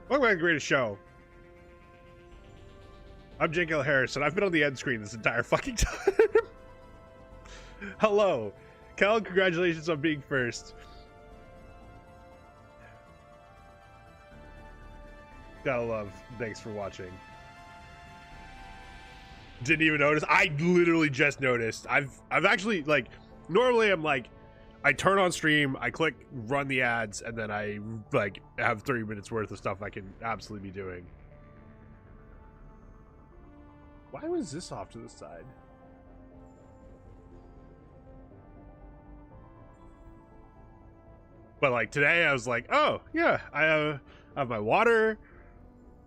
Welcome back to the Greatest Show. I'm Jake L. Harrison. I've been on the end screen this entire fucking time. Hello. Cal, congratulations on being first. Gotta love. Thanks for watching. Didn't even notice. I literally just noticed. I've actually, like, normally I'm like, I turn on stream, I click run the ads, and then I like have 30 minutes worth of stuff I can absolutely be doing. Why was this off to the side? But like today I was like, oh yeah, I have my water.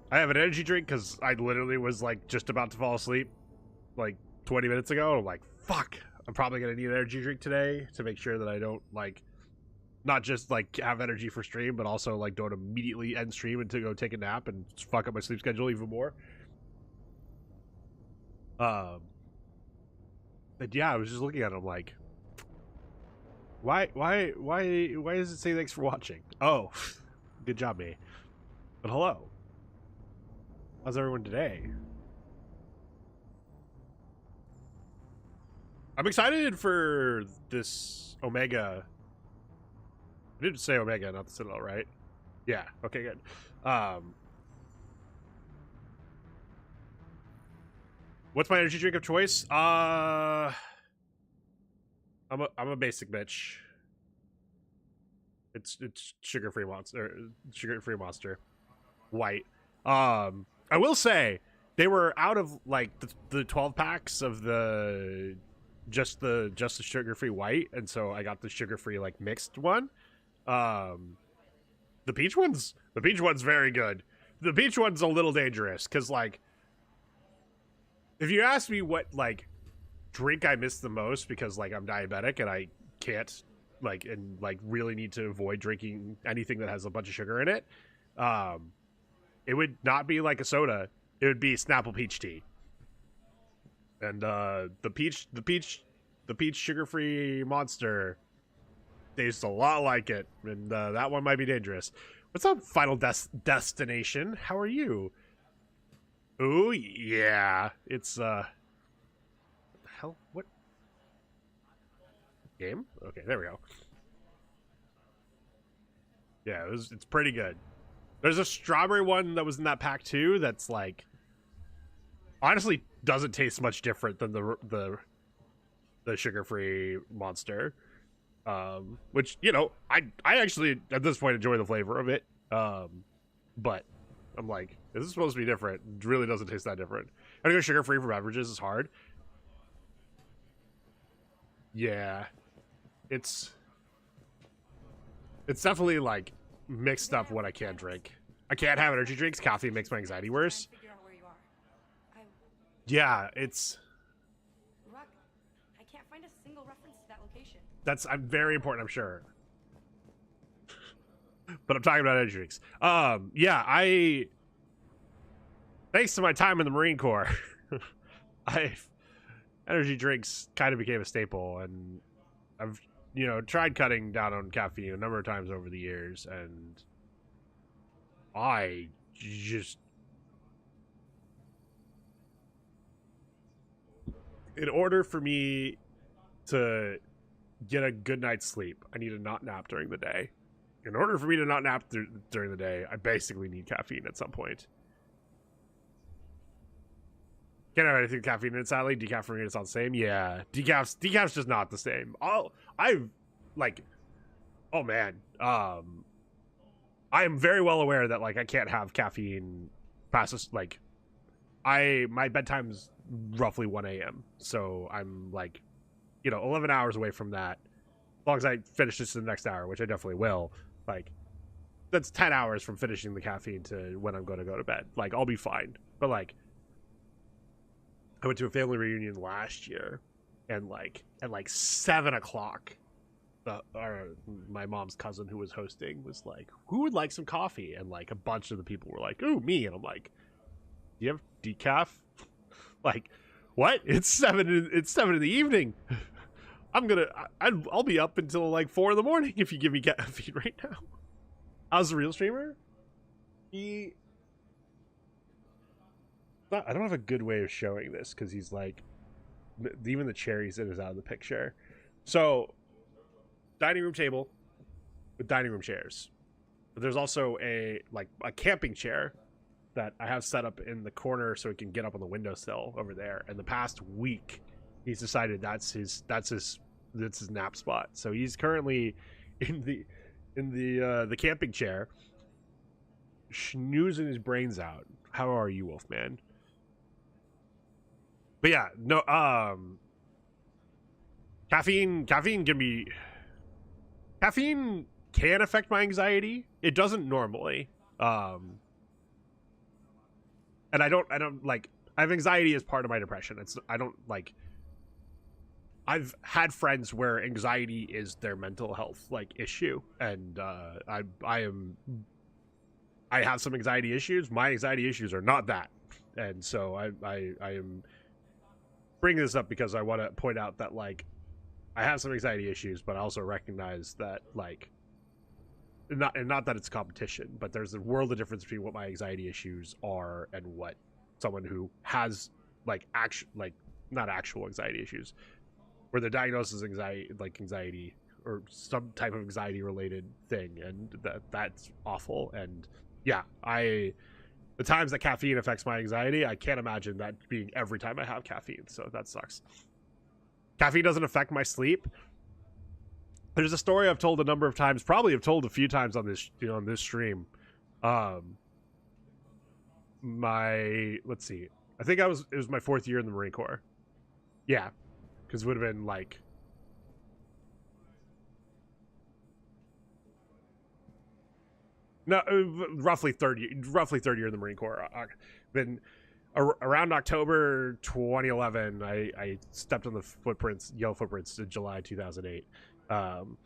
I have an energy drink because I literally was like just about to fall asleep like 20 minutes ago. I'm like, fuck, I'm probably gonna need an energy drink today to make sure that I don't like not just like have energy for stream, but also like don't immediately end stream and to go take a nap and fuck up my sleep schedule even more. But yeah, I was just looking at him like, why does it say thanks for watching? Oh, good job, me. But hello, how's everyone today? I'm excited for this Omega. I didn't say Omega, not the Citadel, right? Yeah. Okay, good. What's my energy drink of choice? I'm a basic bitch. It's sugar-free monster, white. I will say they were out of like the 12 packs of the just the sugar-free white, and so I got the sugar-free like mixed one. The peach one's very good. The peach one's a little dangerous because like if you ask me what like drink I miss the most because like I'm diabetic and I can't like and like really need to avoid drinking anything that has a bunch of sugar in it, it would not be like a soda. It would be Snapple peach tea. And the peach sugar-free monster tastes a lot like it, and that one might be dangerous. What's up, Final Destination? How are you? Oh yeah, it's what the hell? What game? Okay, there we go. Yeah, it's pretty good. There's a strawberry one that was in that pack too. That's like honestly doesn't taste much different than the sugar-free monster. Which, you know, I actually at this point enjoy the flavor of it. But I'm like, is this supposed to be different? It really doesn't taste that different. I go sugar-free for beverages is hard. Yeah. It's definitely like mixed up what I can't drink. I can't have energy drinks. Coffee makes my anxiety worse. Yeah, it's I can't find a single reference to that location. That's very important, I'm sure. But I'm talking about energy drinks. Yeah, thanks to my time in the Marine Corps, energy drinks kind of became a staple, and I've, you know, tried cutting down on caffeine a number of times over the years, and I just, in order for me to get a good night's sleep, I need to not nap during the day. In order for me to not nap during the day, I basically need caffeine at some point. Can't have anything with caffeine in it, sadly. Decaf for me, it's not the same. Yeah, decaf's just not the same. I've like, oh man, I am very well aware that like I can't have caffeine past this, like, my bedtime's roughly 1 a.m. So I'm like, you know, 11 hours away from that. As long as I finish this in the next hour, which I definitely will, like, that's 10 hours from finishing the caffeine to when I'm going to go to bed. Like, I'll be fine. But like, I went to a family reunion last year, and like at like 7 o'clock, my mom's cousin who was hosting was like, "Who would like some coffee?" And like a bunch of the people were like, "Ooh, me!" And I'm like, "Do you have decaf?" Like, what? It's 7 in the evening. I'll be up until like 4 in the morning if you give me caffeine right now. I was a real streamer. he. I don't have a good way of showing this because he's like, even the chair he's in is out of the picture. So, dining room table with dining room chairs. But there's also a camping chair that I have set up in the corner so he can get up on the windowsill over there. And the past week, he's decided that's his nap spot. So he's currently in the camping chair, snoozing his brains out. How are you, Wolfman? But yeah, no, caffeine can affect my anxiety. It doesn't normally. And I don't like, I have anxiety as part of my depression. I've had friends where anxiety is their mental health like issue, and I have some anxiety issues. My anxiety issues are not that, and so I am bringing this up because I want to point out that like I have some anxiety issues, but I also recognize that like not that it's competition, but there's a world of difference between what my anxiety issues are and what someone who has like not actual anxiety issues, where they're diagnosed as anxiety or some type of anxiety related thing, and that's awful. And yeah, the times that caffeine affects my anxiety, I can't imagine that being every time I have caffeine, so that sucks. Caffeine doesn't affect my sleep. There's a story I've told a number of times, probably have told a few times on this, on this stream. Let's see. I think it was my 4th year in the Marine Corps. Yeah, because it would have been like roughly third year in the Marine Corps. Been around October 2011. I stepped on the yellow footprints in July 2008. And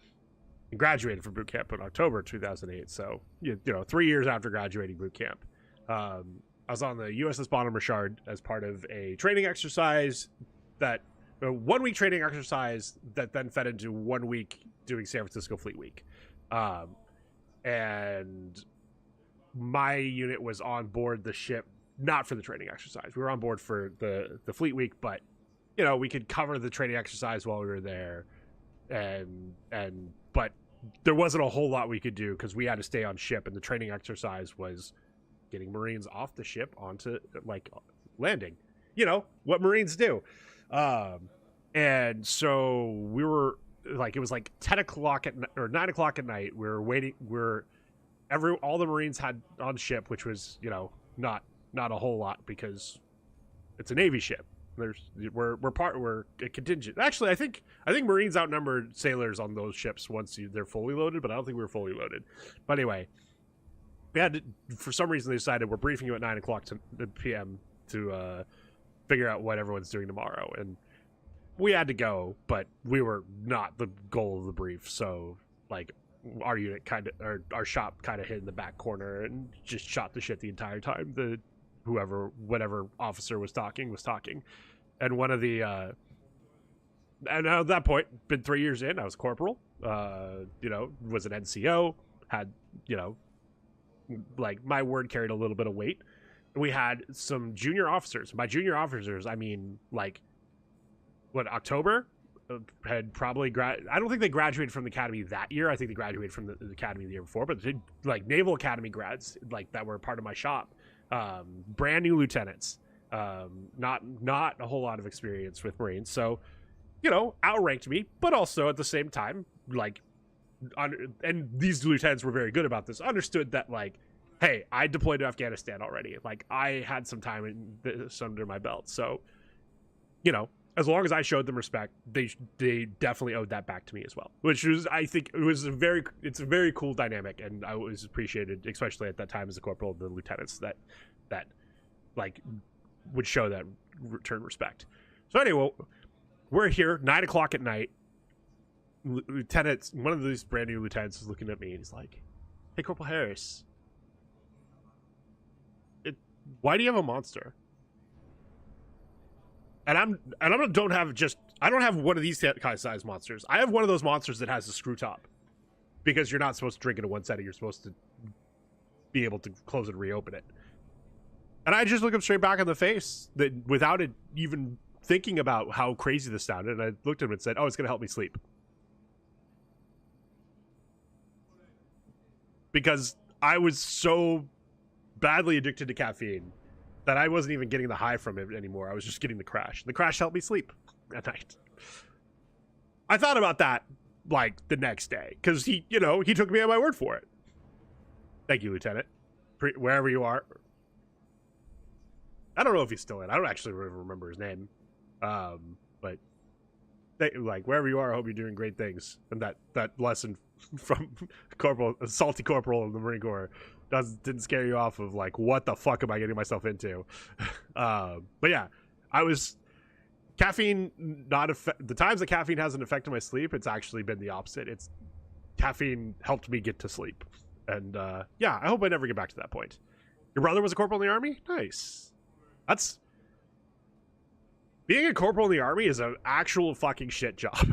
graduated from boot camp in October 2008. So 3 years after graduating boot camp, I was on the USS Bonhomme Richard as part of a training exercise that. A 1 week training exercise that then fed into 1 week doing San Francisco Fleet Week. And my unit was on board the ship, not for the training exercise. We were on board for the Fleet Week, but we could cover the training exercise while we were there. But there wasn't a whole lot we could do because we had to stay on ship, and the training exercise was getting Marines off the ship onto like landing. What Marines do. And so we were like, it was like 10 o'clock or 9 o'clock at night. We were waiting. All the Marines had on ship, which was, not a whole lot because it's a Navy ship. We're a contingent. Actually, I think Marines outnumbered sailors on those ships once they're fully loaded, but I don't think we were fully loaded. But anyway, we had to, for some reason they decided we're briefing you at 9 o'clock p.m. to figure out what everyone's doing tomorrow, and we had to go, but we were not the goal of the brief. So like our unit our shop kind of hid in the back corner and just shot the shit the entire time. Whatever officer was talking, and one of the and at that point, been 3 years in, I was corporal, was an NCO, had like my word carried a little bit of weight. We had some junior officers. By junior officers, I mean like October had probably I don't think they graduated from the academy that year. I think they graduated from the academy the year before, but they, like Naval Academy grads like that were part of my shop. Brand new lieutenants. Not a whole lot of experience with Marines. So, outranked me, but also at the same time, like and these lieutenants were very good about this. Understood that like, hey, I deployed to Afghanistan already. Like I had some time in this under my belt. So, as long as I showed them respect, they definitely owed that back to me as well. Which was, I think, it's a very cool dynamic, and I always appreciated, especially at that time as a corporal, the lieutenants that like would show that return respect. So anyway, we're here 9 o'clock at night. Lieutenants, one of these brand new lieutenants is looking at me and he's like, "Hey, Corporal Harris, why do you have a monster?" And I don't have one of these kind of size monsters. I have one of those monsters that has a screw top, because you're not supposed to drink it at one setting. You're supposed to be able to close and reopen it. And I just looked him straight back in the face, that without it even thinking about how crazy this sounded. And I looked at him and said, "Oh, it's going to help me sleep." Because I was so badly addicted to caffeine that I wasn't even getting the high from it anymore. I was just getting the crash. The crash helped me sleep at night. I thought about that like the next day because he took me at my word for it. Thank you, Lieutenant. Wherever you are. I don't know if he's still in. I don't actually remember his name. But like wherever you are, I hope you're doing great things. And that lesson from a salty corporal in the Marine Corps didn't scare you off of like, what the fuck am I getting myself into? But yeah, caffeine the times that caffeine hasn't affected my sleep, it's actually been the opposite. It's caffeine helped me get to sleep. And yeah, I hope I never get back to that point. Your brother was a corporal in the Army? Nice. That's being a corporal in the Army is an actual fucking shit job.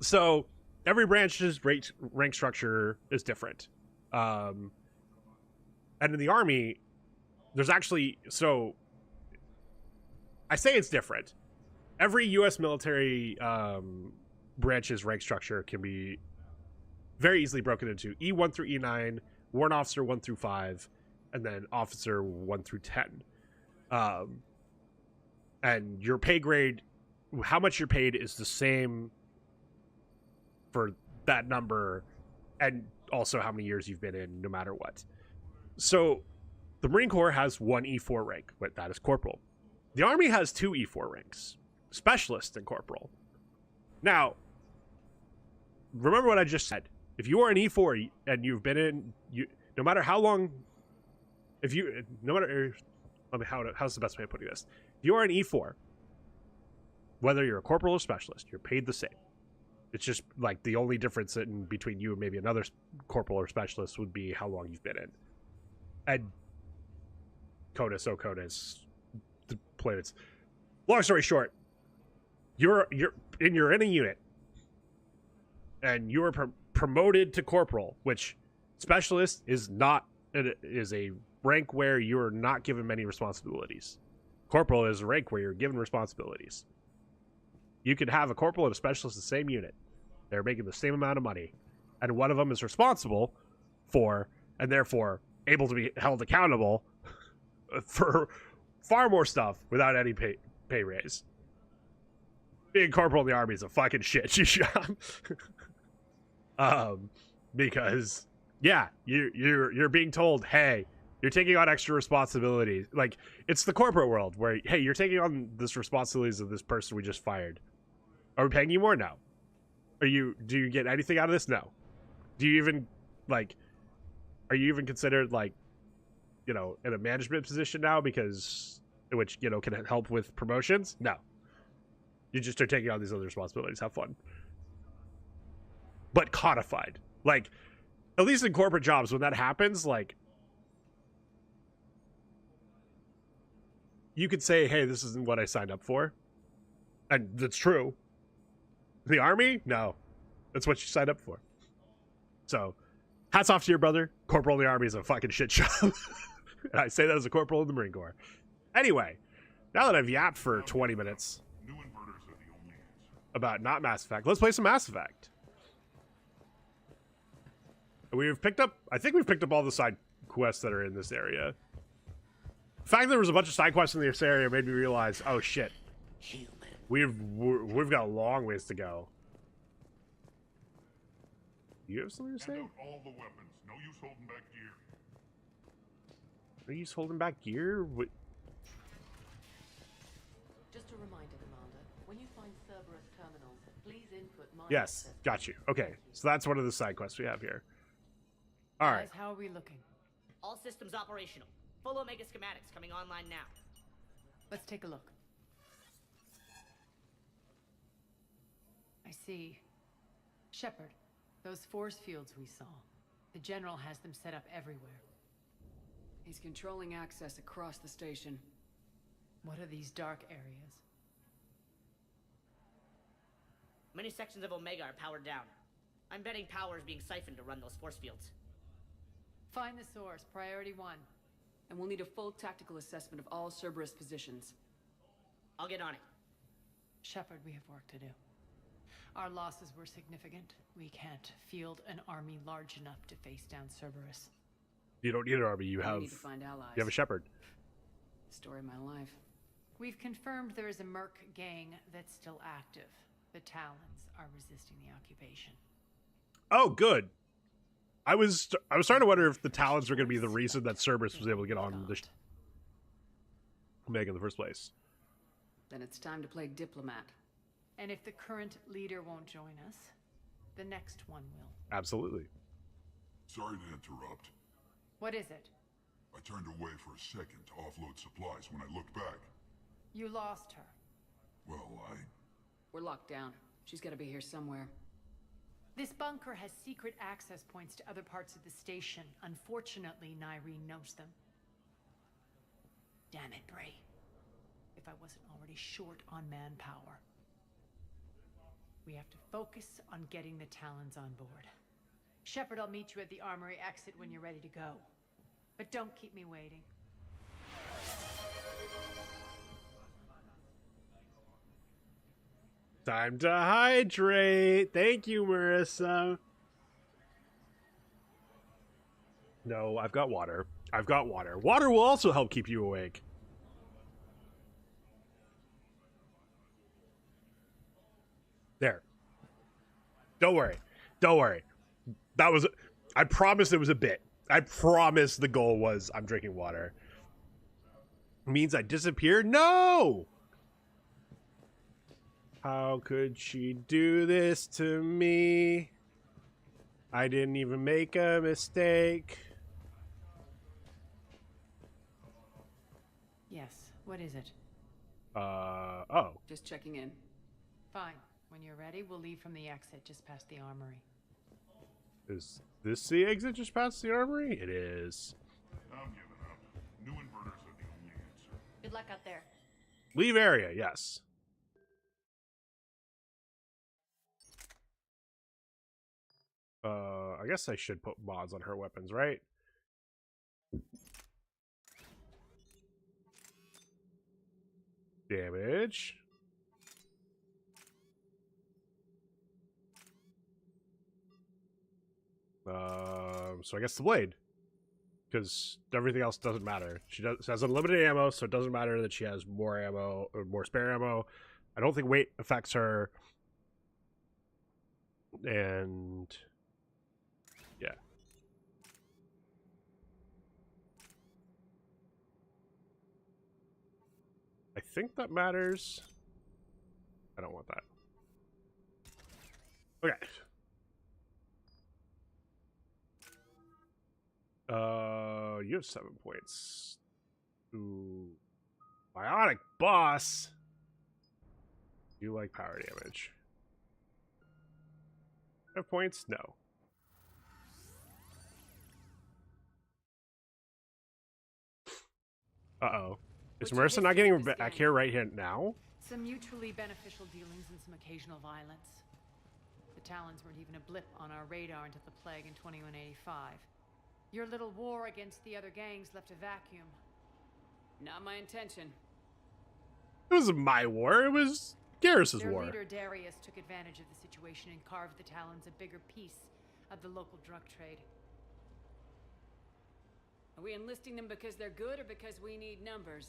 So every branch's rank structure is different. And in the Army, there's actually, so I say it's different. Every U.S. military branch's rank structure can be very easily broken into E1 through E9, warrant officer 1 through 5, and then officer 1 through 10. And your pay grade, how much you're paid is the same for that number, and also how many years you've been in, no matter what. So the Marine Corps has one E4 rank, but that is corporal. The Army has two E4 ranks, specialist and corporal. Now, remember what I just said. If you are an E4 and you've been in, no matter how long, how's the best way of putting this? If you are an E4, whether you're a corporal or specialist, you're paid the same. It's just like the only difference in between you and maybe another corporal or specialist would be how long you've been in. And CODIS, the planets. Long story short, you're in a unit, and you are promoted to corporal, which specialist is a rank where you're not given many responsibilities. Corporal is a rank where you're given responsibilities. You could have a corporal and a specialist in the same unit. They're making the same amount of money, and one of them is responsible for, and therefore able to be held accountable for far more stuff without any pay raise. Being corporal in the Army is a fucking shit job. Because yeah, you're being told, hey, you're taking on extra responsibilities. Like, it's the corporate world where, hey, you're taking on this responsibilities of this person we just fired. Are we paying you more? No. Do you get anything out of this? No. Do you even are you even considered in a management position now, because which can help with promotions? No. You just are taking on these other responsibilities. Have fun. But codified. Like, at least in corporate jobs, when that happens, you could say, hey, this isn't what I signed up for. And that's true. The Army? No. That's what you signed up for. So, hats off to your brother. Corporal in the Army is a fucking shit job. And I say that as a corporal in the Marine Corps. Anyway, now that I've yapped for 20 minutes about not Mass Effect, let's play some Mass Effect. I think we've picked up all the side quests that are in this area. The fact that there was a bunch of side quests in this area made me realize, oh shit, we've got a long ways to go. You have something to say? All the weapons. No use holding back gear. No use holding back gear? What? Just a reminder, Commander. When you find Cerberus terminals, please input my Yes, got you. Okay, so that's one of the side quests we have here. All right. Guys, how are we looking? All systems operational. Full Omega schematics coming online now. Let's take a look. I see. Shepard, those force fields we saw. The General has them set up everywhere. He's controlling access across the station. What are these dark areas? Many sections of Omega are powered down. I'm betting power is being siphoned to run those force fields. Find the source, priority 1. And we'll need a full tactical assessment of all Cerberus positions. I'll get on it. Shepard, we have work to do. Our losses were significant. We can't field an army large enough to face down Cerberus. You don't need an army. You We need to find allies. have a Shepherd. Story of my life. We've confirmed there is a merc gang that's still active. The Talons are resisting the occupation. Oh, good. I was starting to wonder if the Talons were going to be the reason that Cerberus was able to get on the Omega in the first place. Then it's time to play diplomat. And if the current leader won't join us, the next one will. Absolutely. Sorry to interrupt. What is it? I turned away for a second to offload supplies when I looked back. You lost her. Well, We're locked down. She's got to be here somewhere. This bunker has secret access points to other parts of the station. Unfortunately, Nyreen knows them. Damn it, Bray. If I wasn't already short on manpower. We have to focus on getting the Talons on board. Shepard, I'll meet you at the armory exit when you're ready to go. But don't keep me waiting. Time to hydrate. Thank you, Marissa. No, I've got water. I've got water. Water will also help keep you awake. There. Don't worry. Don't worry. That was... I promise it was a bit. I promise the goal was I'm drinking water. Means I disappeared? No! How could she do this to me? I didn't even make a mistake. Yes, what is it? Oh. Just checking in. Fine. When you're ready, we'll leave from the exit just past the armory. Is this the exit just past the armory? It is. I'm giving up. New inverters are the only answer. Good luck out there. Leave area, yes. I guess I should put mods on her weapons, right? Damage. So I guess the blade. Because everything else doesn't matter. She has unlimited ammo, so it doesn't matter that she has more ammo or more spare ammo. I don't think weight affects her. And yeah. I think that matters. I don't want that. Okay. You have 7 points. Ooh. Bionic boss. You like power damage. 5 points? No. Uh-oh. Is Marissa not getting back here right here now? Some mutually beneficial dealings and some occasional violence. The Talons weren't even a blip on our radar until the plague in 2185. Your little war against the other gangs left a vacuum. Not my intention. It wasn't my war. It was Garrus's Their war. leader, Darius, took advantage of the situation and carved the Talons a bigger piece of the local drug trade. Are we enlisting them because they're good or because we need numbers?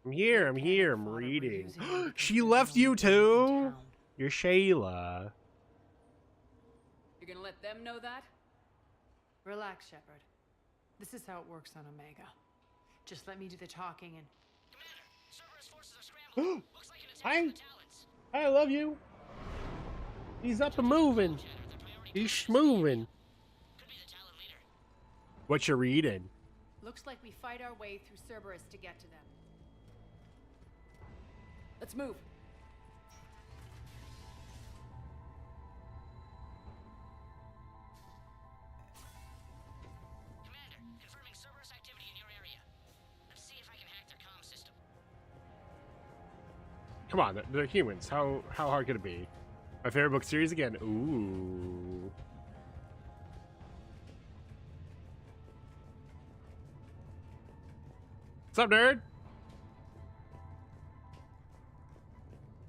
I'm here. I'm here. I'm Fodder were reading. using them because She they're left the you only ones in too? town. You're Shayla. You're gonna let them know that? Relax, Shepard. This is how it works on Omega. Just let me do the talking and... Commander, Cerberus forces are scrambling. Looks like an attack Hi. on the Talons. I love you. He's up and moving. He's schmoving. Could be the Talon leader. What you reading? Looks like we fight our way through Cerberus to get to them. Let's move. Commander, confirming Cerberus activity in your area. Let's see if I can hack their comm system. Come on, they're humans. How hard could it be? My favorite book series again. Ooh. What's up, nerd?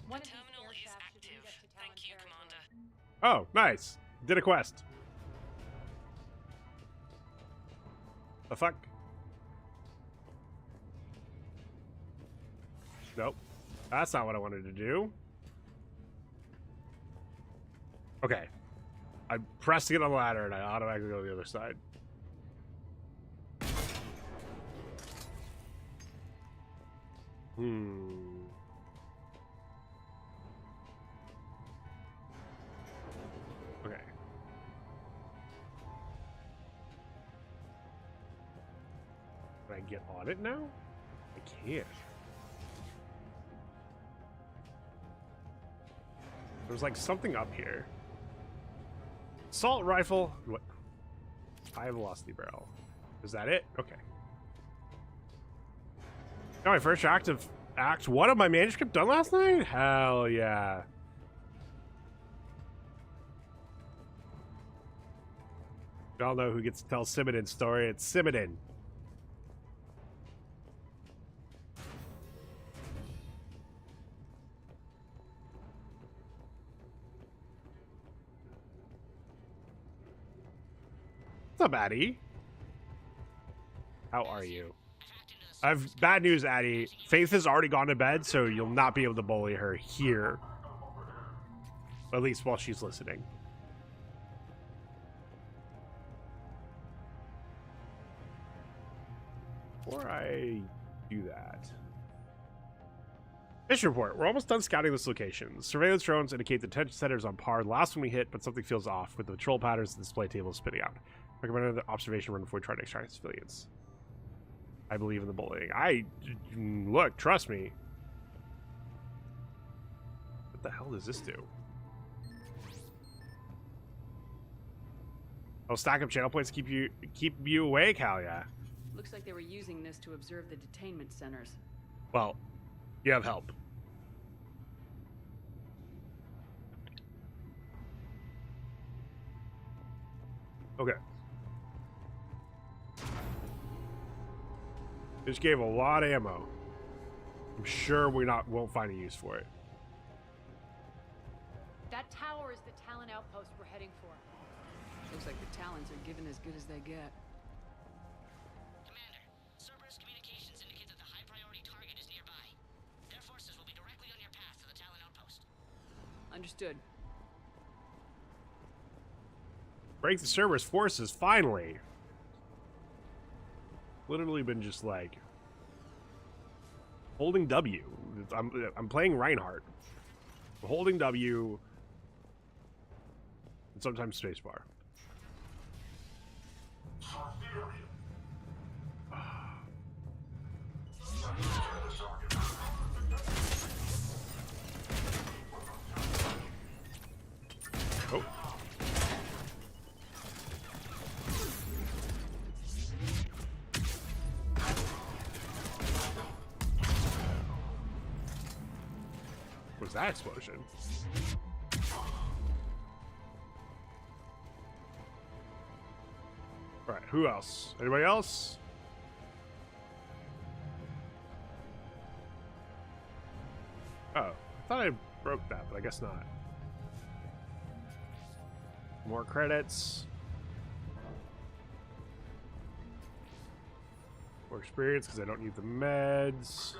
One The of these terminal is aircraft should lead active. us to Talon Thank you, territory. Commander. Oh, nice. Did a quest. The fuck? Nope. That's not what I wanted to do. Okay. I pressed to get on the ladder and I automatically go to the other side. Okay. Can I get on it now? I can't. There's like something up here. Assault rifle. What? High velocity barrel. Is that it? Okay. Oh, my first active act 1 of my manuscript done last night? Hell yeah. Y'all know who gets to tell Simodin's story. It's Simodin. What's up, Addie? How are you? I've bad news, Addie. Faith has already gone to bed, so you'll not be able to bully her here. At least while she's listening. Before I do that. Mission report. We're almost done scouting this location. The surveillance drones indicate the detention center is on par. The last one we hit, but something feels off with the control patterns the display table is spitting out. Recommend another observation run before we try to extract civilians. I believe in the bullying. Look, trust me. What the hell does this do? Oh, stack up channel points keep you awake. Hell yeah. Looks like they were using this to observe the detainment centers. Well, you have help. Okay. This gave a lot of ammo. I'm sure won't find a use for it. That tower is the Talon outpost we're heading for. Looks like the Talons are given as good as they get. Commander, Cerberus communications indicate that the high priority target is nearby. Their forces will be directly on your path to the Talon outpost. Understood. Break the Cerberus forces, finally. Literally been just like holding W. I'm playing Reinhardt. Holding W and sometimes spacebar. Oh. What was that explosion? All right, who else? Anybody else? Oh, I thought I broke that, but I guess not. More credits. More experience because I don't need the meds.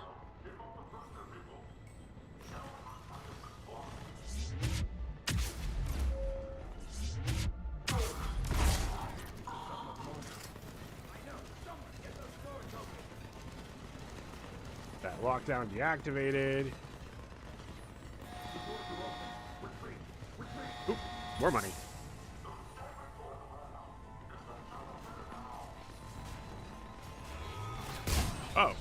That lockdown deactivated. Oop, more money. Oh.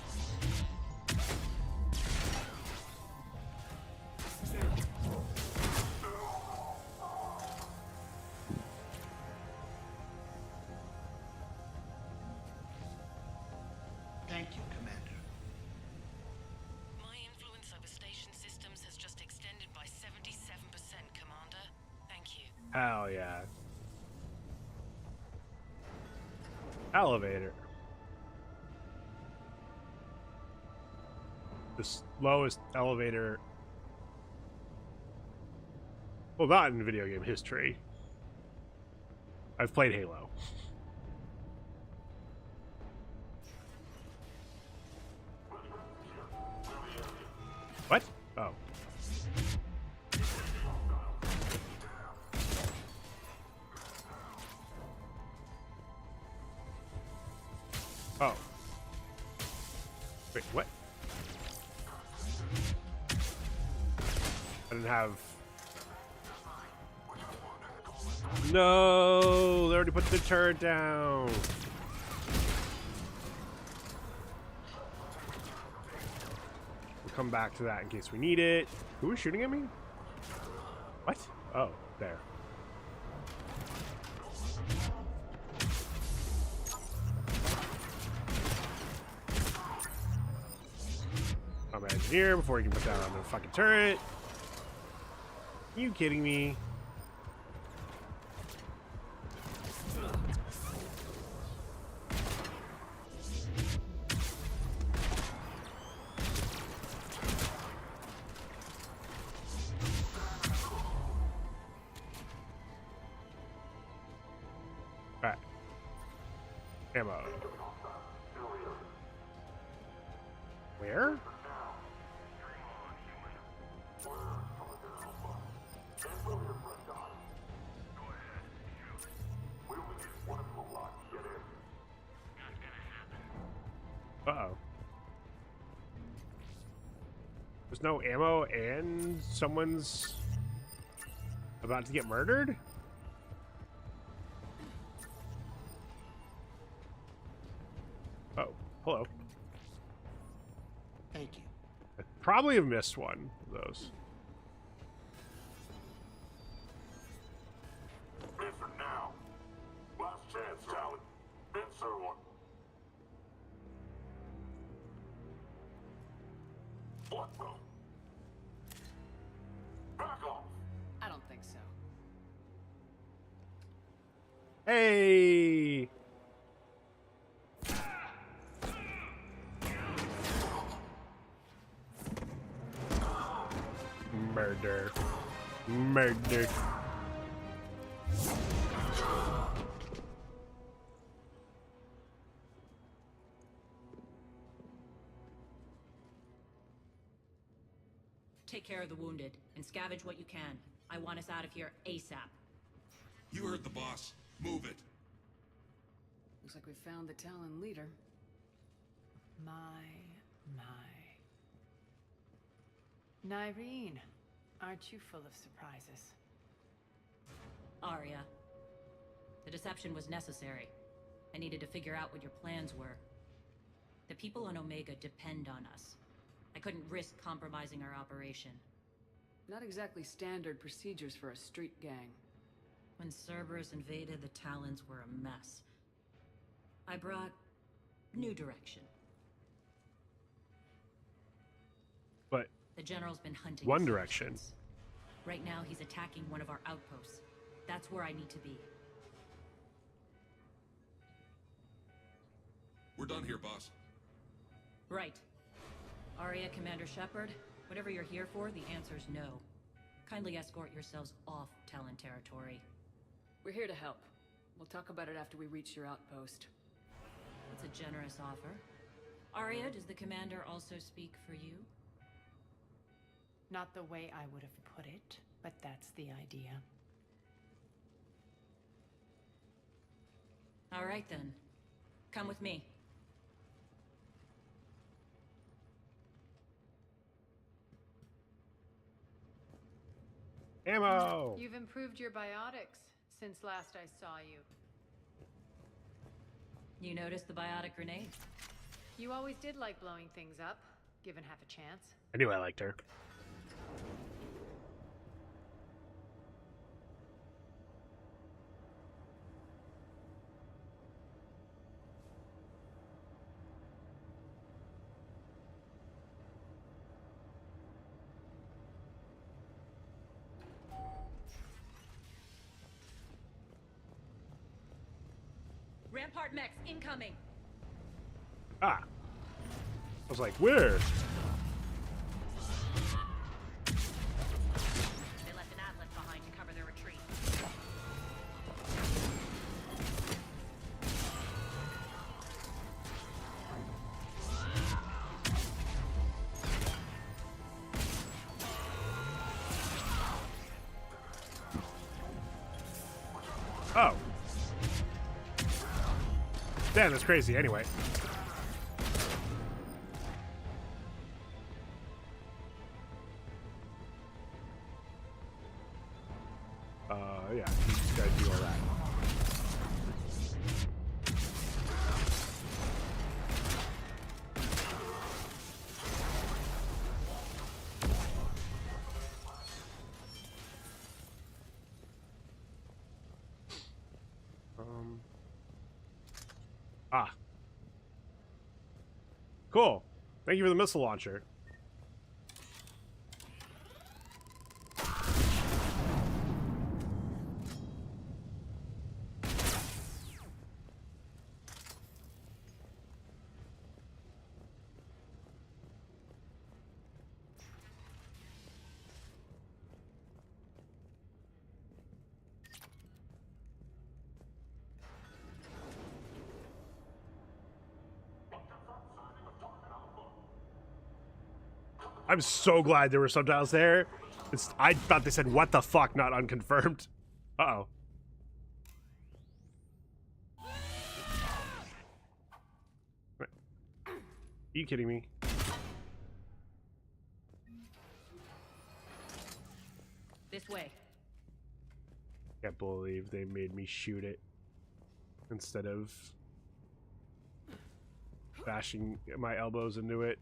Thank you, Commander. My influence over station systems has just extended by 77%, Commander. Thank you. Hell yeah. Elevator. the slowest elevator. Well, not in video game history. I've played Halo. What? Oh. Oh. Wait, what? I didn't have... No! They already put the turret down! We'll come back to that in case we need it. Who is shooting at me? What? Oh, there. I'm an engineer before you can put down the fucking turret. You kidding me? Alright. Ammo. Where? Uh-oh. There's no ammo and someone's about to get murdered? Oh, hello. Thank you. I probably have missed one of those. Answer now. Last chance, Talon. Answer one. What the? Back off. I don't think so. Hey! Murder. Murder. Take care of the wounded and scavenge what you can. I want us out of here ASAP. You heard the boss. Move it. Looks like we found the Talon leader. My. Nyreen, aren't you full of surprises? Arya. The deception was necessary. I needed to figure out what your plans were. The people on Omega depend on us. I couldn't risk compromising our operation. Not exactly standard procedures for a street gang. When Cerberus invaded, the Talons were a mess. I brought new direction. But The General's been hunting One us Direction. since. Right now, he's attacking one of our outposts. That's where I need to be. We're done here, boss. Right. Arya, Commander Shepard, whatever you're here for, the answer's no. Kindly escort yourselves off Talon territory. We're here to help. We'll talk about it after we reach your outpost. It's a generous offer. Arya, does the Commander also speak for you? Not the way I would have put it, but that's the idea. All right, then. Come with me. ammo! You've improved your biotics since last I saw you. You noticed the biotic grenade? You always did like blowing things up, given half a chance. I knew I liked her. Rampart mechs incoming! Ah. I was like, where? Damn, that's crazy. Anyway. Yeah, you just gotta do all that. Cool. Thank you for the missile launcher. I'm so glad there were subtitles there. I thought they said, what the fuck, not unconfirmed. Uh-oh. Are you kidding me? This way. Can't believe they made me shoot it instead of bashing my elbows into it.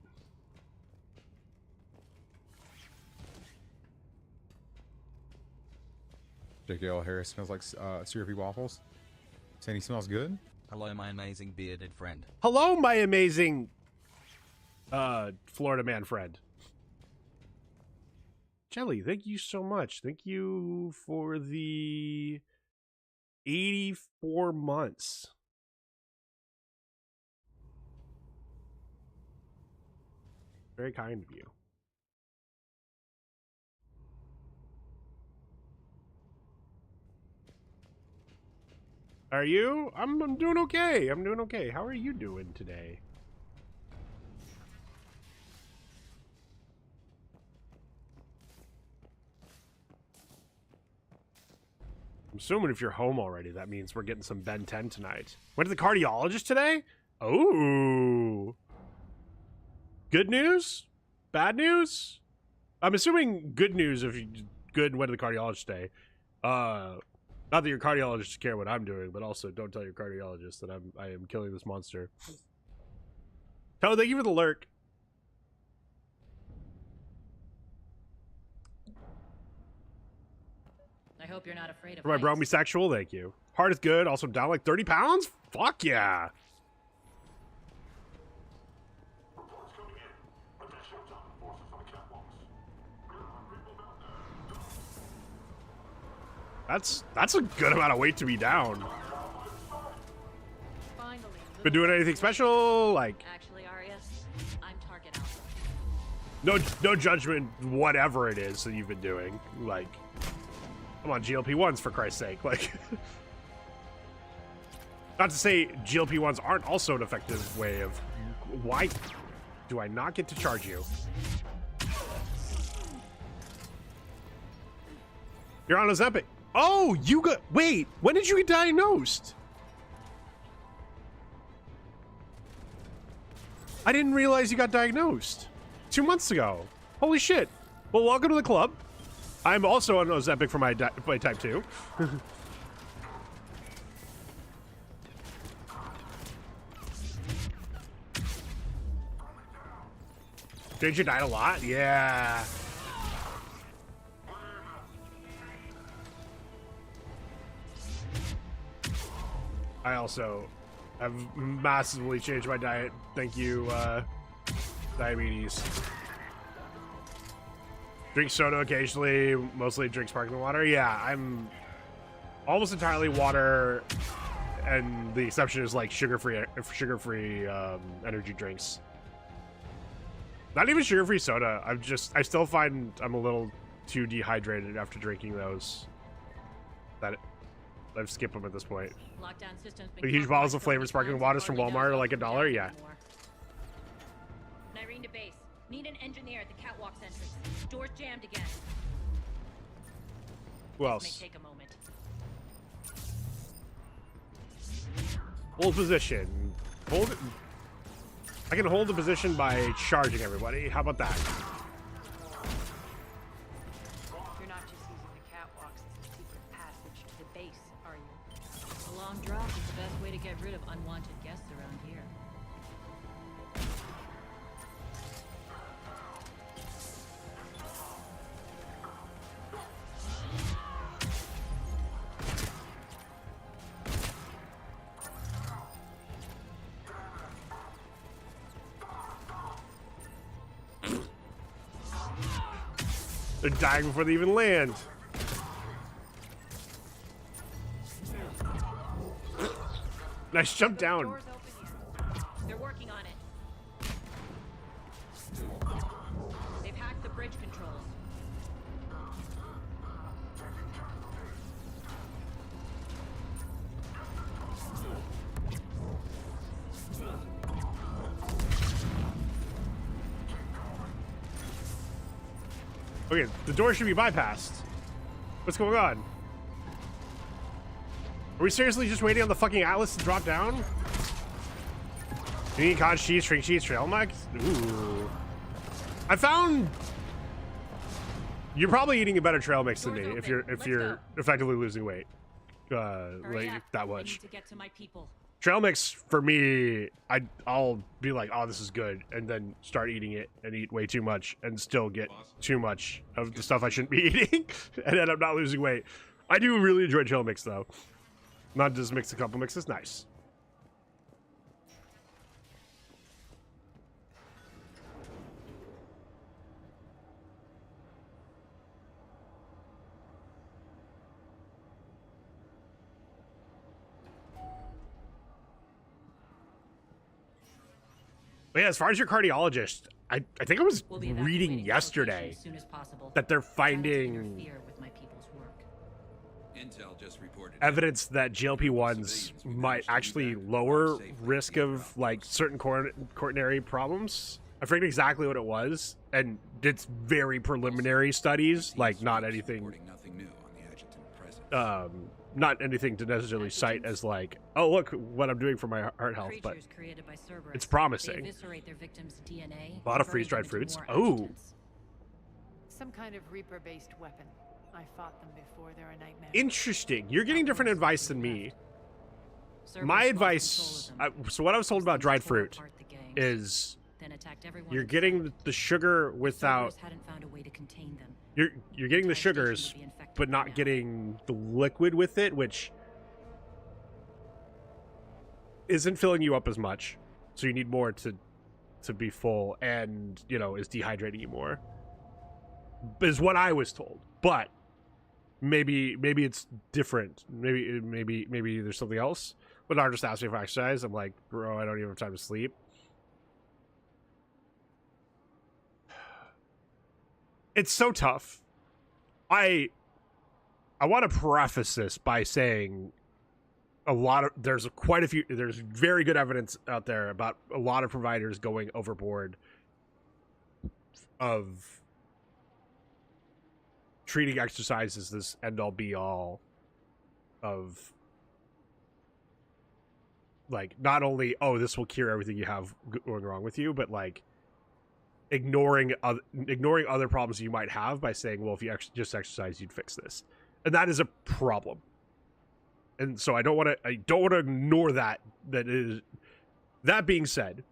JKL Harris smells like syrupy waffles. Saying he smells good. Hello, my amazing bearded friend. Hello, my amazing Florida man friend. Jelly, thank you so much. Thank you for the 84 months. Very kind of you. Are you? I'm doing okay. I'm doing okay. How are you doing today? I'm assuming if you're home already, that means we're getting some Ben 10 tonight. Went to the cardiologist today? Oh. Good news? Bad news? I'm assuming good news if you good went to the cardiologist today. Not that your cardiologist care what I'm doing, but also don't tell your cardiologist that I am killing this monster. Oh, thank you for the lurk. I hope you're not afraid of For my bro, bisexual, thank you. Heart is good, also down like 30 pounds? Fuck yeah. Reports coming in. Additional Talon forces on the catwalks. There are people down there. That's a good amount of weight to be down. Finally. Been doing anything special? Like, Actually, Arya, I'm target alpha. no judgment, whatever it is that you've been doing. Like, come on, GLP-1s for Christ's sake. Like, not to say GLP-1s aren't also an effective way of. Why do I not get to charge you? You're on Ozempic. Oh, you got. Wait, when did you get diagnosed? I didn't realize you got diagnosed 2 months ago. Holy shit. Well, welcome to the club. I'm also on Ozempic for my type 2. Did you die a lot? Yeah. I also have massively changed my diet. Thank you, diabetes. Drink soda occasionally, mostly drink sparkling water. Yeah, I'm almost entirely water, and the exception is like sugar-free energy drinks. Not even sugar-free soda. I still find I'm a little too dehydrated after drinking those. I've skipped them at this point. Lockdown system's been The huge bottles of flavored sparkling waters from Walmart are like $1. Yeah. Nyrene to base. Need an engineer at the catwalk's entrance. Doors jammed again. Who May else? take a moment. Hold position. Hold it. I can hold the position by charging everybody. How about that? You're not just using the catwalks as a secret passage to the base, are you? A long drop is the best way to get rid of unwanted guests around here. They're dying before they even land. Nice jump down. Doors open here. They're working on it. They've hacked the bridge controls. Okay, the door should be bypassed. What's going on? Are we seriously just waiting on the fucking Atlas to drop down? You need cod cheese, string cheese, trail mix? Ooh. I found you're probably eating a better trail mix than me if you're effectively losing weight. Like that I much. need to get to my people. Trail mix for me, I'll be like, oh, this is good, and then start eating it and eat way too much and still get too much of the stuff I shouldn't be eating and end up not losing weight. I do really enjoy trail mix though. Not just mix a couple mixes, nice. But yeah, as far as your cardiologist, I think I was reading yesterday that they're finding Intel just reported evidence that GLP-1s might actually lower risk of like certain coronary problems. I forget exactly what it was, and it's very preliminary studies, like not anything, nothing new on the adjutant present. not anything to necessarily cite as like, oh look what I'm doing for my heart health, but it's promising. A lot of freeze-dried fruits. Oh, Some kind of Reaper-based weapon. I fought them before. They're a nightmare. interesting. You're getting different advice than me. My advice, so what I was told about dried fruit is you're getting the sugar without, you're getting the sugars but not getting the liquid with it, which isn't filling you up as much, so you need more to be full, and you know, is dehydrating you more, is what I was told. But maybe it's different. Maybe there's something else. But I just asked me if I exercise. I'm like, bro, I don't even have time to sleep. It's so tough. I want to preface this by saying there's very good evidence out there about a lot of providers going overboard of treating exercise as this end-all be-all of, like, not only, oh, this will cure everything you have going wrong with you, but like ignoring other problems you might have by saying, well, if you just exercise, you'd fix this, and that is a problem. And so I don't want to ignore that. That being said,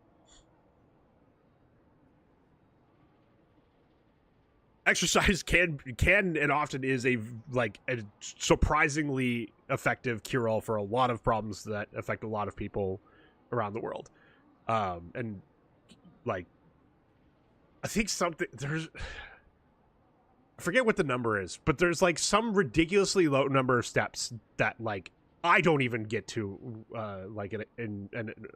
exercise can and often is a surprisingly effective cure-all for a lot of problems that affect a lot of people around the world. And like, I think I forget what the number is, but there's like some ridiculously low number of steps that like I don't even get to like in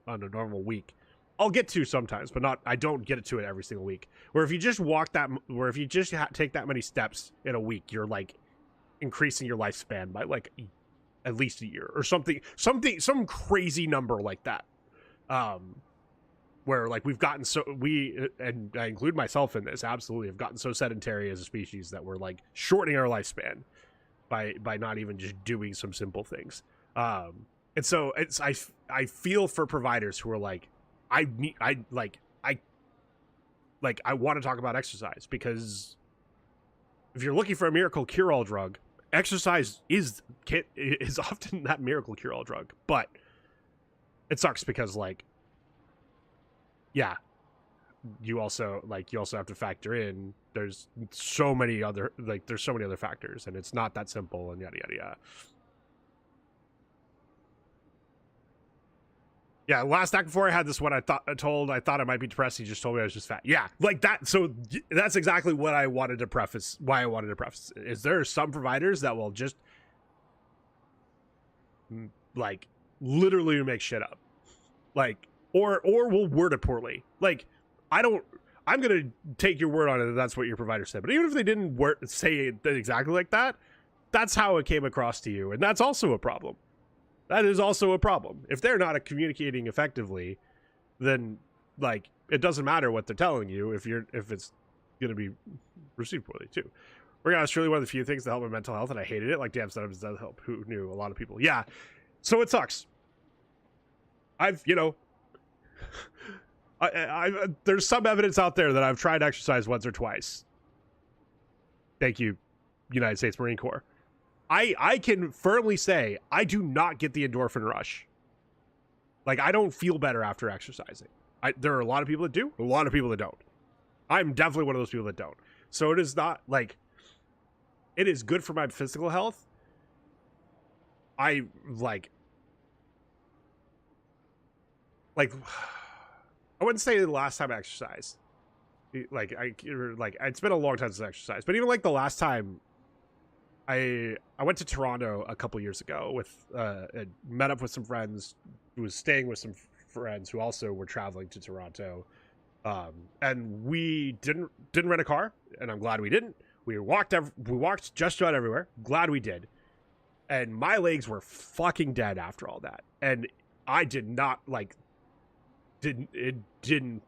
on a normal week. I'll get to sometimes, but I don't get to it every single week. Where if you just take that many steps in a week, you're like increasing your lifespan by like at least a year or something, some crazy number like that. Where like and I include myself in this, absolutely have gotten so sedentary as a species that we're like shortening our lifespan by not even just doing some simple things. And so I feel for providers who are like, I want to talk about exercise, because if you're looking for a miracle cure-all drug, exercise is often that miracle cure-all drug. But it sucks because, like, yeah, you also have to factor in there's so many other factors, and it's not that simple, and yada yada yada. Yeah, last act before I had this one, I thought I might be depressed. He just told me I was just fat. Yeah, like that. So that's exactly what I wanted to preface. Why I wanted to preface is there are some providers that will just like literally make shit up, like or will word it poorly. Like I'm gonna take your word on it that that's what your provider said. But even if they didn't say it exactly like that, that's how it came across to you, and that's also a problem. That is also a problem. If they're not communicating effectively, then like it doesn't matter what they're telling you if it's gonna be received poorly too. Working out is truly one of the few things that help my mental health, and I hated it. Like, damn, sometimes it does help. Who knew? A lot of people. Yeah. So it sucks. I've there's some evidence out there that I've tried exercise once or twice. Thank you, United States Marine Corps. I can firmly say I do not get the endorphin rush. Like, I don't feel better after exercising. There are a lot of people that do, a lot of people that don't. I'm definitely one of those people that don't. So it is not like, it is good for my physical health. I wouldn't say the last time I exercised. Like it's been a long time since I exercised, but even like the last time I went to Toronto a couple years ago with met up with some friends, who was staying with some friends who also were traveling to Toronto, and we didn't rent a car, and I'm glad we didn't. We walked just about everywhere. Glad we did, and my legs were fucking dead after all that, and I did not like. Didn't.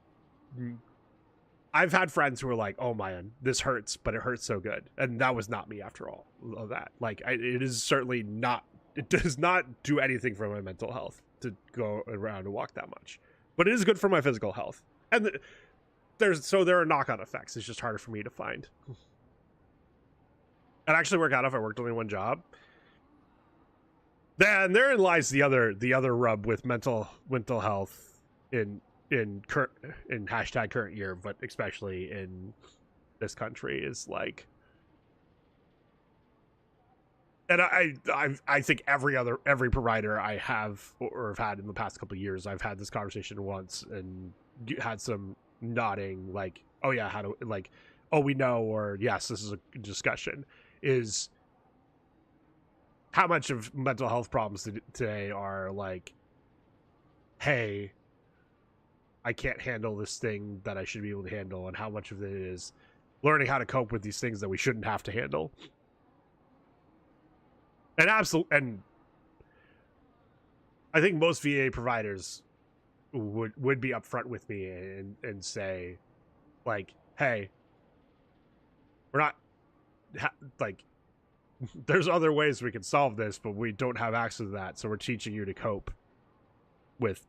I've had friends who were like, "Oh man, this hurts, but it hurts so good," and that was not me after all of that. Like, it is certainly not. It does not do anything for my mental health to go around and walk that much, but it is good for my physical health. And there are knock-on effects. It's just harder for me to find. It actually work out if I worked only one job. Then therein lies the other rub with mental health in hashtag current year, but especially in this country, is like, and I think every provider I have or have had in the past couple of years, I've had this conversation once and had some nodding, like, oh yeah, how to, like, oh, we know, or yes, this is a discussion, is how much of mental health problems today are like, hey, I can't handle this thing that I should be able to handle, and how much of it is learning how to cope with these things that we shouldn't have to handle. And I think most VA providers would be upfront with me and say, like, hey, we're not like, there's other ways we can solve this, but we don't have access to that, so we're teaching you to cope with,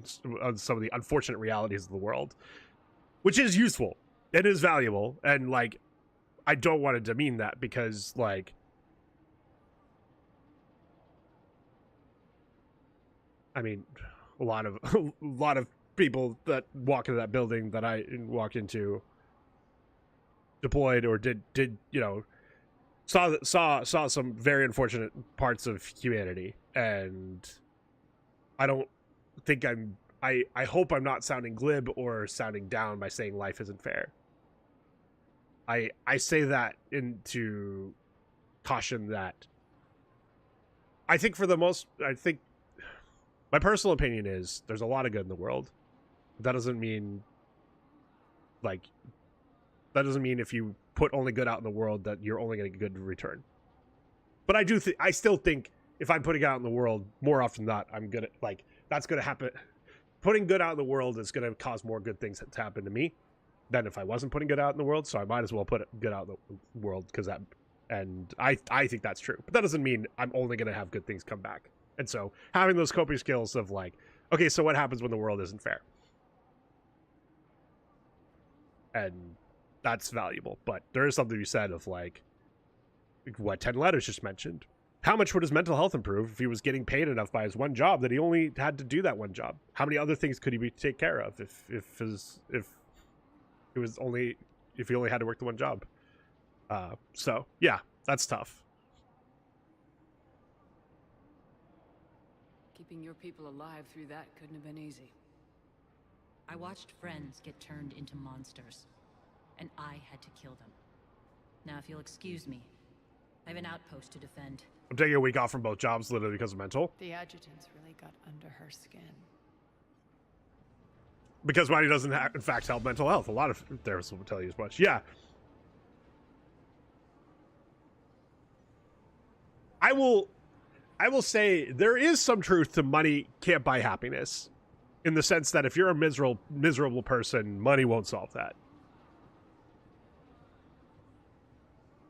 some of the unfortunate realities of the world, which is useful. It is valuable, and like, I don't want to demean that, because like, I mean, a lot of people that walk into that building that I walked into deployed or did saw some very unfortunate parts of humanity, and I don't think I hope I'm not sounding glib or sounding down by saying life isn't fair. I say that to caution that I think my personal opinion is there's a lot of good in the world. That doesn't mean if you put only good out in the world that you're only going to get good in return. But I still think if I'm putting it out in the world, more often than not, I'm gonna, like, that's going to happen. Putting good out in the world is going to cause more good things to happen to me than if I wasn't putting good out in the world. So I might as well put good out in the world, because I think that's true. But that doesn't mean I'm only going to have good things come back. And so having those coping skills of like, okay, so what happens when the world isn't fair? And that's valuable. But there is something to be said of like what 10 Letters just mentioned. How much would his mental health improve if he was getting paid enough by his one job that he only had to do that one job? How many other things could he take care of if he only had to work the one job? So yeah, that's tough. Keeping your people alive through that couldn't have been easy. I watched friends get turned into monsters, and I had to kill them. Now, if you'll excuse me, I have an outpost to defend. I'm taking a week off from both jobs literally because of mental. The adjutants really got under her skin. Because money doesn't, in fact, help mental health. A lot of therapists will tell you as much. Yeah. I will say there is some truth to money can't buy happiness, in the sense that if you're a miserable person, money won't solve that.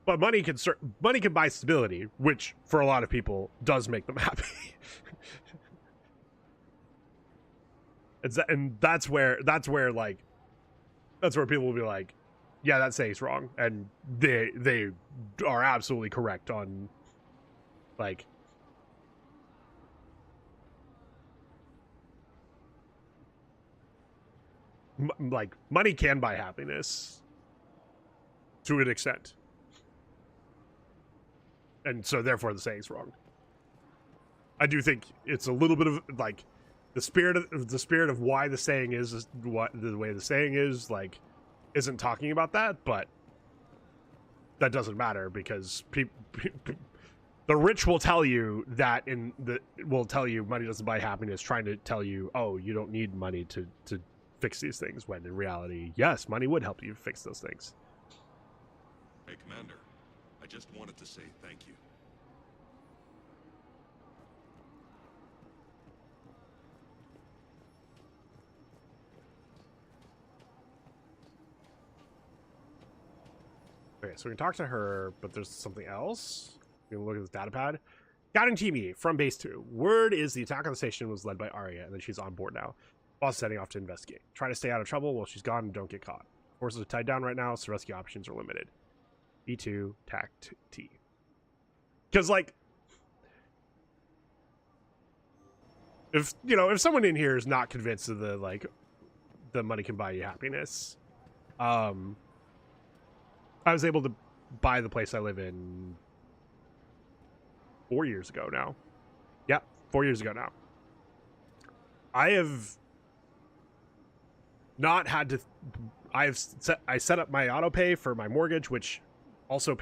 But money can buy stability, which for a lot of people does make them happy. And that's where people will be like, yeah, that saying's wrong, and they are absolutely correct on like money can buy happiness to an extent. And so therefore the saying's wrong. I do think it's a little bit of like the spirit of why the saying is what the way the saying is, like, isn't talking about that, but that doesn't matter because the rich will tell you that will tell you money doesn't buy happiness, trying to tell you, oh, you don't need money to fix these things, when in reality, yes, money would help you fix those things. Hey, Commander. I just wanted to say thank you. Okay, so we can talk to her, but there's something else. We can look at this data pad. Scouting Team E from Base 2. Word is the attack on the station was led by Arya, and then she's on board now. Boss is setting off to investigate. Try to stay out of trouble while she's gone and don't get caught. Forces are tied down right now, so rescue options are limited. E2, Tact T. Because, like, if someone in here is not convinced of the money can buy you happiness, I was able to buy the place I live in 4 years ago now. Yeah, 4 years ago now. I have not had to. I set up my auto pay for my mortgage, which also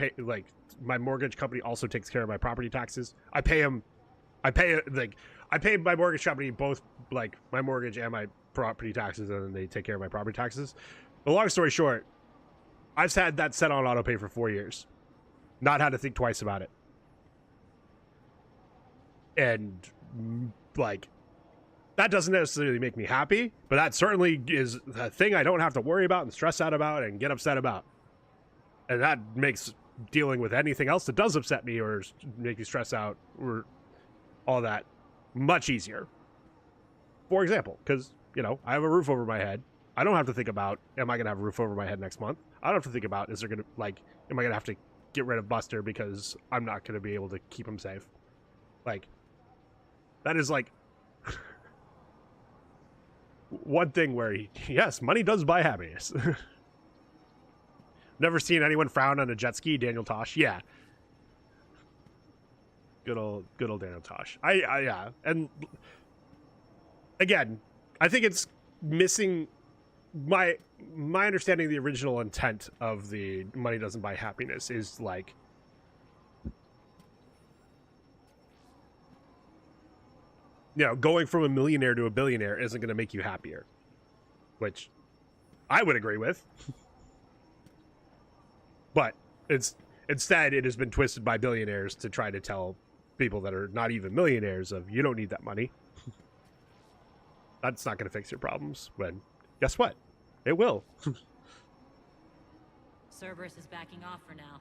my mortgage company also takes care of my property taxes. I pay my mortgage company both, like, my mortgage and my property taxes, and then they take care of my property taxes. But long story short, I've had that set on auto pay for 4 years, not had to think twice about it. And like, that doesn't necessarily make me happy, but that certainly is a thing I don't have to worry about and stress out about and get upset about. And that makes dealing with anything else that does upset me or make me stress out or all that much easier. For example, because, I have a roof over my head. I don't have to think about, am I going to have a roof over my head next month? I don't have to think about, am I going to have to get rid of Buster because I'm not going to be able to keep him safe? Like, that is like one thing where, yes, money does buy happiness. Never seen anyone frown on a jet ski, Daniel Tosh. Yeah. Good old Daniel Tosh. Yeah. And again, I think it's missing my understanding of the original intent of the money doesn't buy happiness is like, going from a millionaire to a billionaire isn't going to make you happier, which I would agree with. But instead it has been twisted by billionaires to try to tell people that are not even millionaires of, you don't need that money. That's not going to fix your problems, when guess what? It will. Cerberus is backing off for now.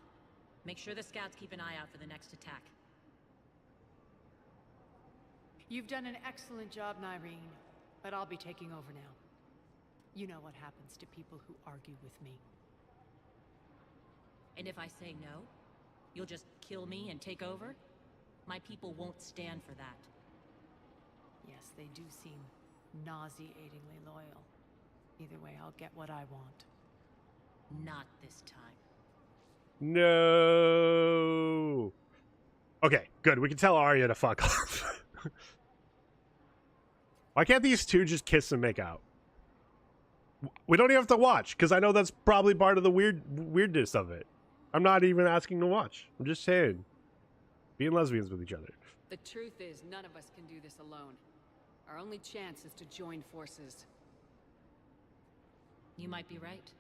Make sure the scouts keep an eye out for the next attack. You've done an excellent job, Nyreen, but I'll be taking over now. You know what happens to people who argue with me. And if I say no, you'll just kill me and take over? My people won't stand for that. Yes, they do seem nauseatingly loyal. Either way, I'll get what I want. Not this time. No. Okay, good. We can tell Arya to fuck off. Why can't these two just kiss and make out? We don't even have to watch, because I know that's probably part of the weirdness of it. I'm not even asking to watch. I'm just saying. Being lesbians with each other. The truth is, none of us can do this alone. Our only chance is to join forces. You might be right,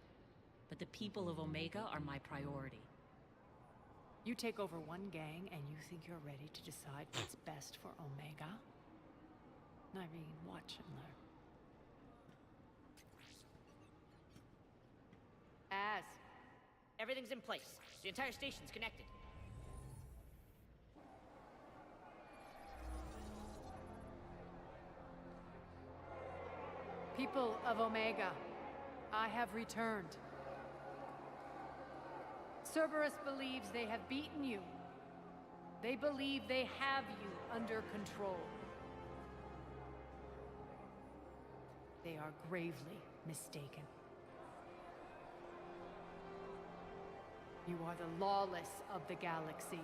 but the people of Omega are my priority. You take over one gang and you think you're ready to decide what's best for Omega? Nyreen, watch and learn. Everything's in place. The entire station's connected. People of Omega, I have returned. Cerberus believes they have beaten you. They believe they have you under control. They are gravely mistaken. You are the lawless of the galaxy.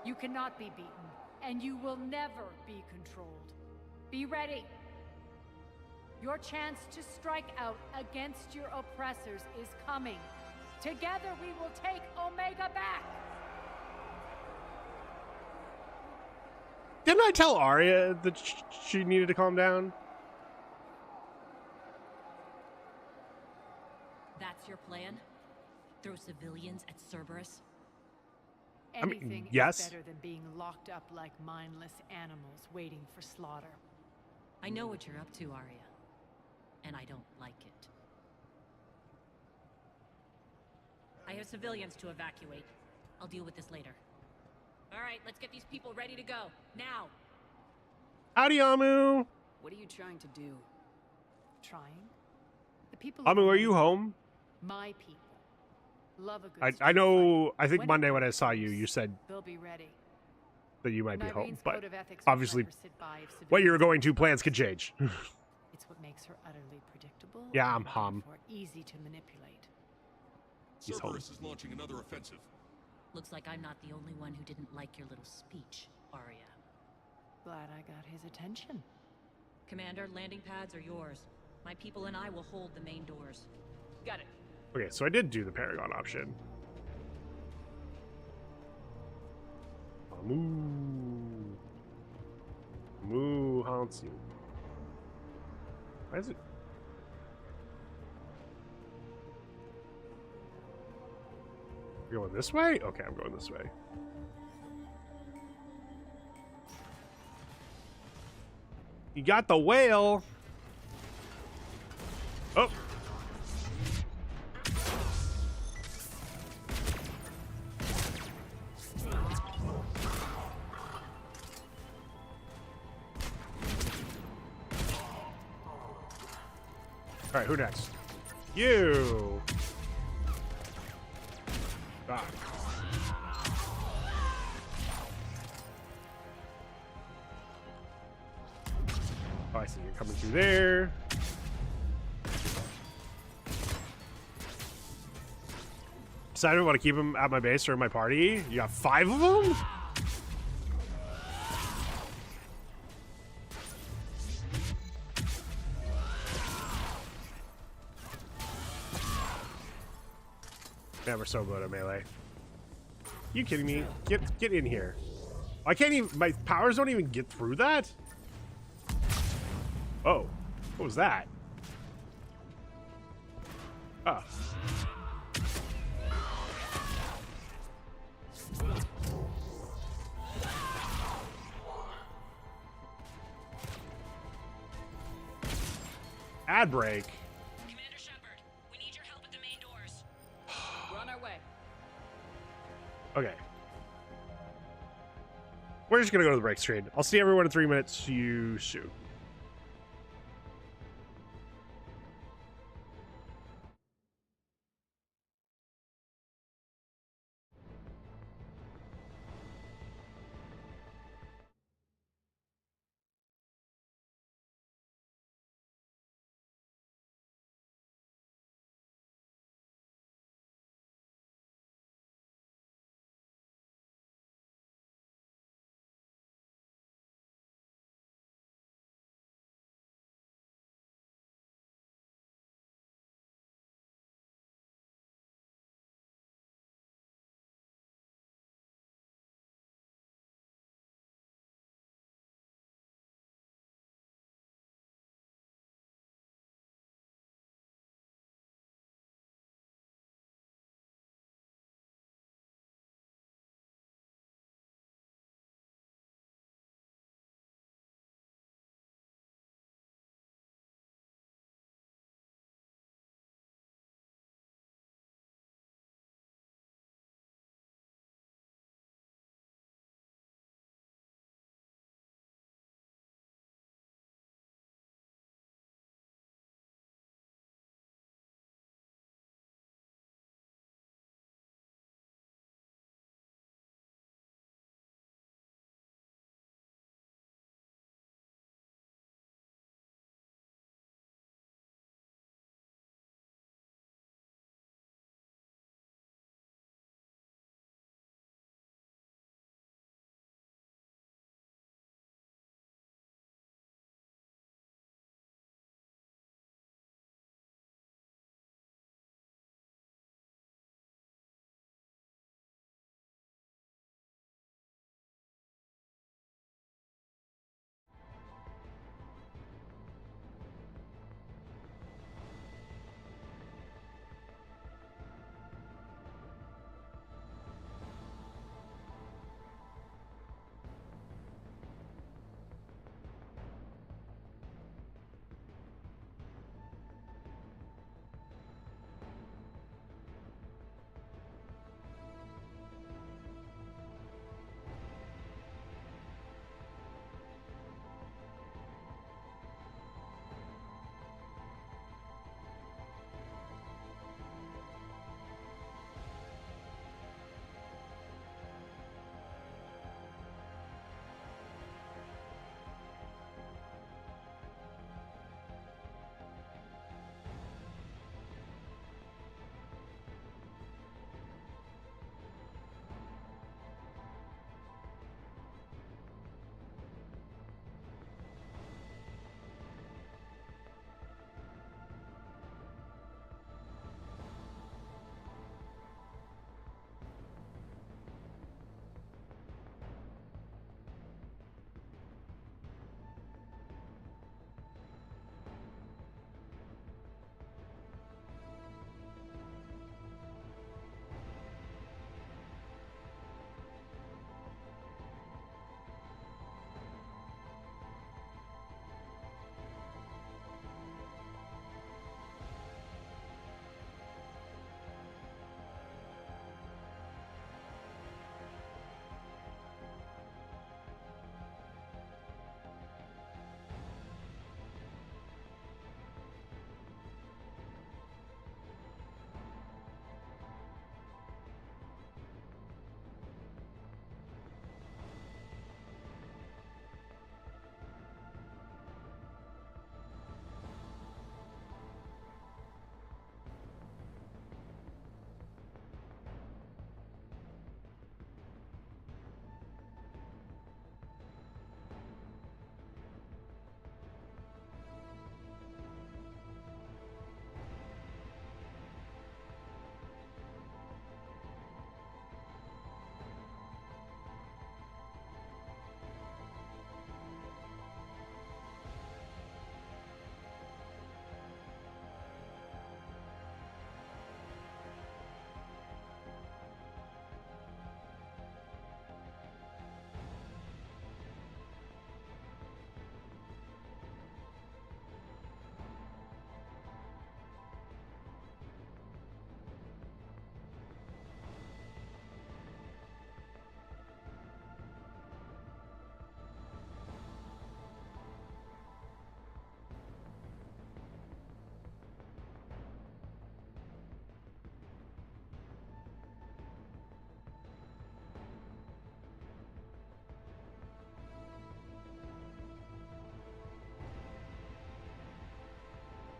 You cannot be beaten, and you will never be controlled. Be ready. Your chance to strike out against your oppressors is coming. Together we will take Omega back! Didn't I tell Arya that she needed to calm down? That's your plan? Throw civilians at Cerberus? Anything yes. is better than being locked up like mindless animals waiting for slaughter. I know what you're up to, Arya. And I don't like it. I have civilians to evacuate. I'll deal with this later. All right, let's get these people ready to go. Now! Howdy, Amu! What are you trying to do? Trying? The people Amu, of are you Omega, home? my people, love a good I street know, fight. I think When Monday it when I comes, saw you, you said they'll be ready. that you might be home, Nyreen's but code of ethics will obviously never sit by if what you civilians were going to are plans exposed. could change. It's what makes her utterly predictable. Yeah, I'm and hum. therefore easy to manipulate. He's home. Cerberus is launching another offensive. Looks like I'm not the only one who didn't like your little speech, Arya. Glad I got his attention. Commander, landing pads are yours. My people and I will hold the main doors. Got it. Okay, so I did do the Paragon option. Amu. Amu haunts you. Why is it? You're going this way? Okay, I'm going this way. You got the whale. Oh. All right, who next? You. Ah. Oh, I see you're coming through there. Decided I want to keep him at my base or in my party. You got 5 of them? Man, we're so good at melee. You kidding me? Get in here. I can't even, my powers don't even get through that? Oh, what was that? Oh. Ad break. Commander Shepard, we need your help at the main doors. We're on our way. Okay. we're just gonna go to the break screen. I'll see everyone in 3 minutes. See you soon.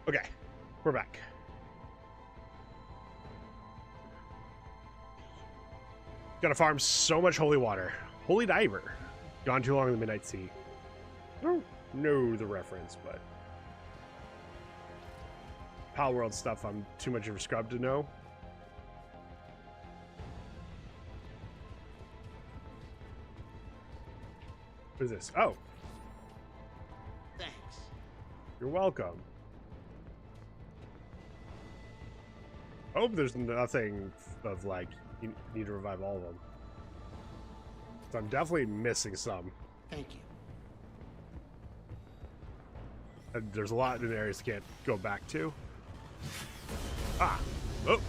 Okay, we're back. Gotta farm so much holy water. Holy diver. Gone too long in the Midnight Sea. I don't know the reference, but Pal World stuff I'm too much of a scrub to know. What is this? Oh. Thanks. You're welcome. I hope there's nothing of like, you need to revive all of them. So I'm definitely missing some. Thank you. And there's a lot in areas you can't go back to. Ah! Oh!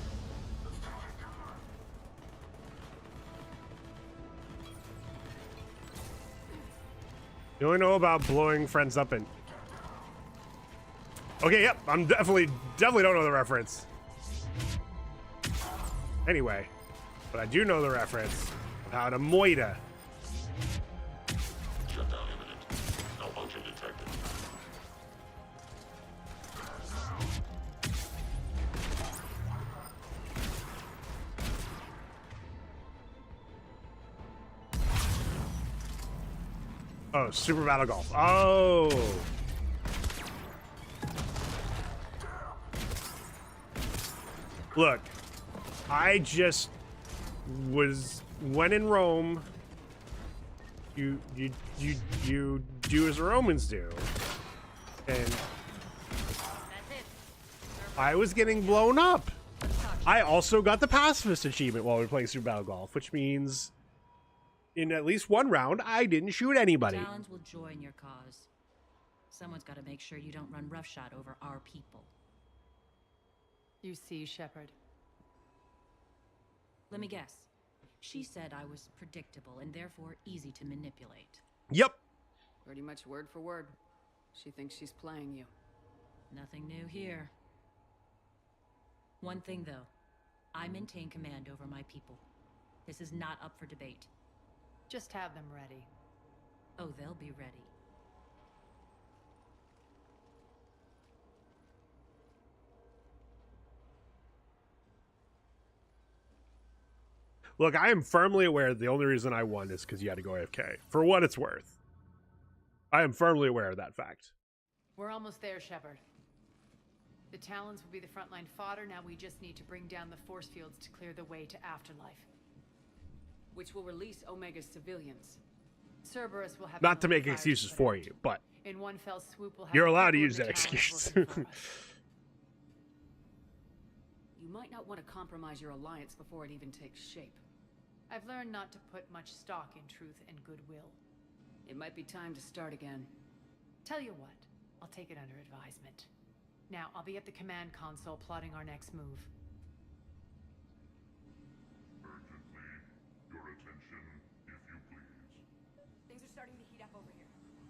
You only know about blowing friends up and... Okay, yep, I'm definitely don't know the reference. Anyway, but I do know the reference of how to moita. Shutdown imminent. Malfunction detected. Oh, Super Battle Golf. Oh! Look, I just was when in Rome. You do as the Romans do, and That's it. I was getting blown up. I also got the pacifist achievement while we were playing Super Battle Golf, which means in at least one round I didn't shoot anybody. Talons will join your cause. Someone's got to make sure you don't run roughshod over our people. You see, Shepard. Let me guess. She said I was predictable and therefore easy to manipulate. Yep. Pretty much word for word. She thinks she's playing you. Nothing new here. One thing, though. I maintain command over my people. This is not up for debate. Just have them ready. Oh, they'll be ready. Look, I am firmly aware the only reason I won is because you had to go AFK. For what it's worth. I am firmly aware of that fact. We're almost there, Shepard. The Talons will be the frontline fodder. Now we just need to bring down the force fields to clear the way to Afterlife. Which will release Omega's civilians. Cerberus will have Not to no make fire excuses put for out. you, but In one fell swoop, we'll have you're the allowed to people use and the that Talons excuse. working for us. You might not want to compromise your alliance before it even takes shape. I've learned not to put much stock in truth and goodwill. It might be time to start again. Tell you what, I'll take it under advisement. Now, I'll be at the command console plotting our next move. Urgently, your attention, if you please. Things are starting to heat up over here.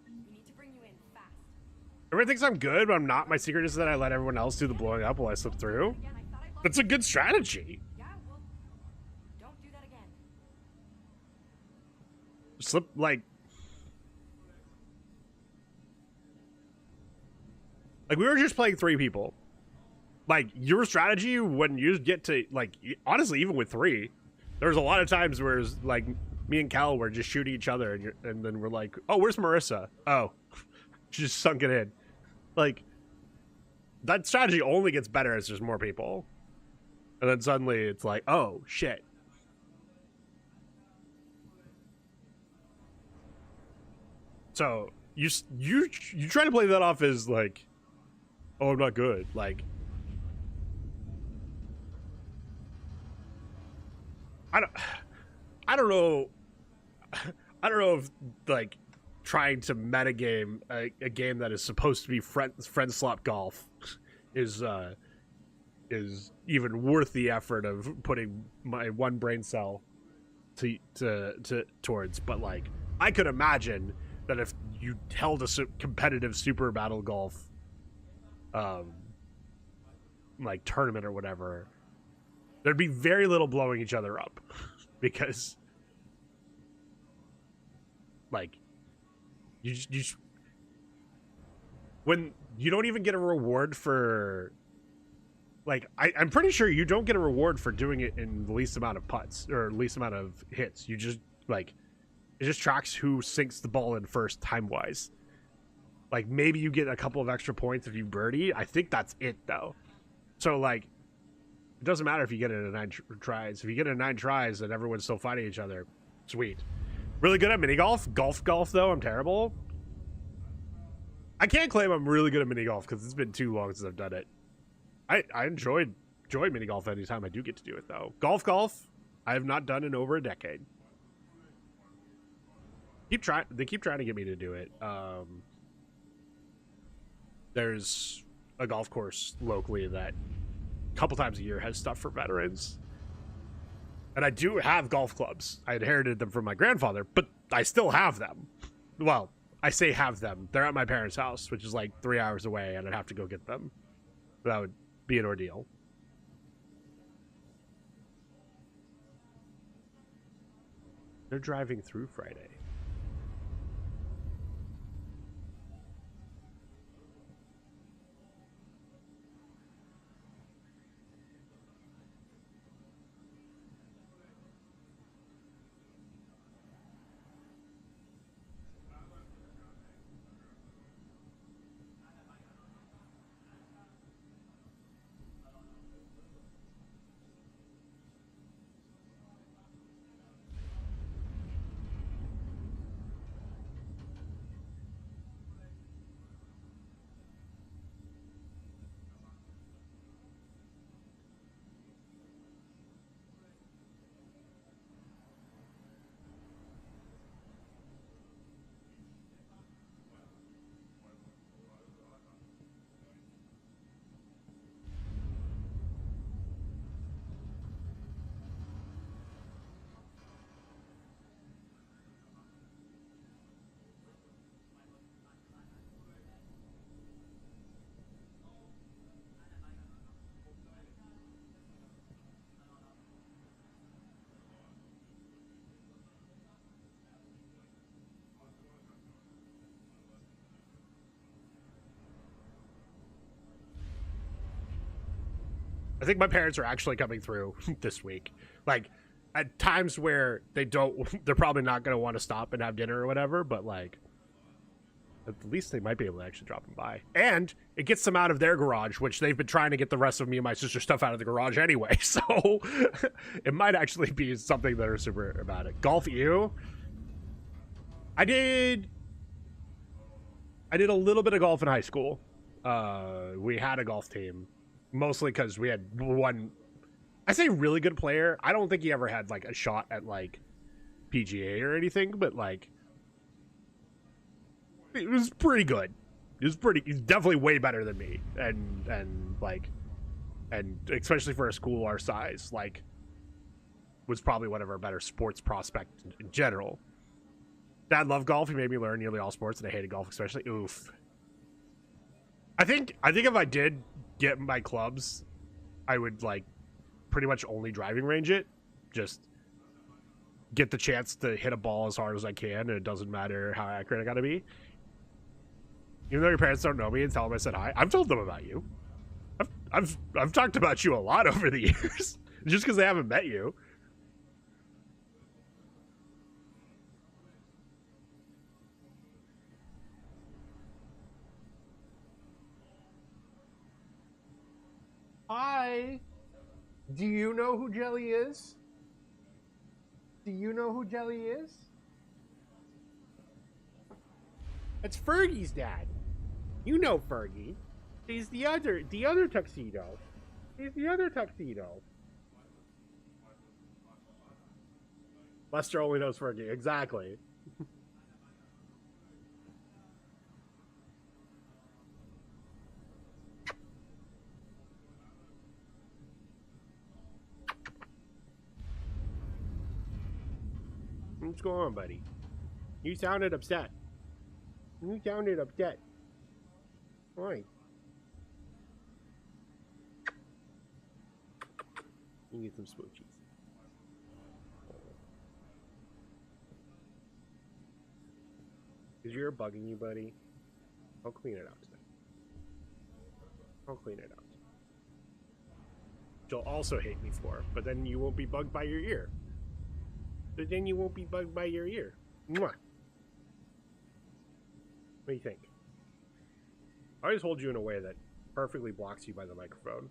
We need to bring you in fast. everyone thinks I'm good, but I'm not. My secret is that I let everyone else do the blowing up while I slip through. Again, I thought I lost That's a good strategy. Yeah, well, don't do that again. Slip, like we were just playing 3 people. Like, your strategy when you get to, like, honestly, even with 3, there was a lot of times where it was, like, me and Cal were just shooting each other, and then we're like, oh, where's Marissa? Oh, she just sunk it in. Like, that strategy only gets better as there's more people. And then suddenly it's like, oh, shit. So, you try to play that off as, like, oh, I'm not good. Like, I don't know. I don't know if, like, trying to metagame a game that is supposed to be friend slot golf is even worth the effort of putting my one brain cell towards. But, like, I could imagine that if you held a competitive super battle golf like tournament or whatever, there'd be very little blowing each other up because, like, you when you don't even get a reward for, like, I'm pretty sure you don't get a reward for doing it in the least amount of putts or least amount of hits. You just, like, it just tracks who sinks the ball in first time wise. Like, maybe you get a couple of extra points if you birdie. I think that's it, though. So, like, it doesn't matter if you get it in 9 tries. If you get it in 9 tries and everyone's still fighting each other, sweet. Really good at mini golf. Golf, though, I'm terrible. I can't claim I'm really good at mini golf because it's been too long since I've done it. I enjoy mini golf anytime I do get to do it, though. Golf, I have not done in over a decade. They keep trying to get me to do it. There's a golf course locally that a couple times a year has stuff for veterans. And I do have golf clubs. I inherited them from my grandfather, but I still have them. Well, I say have them. They're at my parents' house, which is like 3 hours away, and I'd have to go get them. That would be an ordeal. They're driving through Friday. I think my parents are actually coming through this week. Like, at times where they're probably not going to want to stop and have dinner or whatever, but like, at least they might be able to actually drop them by. And it gets them out of their garage, which they've been trying to get the rest of me and my sister's stuff out of the garage anyway. So it might actually be something that are super about it. Golf EU. I did a little bit of golf in high school. We had a golf team. Mostly because we had one, I say really good player. I don't think he ever had like a shot at like PGA or anything, but like it was pretty good. He's definitely way better than me, and especially for a school our size, like was probably one of our better sports prospects in general. Dad loved golf. He made me learn nearly all sports, and I hated golf especially. Oof. I think if I did get my clubs, I would like pretty much only driving range it. Just get the chance to hit a ball as hard as I can, and it doesn't matter how accurate I gotta be. Even though your parents don't know me and tell them I said hi, I've told them about you. I've talked about you a lot over the years, just because they haven't met you. Hi. Do you know who Jelly is? Do you know who Jelly is? That's Fergie's dad. You know Fergie. He's the other tuxedo. He's the other tuxedo. Lester only knows Fergie. Exactly. What's going on, buddy? You sounded upset. Why? You get some smoochies. Is your ear bugging you, buddy? I'll clean it out today. I'll clean it out. Which you'll also hate me for, but then you won't be bugged by your ear. But then you won't be bugged by your ear. Mwah. What do you think? I always hold you in a way that perfectly blocks you by the microphone.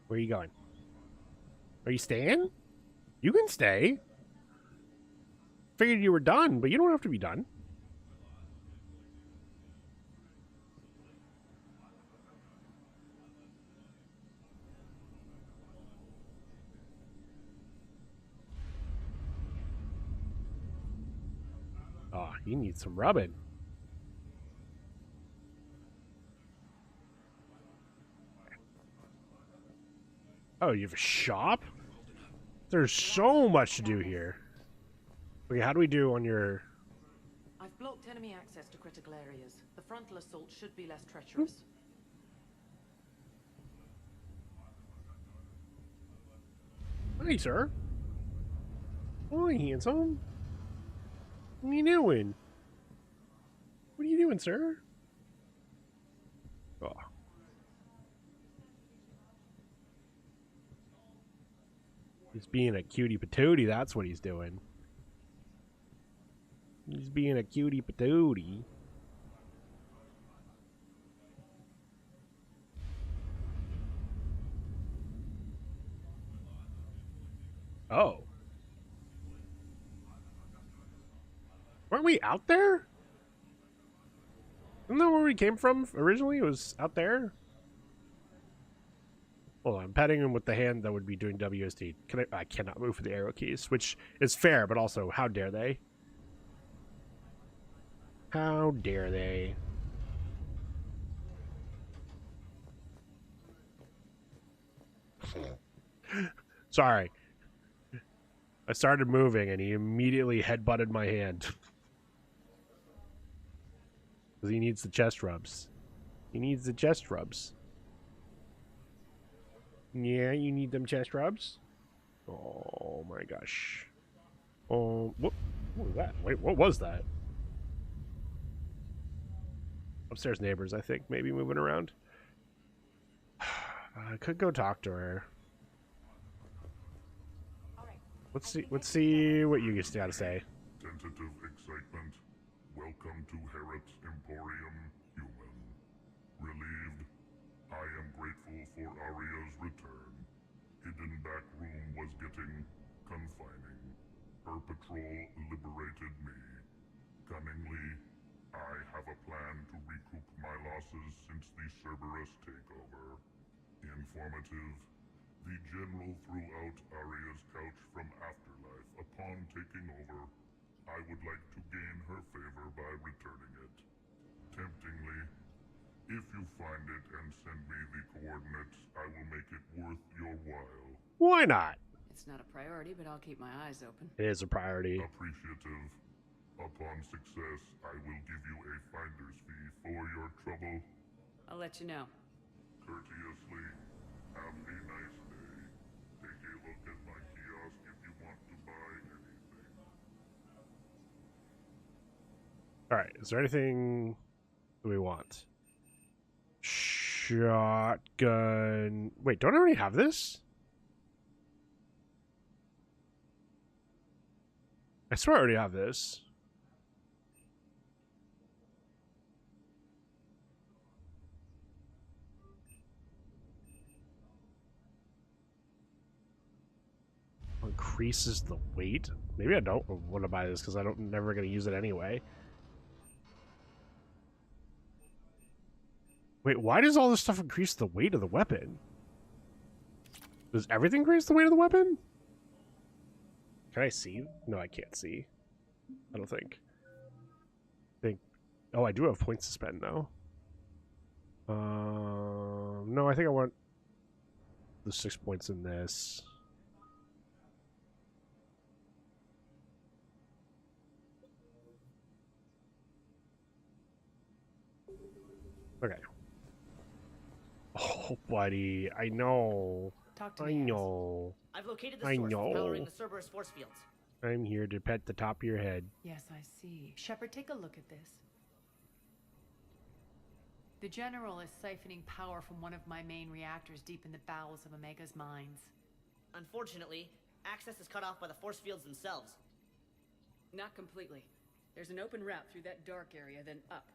Where are you going? Are you staying? You can stay. Figured you were done, but you don't have to be done. Oh, you need some rubbing. Oh, you have a shop? There's so much to do here. Okay, how do we do on your... I've blocked enemy access to critical areas. The frontal assault should be less treacherous. Hi, sir. Hi, handsome. What are you doing? What are you doing, sir? Oh. He's being a cutie patootie, that's what he's doing. He's being a cutie patootie. Oh. Weren't we out there? Isn't that where we came from originally? It was out there? Hold on, I'm patting him with the hand that would be doing WSD. I cannot move with the arrow keys, which is fair, but also, how dare they? How dare they? Sorry. I started moving and he immediately headbutted my hand. Because he needs the chest rubs. He needs the chest rubs. Yeah, you need them chest rubs? Oh my gosh. Oh, what was that? Wait, what was that? Upstairs neighbors, I think, maybe moving around. I could go talk to her. Let's see what you guys got to say. Tentative excitement. Welcome to Herod's Emporium, human. Relieved. I am grateful for Aria's return. Hidden back room was getting confining. Her patrol liberated me. Cunningly, I have a plan to recoup my losses since the Cerberus takeover. Informative. The General threw out Aria's couch from Afterlife upon taking over. I would like to gain her favor by returning it. Temptingly, if you find it and send me the coordinates, I will make it worth your while. Why not? It's not a priority, but I'll keep my eyes open. It is a priority. Appreciative. Upon success, I will give you a finder's fee for your trouble. I'll let you know. Courteously, have a nice day. Take a look at my kiosk if you want to buy anything. Alright, is there anything that we want? Shotgun. Wait, don't I already have this? I swear I already have this. Increases the weight? Maybe I don't want to buy this because I'm never going to use it anyway. Wait, why does all this stuff increase the weight of the weapon? Does everything increase the weight of the weapon? Can I see? No, I can't see. I don't think. Oh, I do have points to spend now. No, I think I want the 6 points in this. Okay. Oh, buddy. I know. Talk to I me, Hans. know. I've located the I source know. of powering the Cerberus force fields. I'm here to pet the top of your head. Yes, I see. Shepard, take a look at this. The General is siphoning power from one of my main reactors deep in the bowels of Omega's mines. Unfortunately, access is cut off by the force fields themselves. Not completely. There's an open route through that dark area, then up.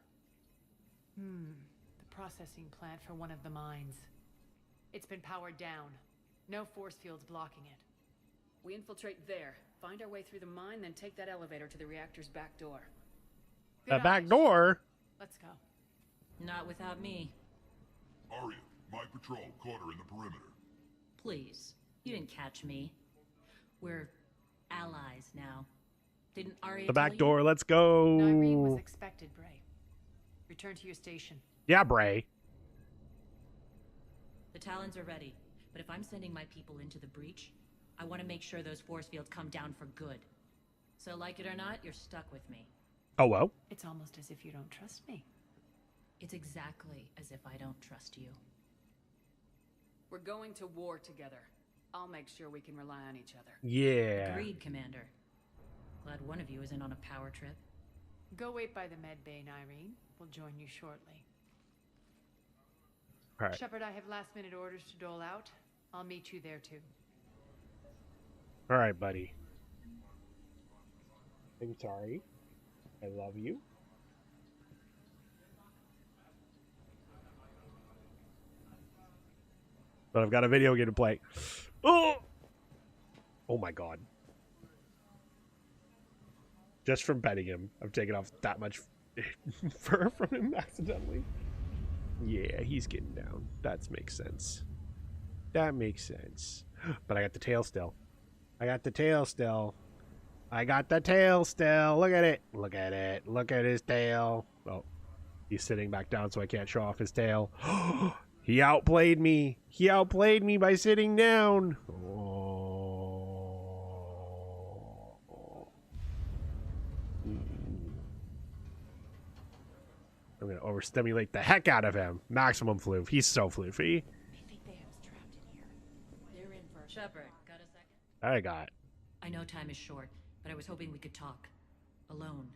The processing plant for one of the mines. It's been powered down. No force fields blocking it. We infiltrate there, find our way through the mine, then take that elevator to the reactor's back door. The Good back eyes. door? Let's go. Not without me. Arya, my patrol caught her in the perimeter. Please. You didn't catch me. We're allies now. Didn't Arya The tell back you? door. Let's Nyreen was go. expected, Bray. Return to your station. Yeah, Bray. The Talons are ready, but if I'm sending my people into the breach, I want to make sure those force fields come down for good. So like it or not, you're stuck with me. Oh, well. It's almost as if you don't trust me. It's exactly as if I don't trust you. We're going to war together. I'll make sure we can rely on each other. Yeah. Agreed, Commander. Glad one of you isn't on a power trip. Go wait by the med bay, Nyreen. We'll join you shortly. All right. Shepard, I have last-minute orders to dole out. I'll meet you there, too. All right, buddy. I'm sorry. I love you. But I've got a video game to play. Oh! Oh my god. Just from petting him, I've taken off that much fur from him accidentally. Yeah, he's getting down. That makes sense. That makes sense. But I got the tail still. I got the tail still. I got the tail still. Look at it. Look at it. Look at his tail. Oh, he's sitting back down so I can't show off his tail. He outplayed me. He outplayed me by sitting down. Oh. I'm going to overstimulate the heck out of him. Maximum floof. He's so floofy. They're in for Shepard. Got a second? I got. I know time is short, but I was hoping we could talk. Alone.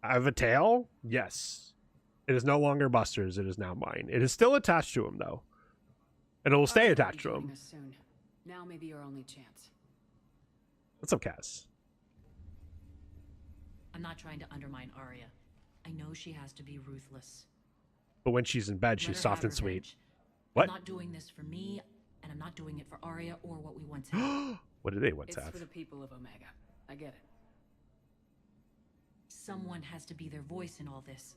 I have a tail? Yes. It is no longer Buster's. It is now mine. It is still attached to him, though. And it will stay Arya will attached be to joining him. us soon. Now may be our only chance. What's up, Cass? I'm not trying to undermine Arya. I know she has to be ruthless. But when she's in bed, Let she's her soft have and sweet. revenge. What? I'm not doing this for me, and I'm not doing it for Arya or what we once had. What did they once It's have? for the people of Omega. I get it. Someone has to be their voice in all this.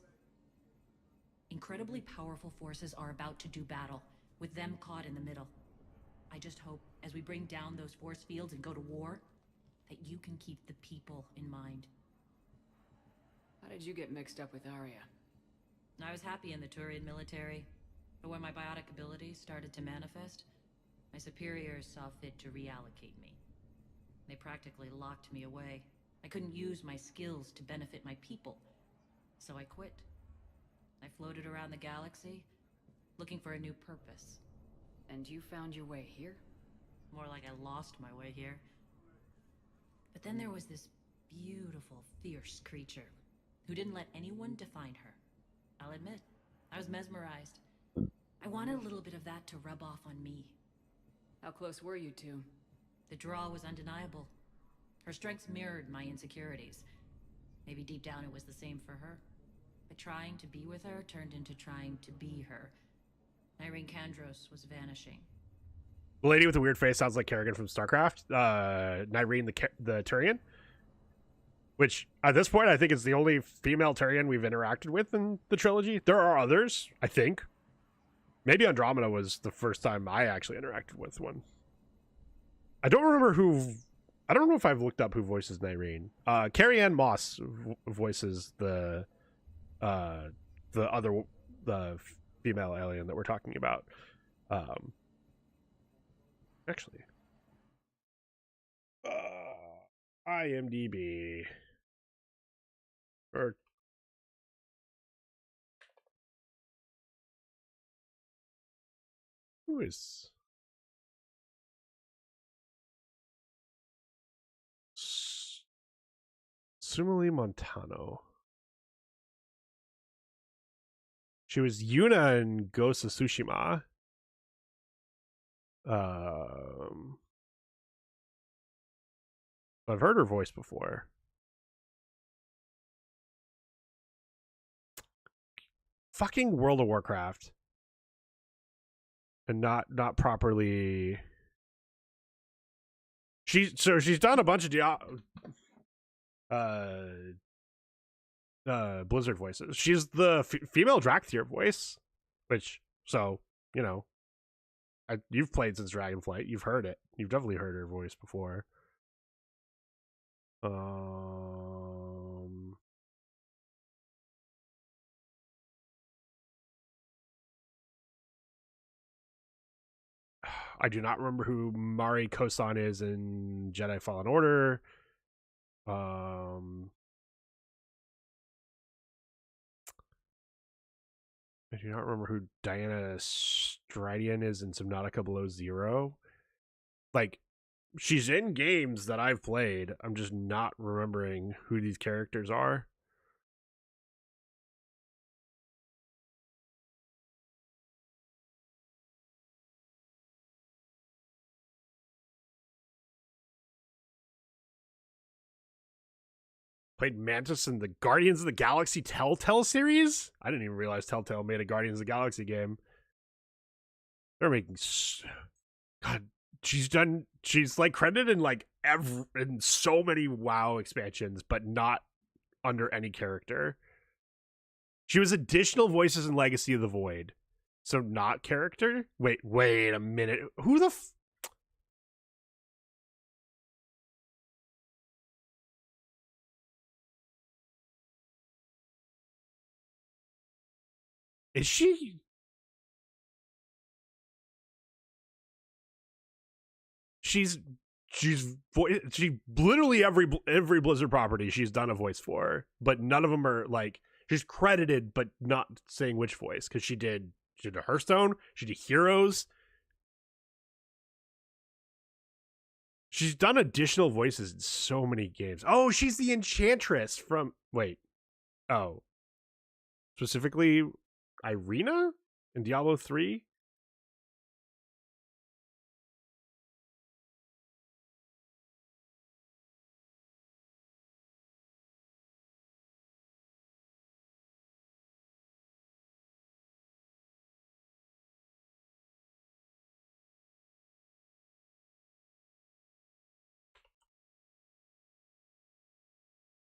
Incredibly powerful forces are about to do battle, with them caught in the middle. I just hope, as we bring down those force fields and go to war, that you can keep the people in mind. How did you get mixed up with Arya? I was happy in the Turian military, but when my biotic abilities started to manifest, my superiors saw fit to reallocate me. They practically locked me away. I couldn't use my skills to benefit my people, so I quit. I floated around the galaxy, looking for a new purpose. And you found your way here? More like I lost my way here. But then there was this beautiful, fierce creature who didn't let anyone define her. I'll admit, I was mesmerized. I wanted a little bit of that to rub off on me. How close were you two? The draw was undeniable. Her strengths mirrored my insecurities. Maybe deep down it was the same for her. But trying to be with her turned into trying to be her. Irene Kandros was vanishing. The lady with the weird face sounds like Kerrigan from StarCraft. Nyreen the Turian. Which, at this point, I think is the only female Turian we've interacted with in the trilogy. There are others, I think. Maybe Andromeda was the first time I actually interacted with one. I don't remember who... I don't know if I've looked up who voices Nyreen. Carrie Ann Moss voices the female alien that we're talking about. Actually, IMDb or Who is Sumali Montano? She was Yuna in Ghost of Tsushima. I've heard her voice before. Fucking World of Warcraft. And not properly. She's done a bunch of Blizzard voices. She's the female Drakthir voice, which, so, you know, you've played since Dragonflight. You've heard it. You've definitely heard her voice before. I do not remember who Mari Kosan is in Jedi Fallen Order. I do not remember who Diana Stridian is in Subnautica Below Zero. Like, she's in games that I've played. I'm just not remembering who these characters are. Played Mantis in the Guardians of the Galaxy Telltale series? I didn't even realize Telltale made a Guardians of the Galaxy game. They're making... God, she's like credited in like in so many WoW expansions, but not under any character. She was additional voices in Legacy of the Void. So not character? Wait a minute. Who the is she? She literally every Blizzard property she's done a voice for, but none of them are like, she's credited but not saying which voice, because she did Hearthstone, she did Heroes. She's done additional voices in so many games. Oh, she's the Enchantress from specifically Irina in Diablo 3.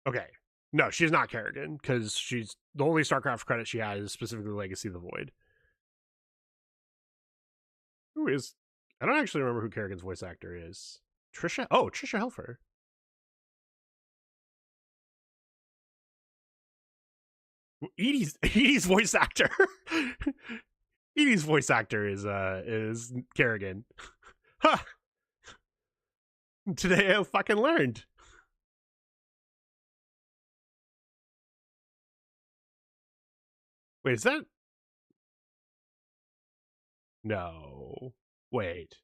Okay. No, she's not Kerrigan, because she's the only StarCraft credit she has is specifically Legacy of the Void. Who is? I don't actually remember who Kerrigan's voice actor is. Trisha? Oh, Trisha Helfer. Edie's voice actor. Edie's voice actor is Kerrigan. Huh. Today I fucking learned. Wait, is that? No. Wait.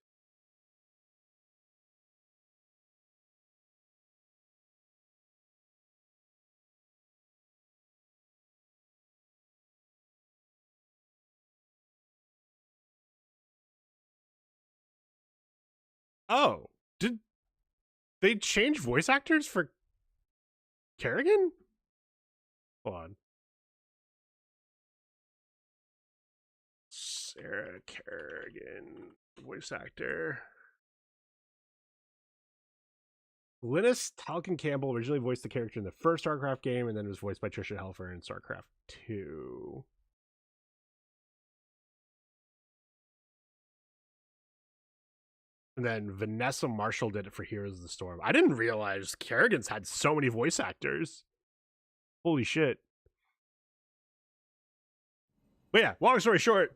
Oh, did they change voice actors for Kerrigan? Hold on. Sarah Kerrigan, voice actor. Linus Talcon Campbell originally voiced the character in the first StarCraft game, and then was voiced by Trisha Helfer in StarCraft 2. And then Vanessa Marshall did it for Heroes of the Storm. I didn't realize Kerrigan's had so many voice actors. Holy shit. But yeah, long story short,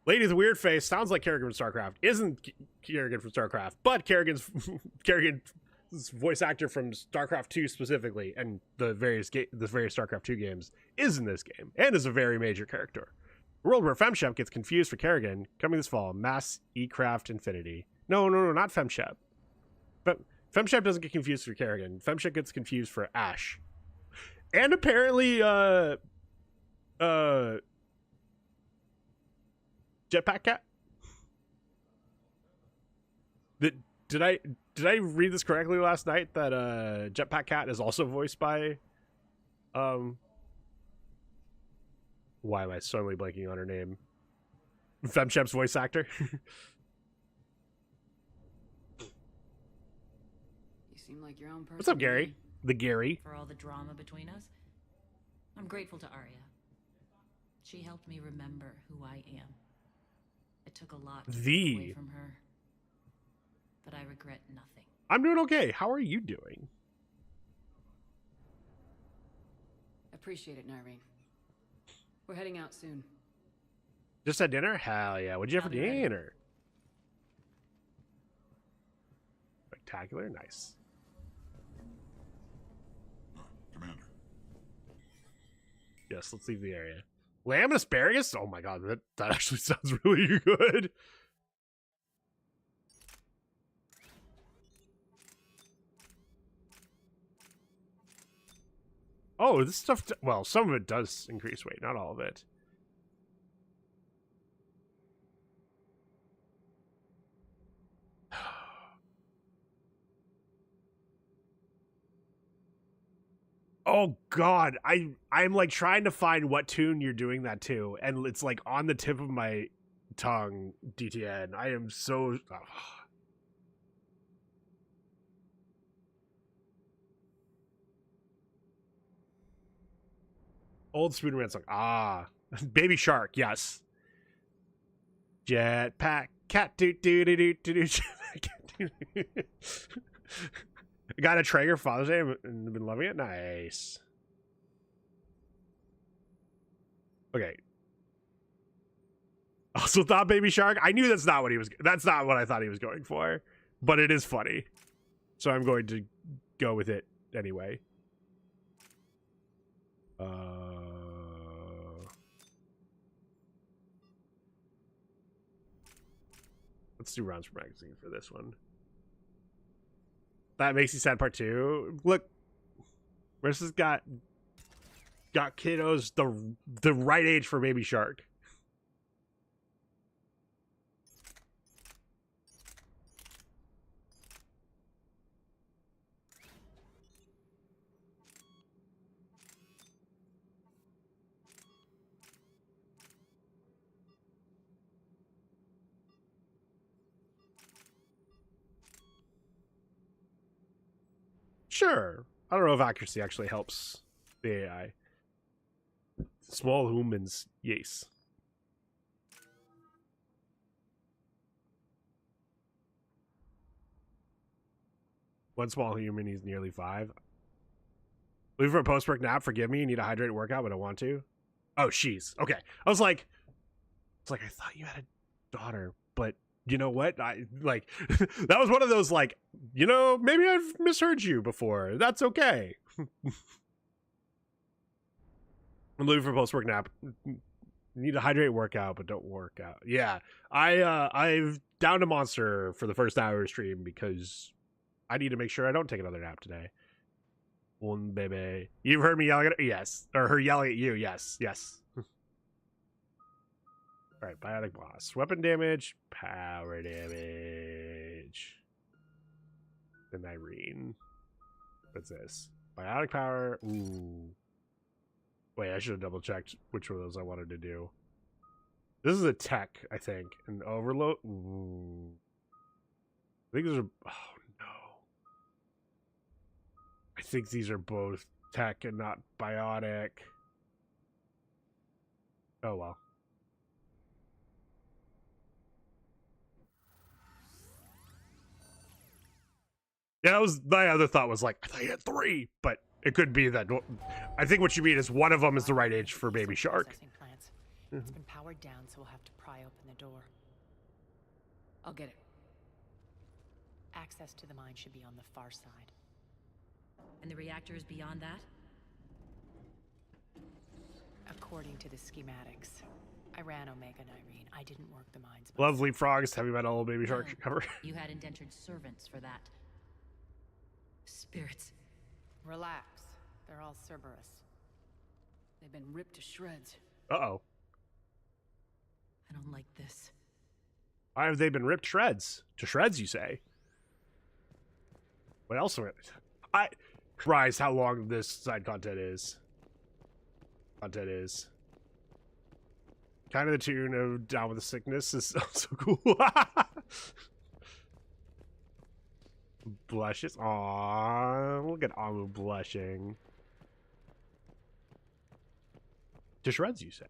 Lady with the Weird Face sounds like Kerrigan from StarCraft. Isn't Kerrigan from StarCraft, but Kerrigan's voice actor from StarCraft 2 specifically, and the various StarCraft 2 games, is in this game, and is a very major character. A world where FemShep gets confused for Kerrigan. Coming this fall. Mass E-Craft Infinity. No, not FemShep. But FemShep doesn't get confused for Kerrigan. FemShep gets confused for Ash. And apparently, Jetpack Cat? Did I read this correctly last night that Jetpack Cat is also voiced by why am I suddenly blanking on her name? FemShep's voice actor. You seem like your own person. What's up, to me. Gary? The Gary. For all the drama between us, I'm grateful to Arya. She helped me remember who I am. It took a lot to walk away from her, but I regret nothing. I'm doing okay. How are you doing? Appreciate it, Narveen. We're heading out soon. Just had dinner? Hell yeah. What'd you have for dinner? Spectacular. Nice. Commander. Yes, let's leave the area. Lamb and asparagus? Oh my god, that actually sounds really good. Oh, this stuff, well, some of it does increase weight, not all of it. Oh god, I'm like trying to find what tune you're doing that to, and it's like on the tip of my tongue, DTN. I am so Old Spoonman song. Ah, Baby Shark. Yes. Jetpack cat. Do do do do do do. Got a Traeger Father's Day and been loving it. Nice. Okay. Also thought Baby Shark. I knew that's not what he was. That's not what I thought he was going for, but it is funny, so I'm going to go with it anyway. Let's do rounds per magazine for this one. That makes you sad part 2. Look, Marissa's got kiddos the right age for Baby Shark. Sure. I don't know if accuracy actually helps the AI. Small humans, yes. One small human, he's nearly 5. Leave for a post-work nap, forgive me, you need a hydrated workout, but I want to. Oh, she's. Okay. I was like, I thought you had a daughter, but you know what? I like that was one of those like, you know, maybe I've misheard you before. That's okay. I'm leaving for post-work nap. Need a hydrated workout, but don't work out. Yeah. I've downed a monster for the first hour of stream because I need to make sure I don't take another nap today. One baby. You've heard me yelling at her? Yes. Or her yelling at you. Yes. Yes. Alright, biotic boss. Weapon damage, power damage. Then Irene. What's this? Biotic power. Ooh. Wait, I should have double checked which one of those I wanted to do. This is a tech, I think. An overload. Ooh. I think these are. Oh no. I think these are both tech and not biotic. Oh well. Yeah, that was my other thought. Was like, I thought you had 3, but it could be that. I think what you mean is one of them is the right age for Baby Shark. It's been powered down, so we'll have to pry open the door. I'll get it. Access to the mine should be on the far side. And the reactor is beyond that? According to the schematics. I ran Omega and Irene. I didn't work the mines. Love leapfrogs, heavy metal, baby shark No, cover. You had indentured servants for that. Spirits. Relax. They're all Cerberus. They've been ripped to shreds. Uh-oh. I don't like this. Why have they been ripped shreds? To shreds, you say? What else are it? I surprised how long this side content is. Kind of the tune of Down with the Sickness is also cool. Blushes. Aww, look at Amu blushing. To shreds, you say?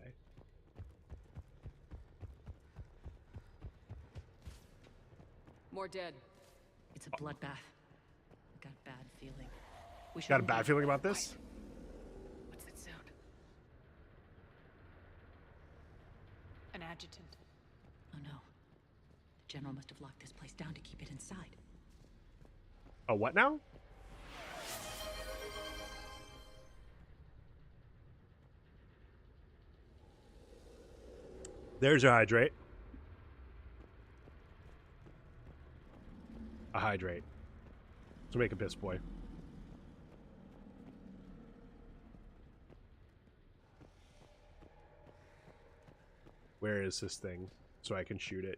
More dead. It's a bloodbath. I got a bad feeling. We should Got a move bad on. feeling about this? What's that sound? An adjutant. Oh no. The general must have locked this place down to keep it inside. A what now? There's your hydrate. A hydrate. To make a piss boy. Where is this thing? So I can shoot it.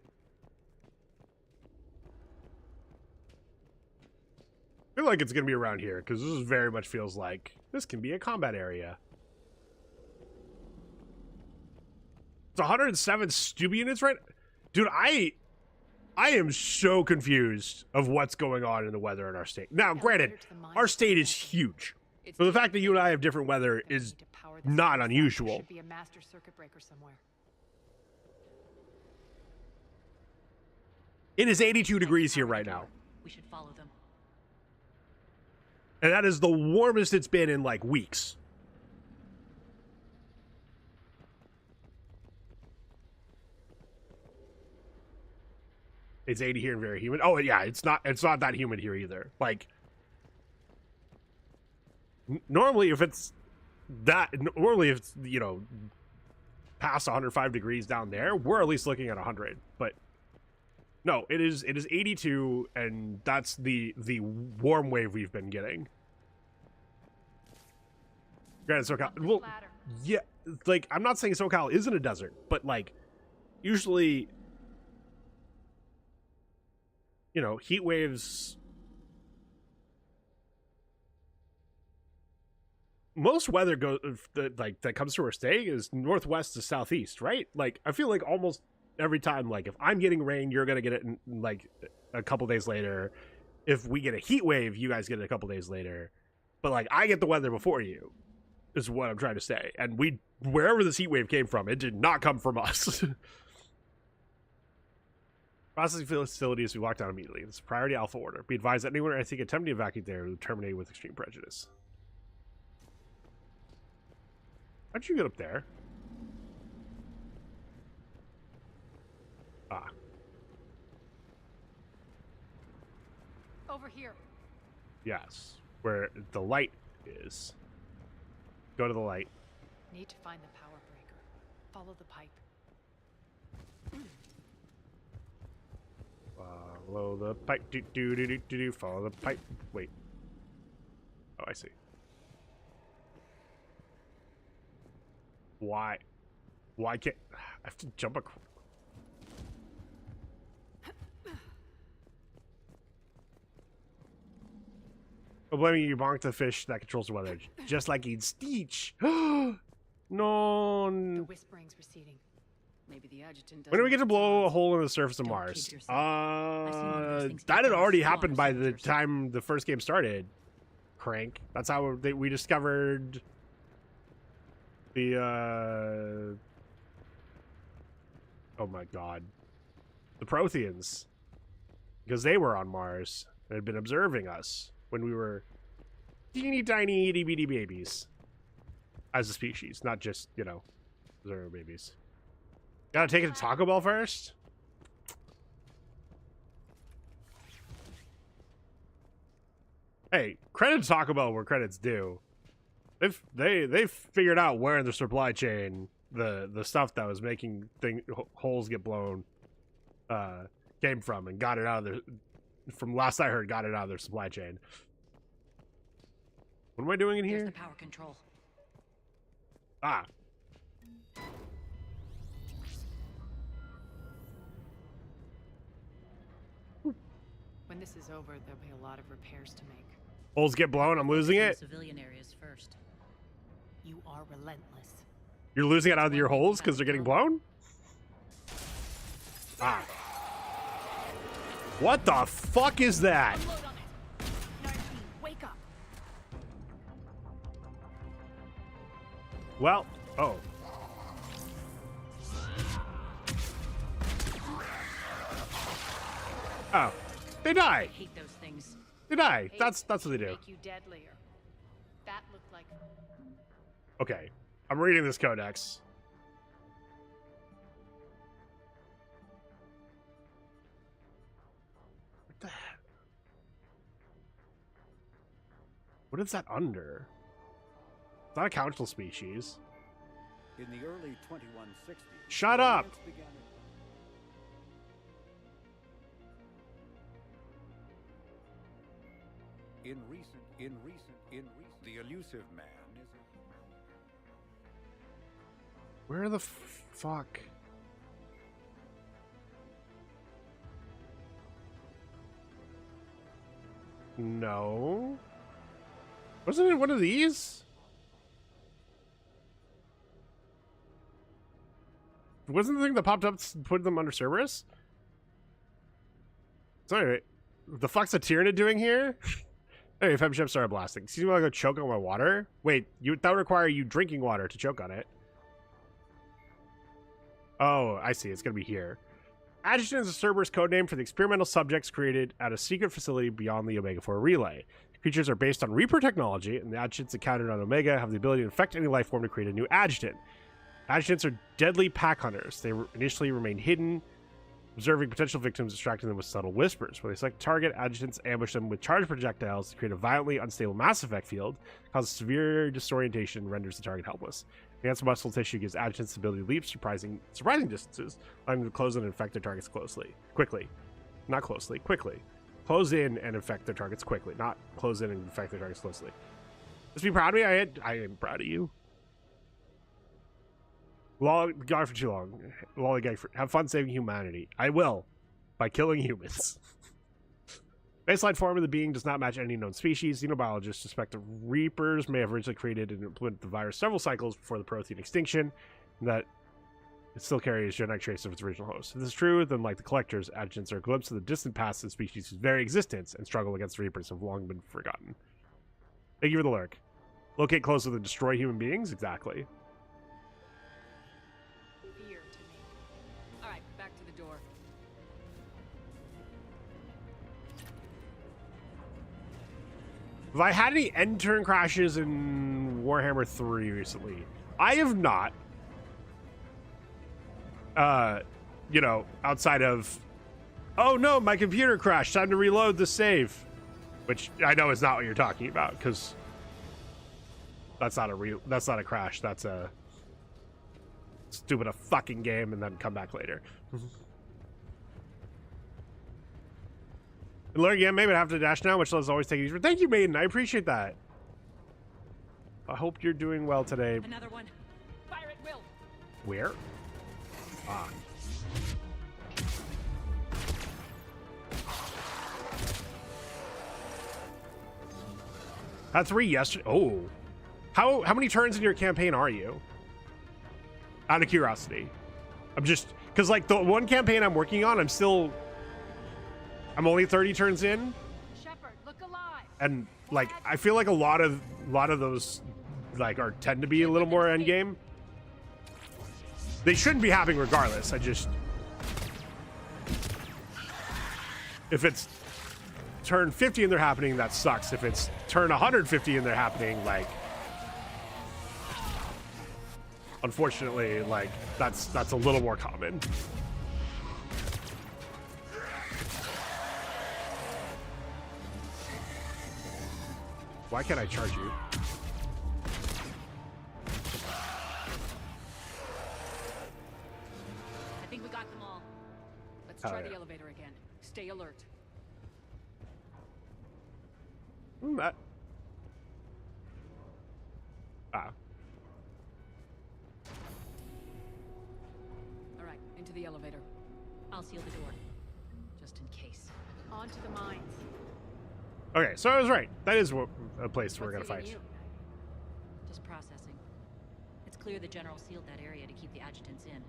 I feel like it's gonna be around here, because this very much feels like this can be a combat area. It's 107 Stube units, right? Dude, I am so confused of what's going on in the weather in our state. Now, granted, our state is huge. So the fact that you and I have different weather is not unusual. Should be a master circuit breaker somewhere. It is 82 degrees here right now. We should follow them. And that is the warmest it's been in, like, weeks. It's 80 here and very humid. Oh, yeah, it's not that humid here either. Like, normally if it's, you know, past 105 degrees down there, we're at least looking at 100. But no, it is 82, and that's the warm wave we've been getting. Granted, SoCal, well, yeah, like, I'm not saying SoCal isn't a desert, but, like, usually, you know, heat waves, most weather that comes to our state is northwest to southeast, right? Like, I feel like almost every time, like, if I'm getting rain, you're gonna get it in, like, a couple days later. If we get a heat wave, you guys get it a couple days later. But, like, I get the weather before you, is what I'm trying to say. And wherever this heat wave came from, it did not come from us. Processing facilities we locked down immediately. This is priority alpha order. Be advised that anyone attempting to evacuate there will terminate with extreme prejudice. How'd you get up there? Ah. Over here. Yes. Where the light is. Go to the light. Need to find the power breaker. Follow the pipe. Follow the pipe. Do. Follow the pipe. Wait. Oh, I see. Why? Why can't I have to jump across? I'm blaming you, bonked the fish that controls the weather, just like in Stitch. No. The whispering's receding. Maybe the adjutant. When do we get to blow a hole in the surface of Don't Mars? kid yourself. I've seen one of those things That take had down already squad happened of by the soldiers. time the first game started. Crank. That's how we discovered the oh my god, the Protheans, because they were on Mars and had been observing us when we were teeny tiny itty bitty babies as a species, not just, you know, observer babies. Gotta take it to Taco Bell first. Hey, credit to Taco Bell where credit's due. They've figured out where in the supply chain the stuff that was making holes get blown came from, and got it out of their, from last I heard, got it out of their supply chain. What am I doing in Here's here? the power control. Ah. When this is over, there'll be a lot of repairs to make. Holes get blown, I'm losing it. Civilian areas first. You are relentless. You're losing it out of your holes because they're getting blown? Ah. What the fuck is that? Unload on it. 19, wake up. Well, oh. Oh. They die. I hate those things. They die. That's what they do. Make you deadlier. That looked like Okay. I'm reading this codex. What the heck? What is that under? It's not a council species. In the early 2160s. Shut up! In recent, the elusive man is Where the fuck? No. Wasn't it one of these? Wasn't the thing that popped up put them under Cerberus? Sorry, the fuck's a Tyranid doing here? Hey, Femship started blasting. Seems like I go choke on my water. Wait, that would require you drinking water to choke on it. Oh, I see. It's gonna be here. Adjutant is a Cerberus codename for the experimental subjects created at a secret facility beyond the Omega-4 relay. Creatures are based on Reaper technology, and the adjutants encountered on Omega have the ability to infect any life form to create a new adjutant. Adjutants are deadly pack hunters. They initially remain hidden, observing potential victims, distracting them with subtle whispers. When they select a target, adjutants ambush them with charged projectiles to create a violently unstable mass effect field, causes severe disorientation, and renders the target helpless. Enhanced muscle tissue gives adjutants the ability to leap surprising distances, allowing them to close in and infect their targets quickly. Not closely, quickly. Close in and infect their targets quickly, not close in and infect their targets closely. Just be proud of me. I am proud of you. Gone for too long. Have fun saving humanity. I will, by killing humans. Baseline form of the being does not match any known species. Xenobiologists suspect the Reapers may have originally created and implemented the virus several cycles before the Prothean extinction, and that it still carries genetic traces of its original host. If this is true, then like the Collectors, adjutants are a glimpse of the distant past of the species' very existence and struggle against the Reapers have long been forgotten. Thank you for the lurk. Locate closer to destroy human beings? Exactly. Fear to me. All right, back to the door. Have I had any end turn crashes in Warhammer 3 recently? I have not. You know, outside of, oh no, my computer crashed, time to reload the save. Which I know is not what you're talking about, because that's not a crash, that's a stupid a fucking game and then come back later. And learn again, maybe I have to dash now, which does always take easier. Thank you, Maiden. I appreciate that. I hope you're doing well today. Another one. Fire at will. Where? Ah. Had 3 yesterday. Oh. How many turns in your campaign are you? Out of curiosity. I'm just, because like the one campaign I'm working on, I'm only 30 turns in. Shepard, look alive. And like I feel like a lot of those like tend to be a little more end game. They shouldn't be happening regardless. If it's turn 50 and they're happening, that sucks. If it's turn 150 and they're happening, like unfortunately, like that's a little more common. Why can't I charge you? Got them all. Let's Oh, try yeah. the elevator again. Stay alert. That. Ah. All right, into the elevator. I'll seal the door. Just in case. On to the mines. Okay, so I was right. That is a place we're gonna What's fight. eating you? Just processing. It's clear the general sealed that area to keep the adjutants in.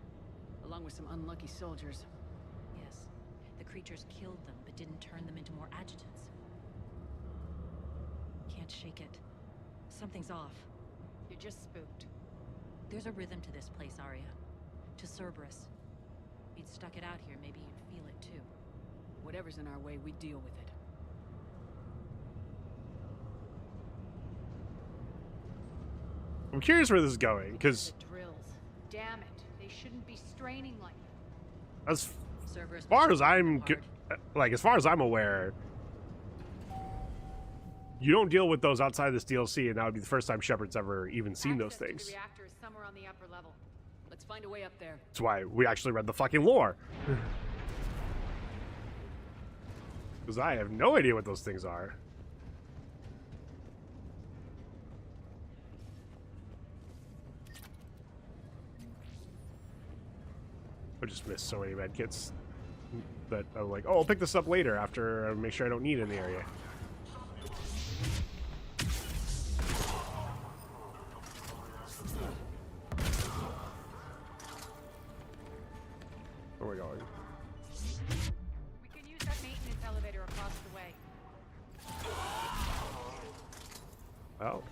Along with some unlucky soldiers. Yes. The creatures killed them, but didn't turn them into more adjutants. Can't shake it. Something's off. You're just spooked. There's a rhythm to this place, Arya. To Cerberus. If you'd stuck it out here, maybe you'd feel it too. Whatever's in our way, we deal with it. I'm curious where this is going, because The drills. Damn it. They shouldn't be straining like that. as Cerberus far was as I'm hard. like, as far as I'm aware, you don't deal with those outside this DLC, and that would be the first time Shepard's ever even seen those Access to things. the reactor is somewhere on the upper level. Let's find a way up there. That's why we actually read the fucking lore. Because I have no idea what those things are. I just missed so many medkits that I'm like, oh, I'll pick this up later after I make sure I don't need it in the area. Where are we going? We can use that maintenance elevator across the way. Oh,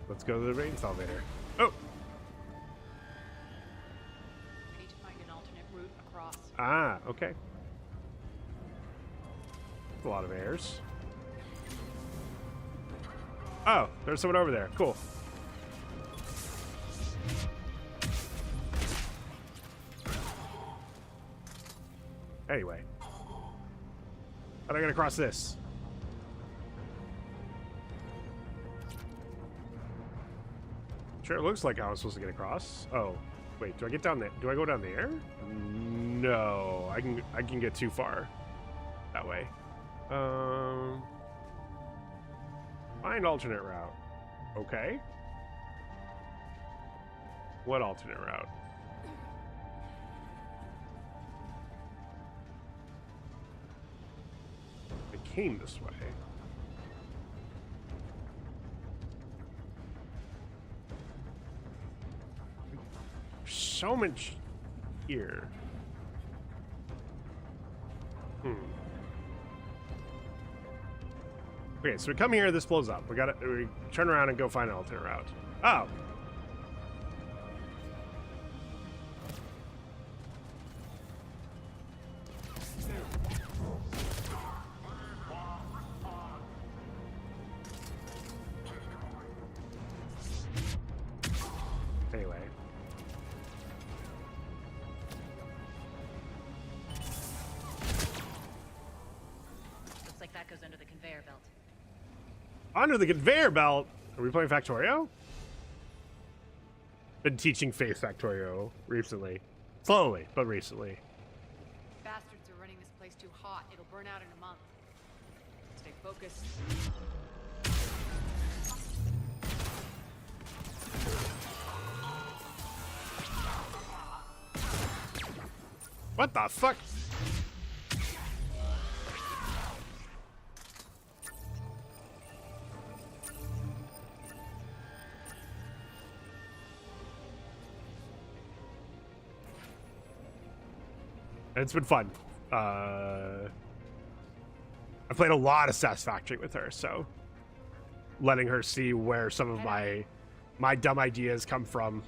let's go to the maintenance elevator. Oh! We need to find an alternate route across. Ah, okay. A lot of airs. Oh, there's someone over there. Cool. Anyway. How do I get across this? Sure, it looks like how I'm supposed to get across. Oh, wait, do I get down there? Do I go down there? No, I can get too far that way. Find alternate route. Okay. What alternate route? It came this way. So much here. Okay, so we come here, this blows up. We turn around and go find an alternate route. Oh. Anyway. Looks like that goes under the conveyor belt. Under the conveyor belt? Are we playing Factorio? Been teaching Faith Factorio recently. Slowly, but recently. Bastards are running this place too hot. It'll burn out in a month. Stay focused. What the fuck? It's been fun. I played a lot of Satisfactory with her, so letting her see where some of my dumb ideas come from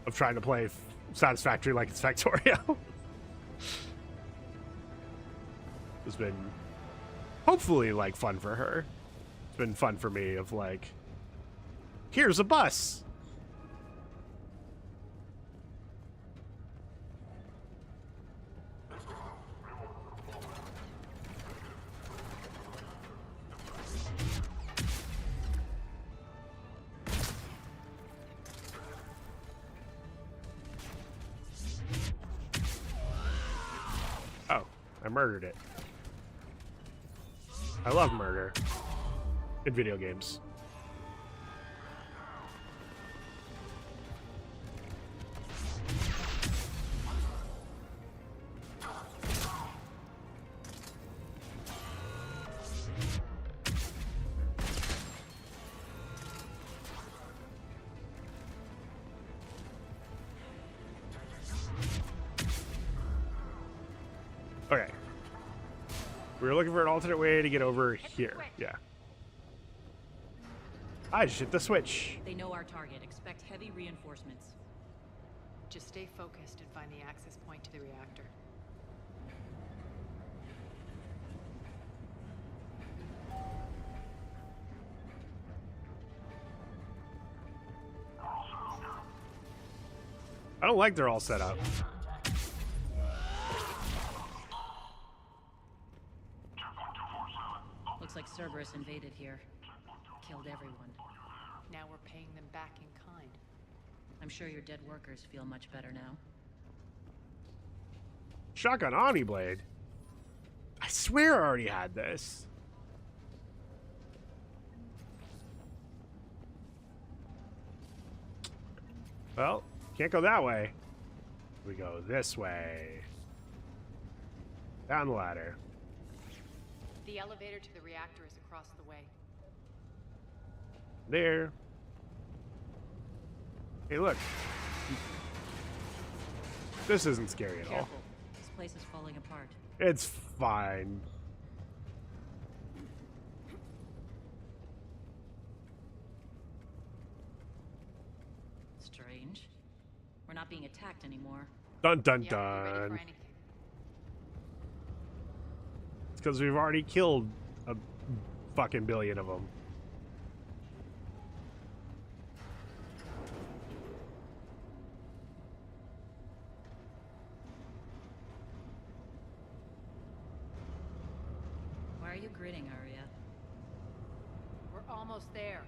of trying to play Satisfactory like it's Factorio has been hopefully like fun for her. It's been fun for me of like, here's a bus. I murdered it. I love murder in video games. Okay. We were looking for an alternate way to get over here. Yeah. I just hit the switch. They know our target. Expect heavy reinforcements. Just stay focused and find the access point to the reactor. I don't like they're all set up. Looks like Cerberus invaded here. Killed everyone. Now we're paying them back in kind. I'm sure your dead workers feel much better now. Shotgun Oni Blade. I swear I already had this. Well, can't go that way. We go this way. Down the ladder. The elevator to the reactor is across the way. There. Hey, look. This isn't scary at all. Careful. This place is falling apart. It's fine. Strange. We're not being attacked anymore. Dun dun Yeah, we're ready for dun. anything. It's because we've already killed a fucking billion of them. Why are you grinning, Arya? We're almost there.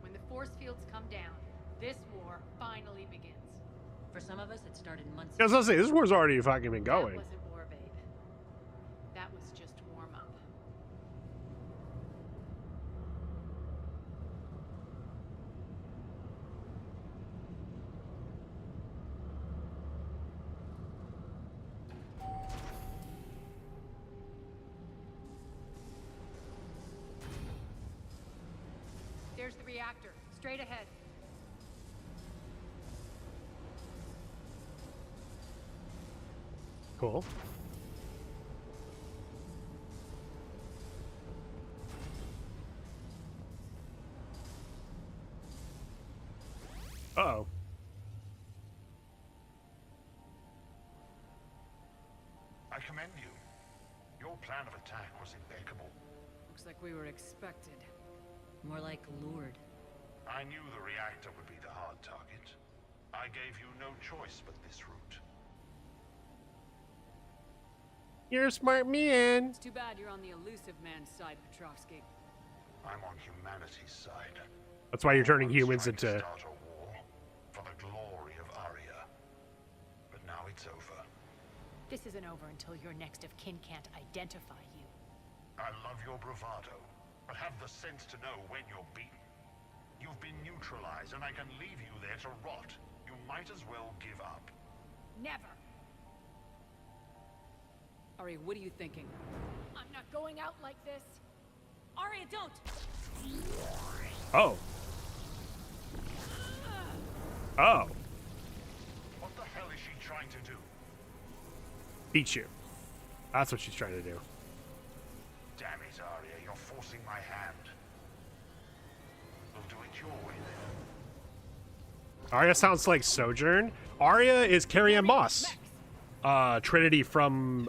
When the force fields come down, this war finally begins. For some of us, it started months I was gonna say, this war's already fucking been That going. wasn't war, babe. That was just warm up. There's the reactor, straight ahead. Cool. Uh-oh. I commend you. Your plan of attack was impeccable. Looks like we were expected. more like lured. I knew the reactor would be the hard target. I gave you no choice but this route. You're a smart man. It's too bad you're on the elusive man's side, Petrovsky. I'm on humanity's side. That's why you're turning I was humans trying to into... start a war for the glory of Arya. But now it's over. This isn't over until your next of kin can't identify you. I love your bravado, but have the sense to know when you're beaten. You've been neutralized, and I can leave you there to rot. You might as well give up. Never! Arya, what are you thinking? I'm not going out like this. Arya, don't! Oh. Oh. What the hell is she trying to do? Beat you. That's what she's trying to do. Damn it, Arya, you're forcing my hand. We'll do it your way then. Arya sounds like Sojourn. Arya is Carrie Ann Moss. Trinity from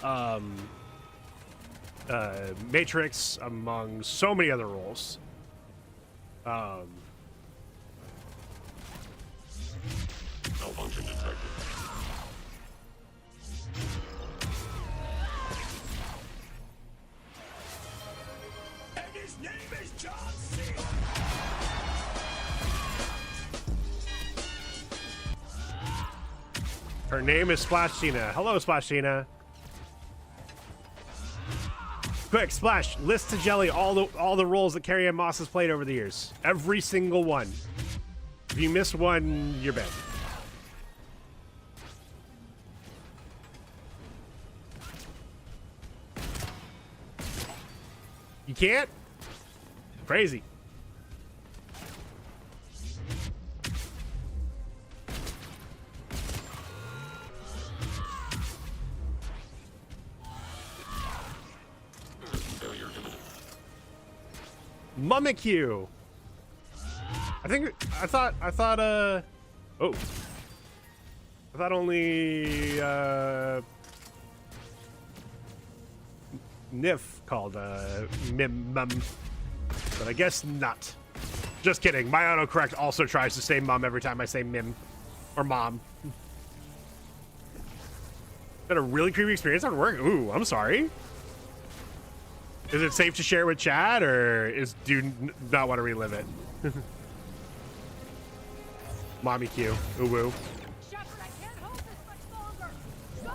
Matrix, among so many other roles. Malfunction detected. And his name is John C. Her name is Splash Tina. Hello, Splash Tina. Quick, Splash, list to Jelly all the roles that Carrie Ann Moss has played over the years. Every single one. If you miss one, you're banned. You can't? Crazy. Mummiq. I thought only Nif called Mim Mum, but I guess not. Just kidding. My autocorrect also tries to say mum every time I say Mim or mom. That a really creepy experience on work? Ooh, I'm sorry. Is it safe to share with chat, or do you not want to relive it? Mommy Q. Ooh woo. Shepard, I can't hold this much longer. Go!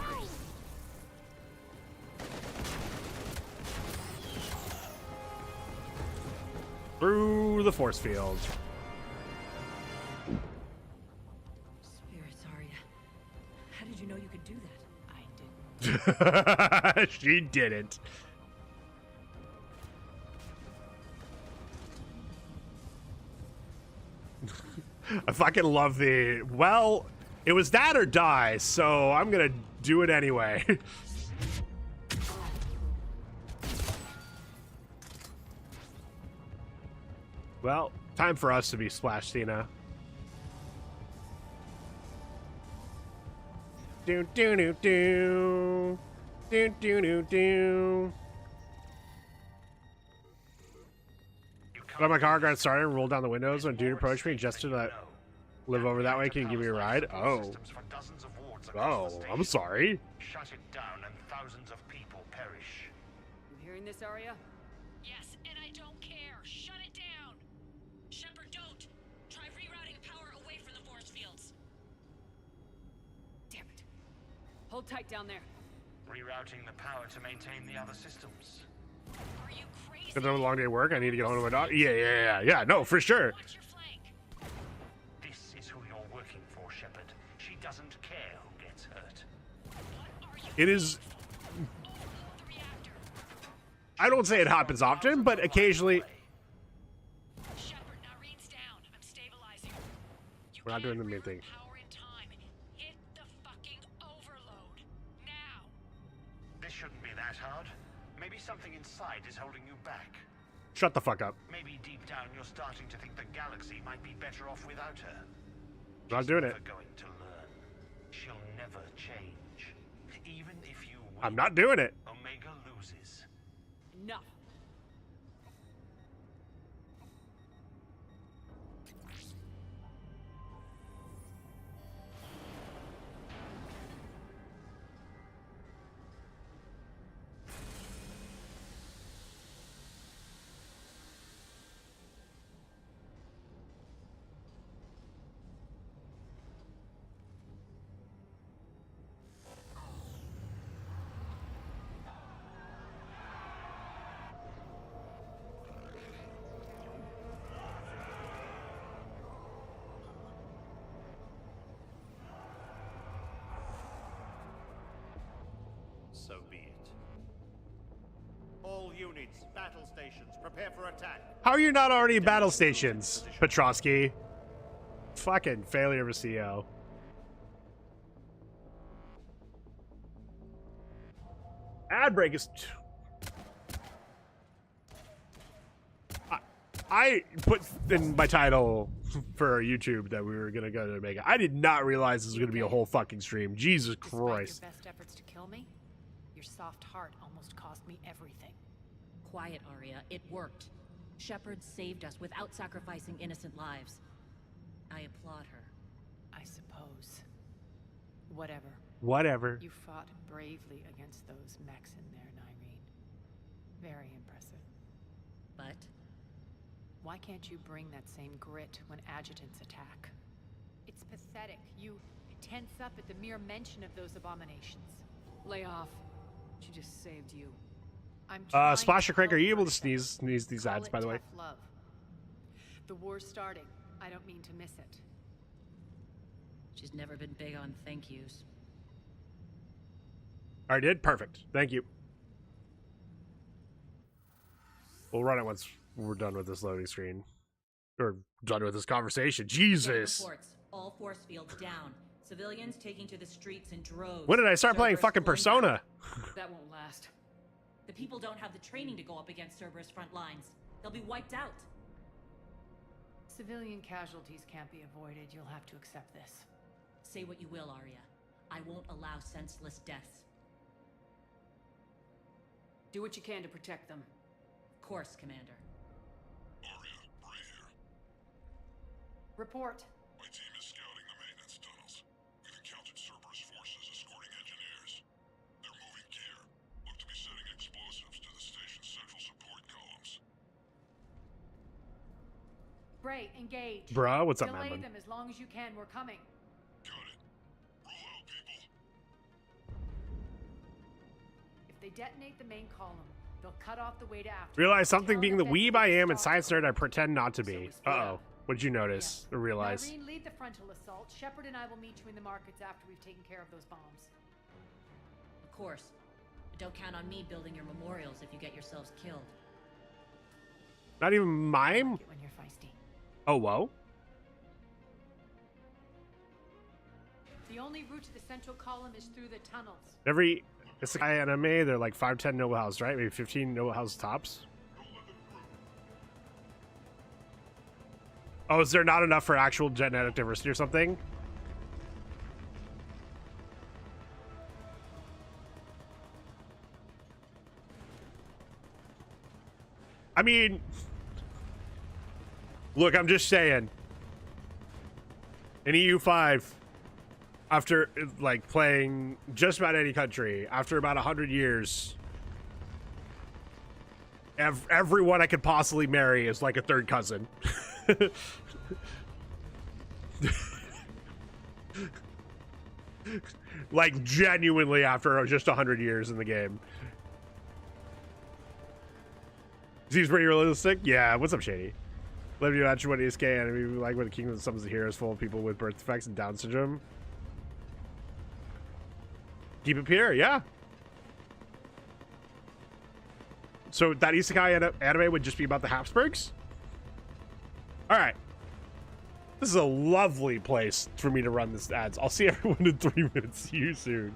Through the force field. Spirits, Arya. How did you know you could do that? I didn't. She didn't. I fucking love the, well, it was that or die, so I'm gonna do it anyway. Well, time for us to be Splash Cena. Do do do do. Do do do do. Let my car got started and rolled down the windows when dude approached me just to live over that way. Can you give me a ride? Oh. Oh, I'm sorry. Shut it down and thousands of people perish. You hearing this, Arya? Yes, and I don't care. Shut it down. Shepard, don't. Try rerouting power away from the force fields. Damn it. Hold tight down there. Rerouting the power to maintain the other systems. Are you crazy? Because I'm a long day at work, I need to get home to my daughter. Yeah, no, for sure. Watch your flank. This is who you're working for, Shepard. She doesn't care who gets hurt. What are you It is, overload the reactor? I don't say it happens often, but occasionally. Shepard, Narene's down. I'm stabilizing. You We're not doing the can't main thing. reroute power in time. Hit the fucking overload. Now. This shouldn't be that hard. Maybe something inside is holding you back. Shut the fuck up. Maybe deep down you're starting to think the galaxy might be better off without her. Not doing it. She's never going to learn. She'll never change. Even if you win, I'm not doing it. Omega loses. Enough. So be it. All units, battle stations, prepare for attack. How are you not already in battle stations, Petrosky? Fucking failure of a CO. Ad break is. I put in my title for YouTube that we were gonna go to Omega. I did not realize this was gonna be a whole fucking stream. Jesus Christ. Despite your best efforts to kill me, your soft heart almost cost me everything. Quiet, Arya. It worked. Shepard saved us without sacrificing innocent lives. I applaud her. I suppose. Whatever. Whatever. You fought bravely against those mechs in there, Nyreen. Very impressive. But Why can't you bring that same grit when adjutants attack? It's pathetic. You tense up at the mere mention of those abominations. Lay off. She just saved you. I'm trying Splasher Crank, help are you able to British sneeze these Call ads, it by the way? tough love. The war's starting. I don't mean to miss it. She's never been big on thank yous. I did? Perfect. Thank you. We'll run it once we're done with this loading screen. Or done with this conversation. Jesus! Reports. All force fields down. Civilians taking to the streets in droves. When did I start playing Cerberus fucking blown Persona? back. That won't last. The people don't have the training to go up against Cerberus front lines. They'll be wiped out. Civilian casualties can't be avoided. You'll have to accept this. Say what you will, Arya. I won't allow senseless deaths. Do what you can to protect them. Of course, Commander. Arya, Bray here. Report. My team is scouting the maintenance tunnels. We've encountered Cerberus forces escorting engineers. They're moving gear. Look to be setting explosives to the station's central support columns. Bray, engage. Bruh, what's up, Delay man? them as long as you can. We're coming. Got it. Roll out, people. If they detonate the main column, they'll cut off the way to after. Realize something Tell being the them weeb that I they am and stop science nerd I pretend not to So we be. split Uh-oh. up. What did you notice or realize? Irene, lead the frontal assault. Shepard and I will meet you in the markets after we've taken care of those bombs. Of course. But don't count on me building your memorials if you get yourselves killed. Not even mime? When you're feisty. Oh, whoa. The only route to the central column is through the tunnels. Every isekai anime, they're like 5-10 noble houses, right? Maybe 15 noble houses tops. Oh, is there not enough for actual genetic diversity or something? I mean, look, I'm just saying. In EU5, after like playing just about any country, after about 100 years, everyone I could possibly marry is like a third cousin. Like genuinely after just 100 years in the game. Seems pretty realistic. Yeah, what's up, Shady? Let me imagine what ESK anime like when the Kingdom summons the heroes full of people with birth defects and Down syndrome. Keep it pure, yeah. So that isekai anime would just be about the Habsburgs? Alright. This is a lovely place for me to run this ads. I'll see everyone in 3 minutes. See you soon.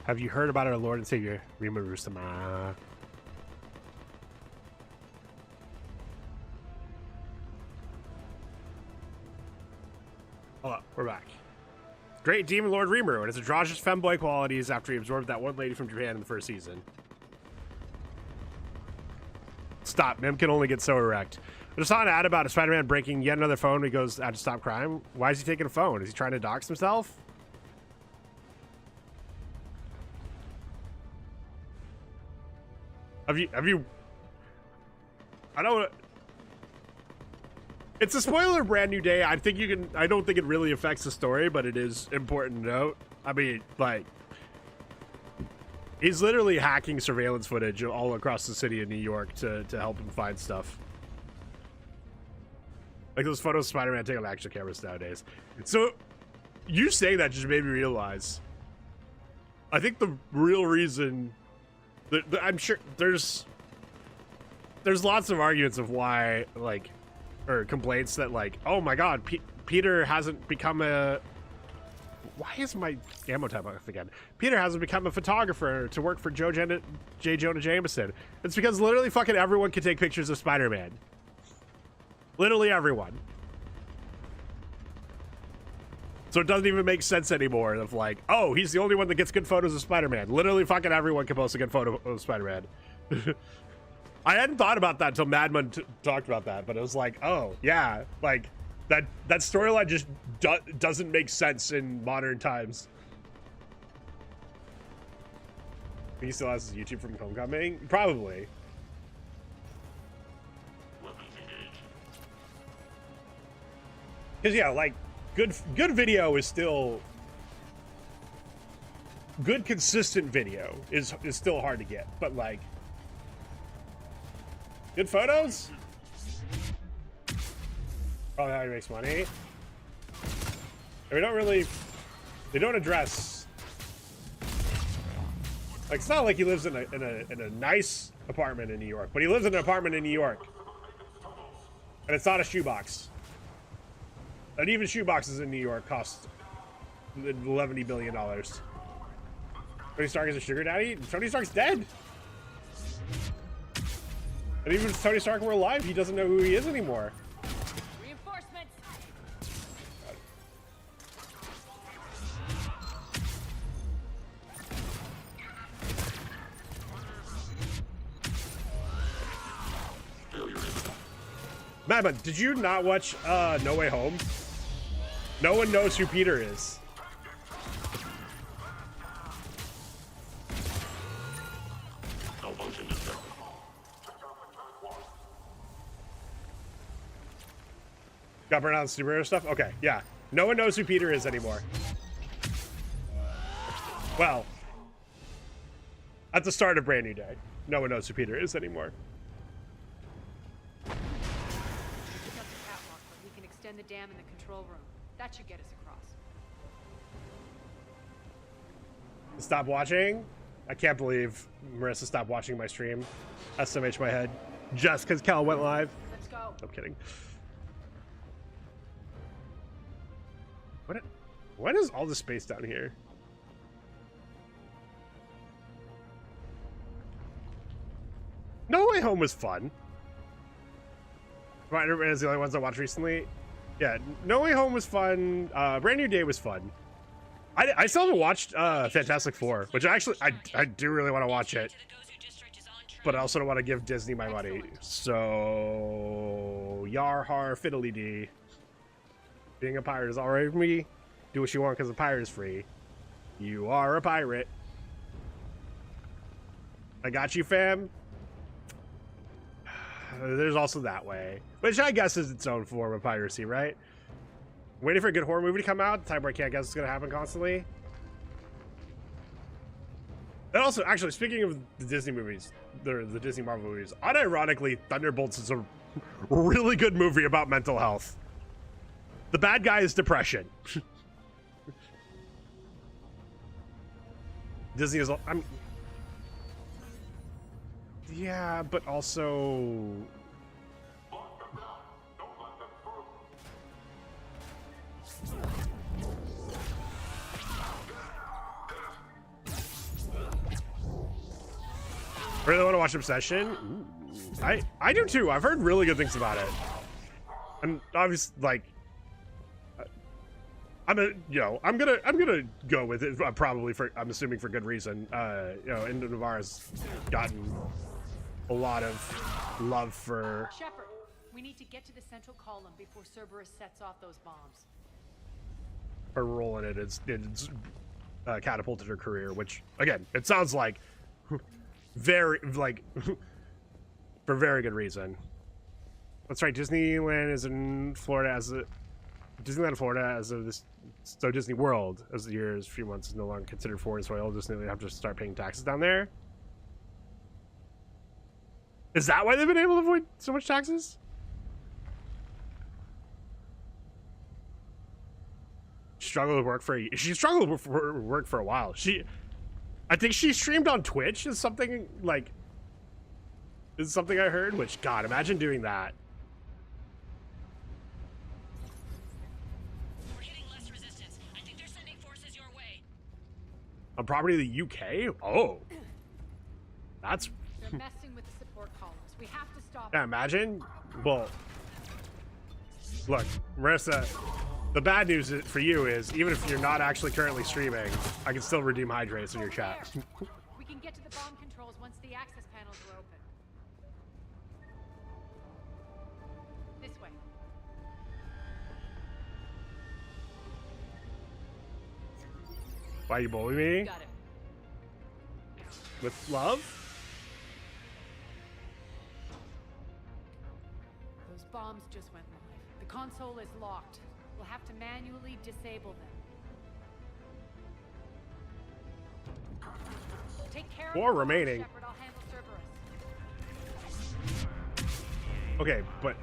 Have you heard about our Lord and Savior, Rima Rusama? Hold up, we're back. Great Demon Lord Rimuru and his androgynous femboy qualities after he absorbed that one lady from Japan in the first season. Stop, Mim can only get so erect. I just saw an ad about a Spider-Man breaking yet another phone when he goes out to stop crime. Why is he taking a phone? Is he trying to dox himself? Have you I don't. It's a spoiler brand new day. I think you can. I don't think it really affects the story, but it is important to note. I mean, like, he's literally hacking surveillance footage all across the city of New York to help him find stuff. Like those photos of Spider-Man taking on action cameras nowadays. So, you saying that just made me realize. I think the real reason. I'm sure there's lots of arguments of why, like, or complaints that, like, oh my god, Peter hasn't become a... Why is my ammo tab off again? Peter hasn't become a photographer to work for J. Jonah Jameson. It's because literally fucking everyone can take pictures of Spider-Man. Literally everyone. So it doesn't even make sense anymore of like, oh, he's the only one that gets good photos of Spider-Man. Literally fucking everyone can post a good photo of Spider-Man. I hadn't thought about that until Madman talked about that, but it was like, oh, yeah, like, that storyline just doesn't make sense in modern times. Think he still has his YouTube from Homecoming? Probably. Because, yeah, like, good video is still... Good, consistent video is still hard to get, but, like... Good photos? Probably how he makes money. And we don't really... They don't address... Like, it's not like he lives in a nice apartment in New York, but he lives in an apartment in New York. And it's not a shoebox. And even shoeboxes in New York cost $11 billion. Tony Stark is a sugar daddy? Tony Stark's dead! And even if Tony Stark were alive, he doesn't know who he is anymore. Reinforcements. Madman, did you not watch No Way Home? No one knows who Peter is. Got burned out on superhero stuff? Okay, yeah. No one knows who Peter is anymore. Well, at the start of Brand New Day, no one knows who Peter is anymore. Just the catwalk, but we can extend the dam in the control room. That should get us across. Stop watching? I can't believe Marissa stopped watching my stream. SMH my head. Just because Cal went live. Let's go. I'm kidding. What is all the space down here? No Way Home was fun. Spider-Man is the only ones I watched recently. Yeah, No Way Home was fun. Brand New Day was fun. I still haven't watched Fantastic Four, which I do really want to watch it. But I also don't want to give Disney my money. So yar har fiddly dee. Being a pirate is alright with me. Do what you want because a pirate is free. You are a pirate. I got you, fam. There's also that way, which I guess is its own form of piracy, right? Waiting for a good horror movie to come out, the time where I can't guess what's going to happen constantly. And also, actually, speaking of the Disney movies, the Disney Marvel movies, unironically, Thunderbolts is a really good movie about mental health. The bad guy is depression. Disney is... yeah, but also... Really want to watch Obsession? Ooh. I do too. I've heard really good things about it. And obviously, like, I'm gonna go with it probably for, I'm assuming for good reason. You know, Indo Navarre's gotten a lot of love for. Shepard, we need to get to the central column before Cerberus sets off those bombs. Her role in it is catapulted her career, which again, it sounds like very like for very good reason. That's right. Disneyland is in Florida as a Disneyland, Florida as of this. So Disney World, as the year's few months, is no longer considered foreign soil. Disney have to start paying taxes down there. Is that why they've been able to avoid so much taxes? She struggled with work for a while. I think she streamed on Twitch is something like I heard. Which, God, imagine doing that. We're hitting less resistance. I think they're sending forces your way. On property of the UK? Oh, that's. They're messing with the support columns. We have to stop. Yeah, imagine. Well, look, Marissa. The bad news for you is, even if you're not actually currently streaming, I can still redeem hydrates in your chat. We can get to the bomb controls once the access panels are open. This way. Why you bully me? Got it. With love? Those bombs just went live. The console is locked. We'll have to manually disable them. Take care of 4 remaining. Shepard, I'll handle Cerberus. Okay, but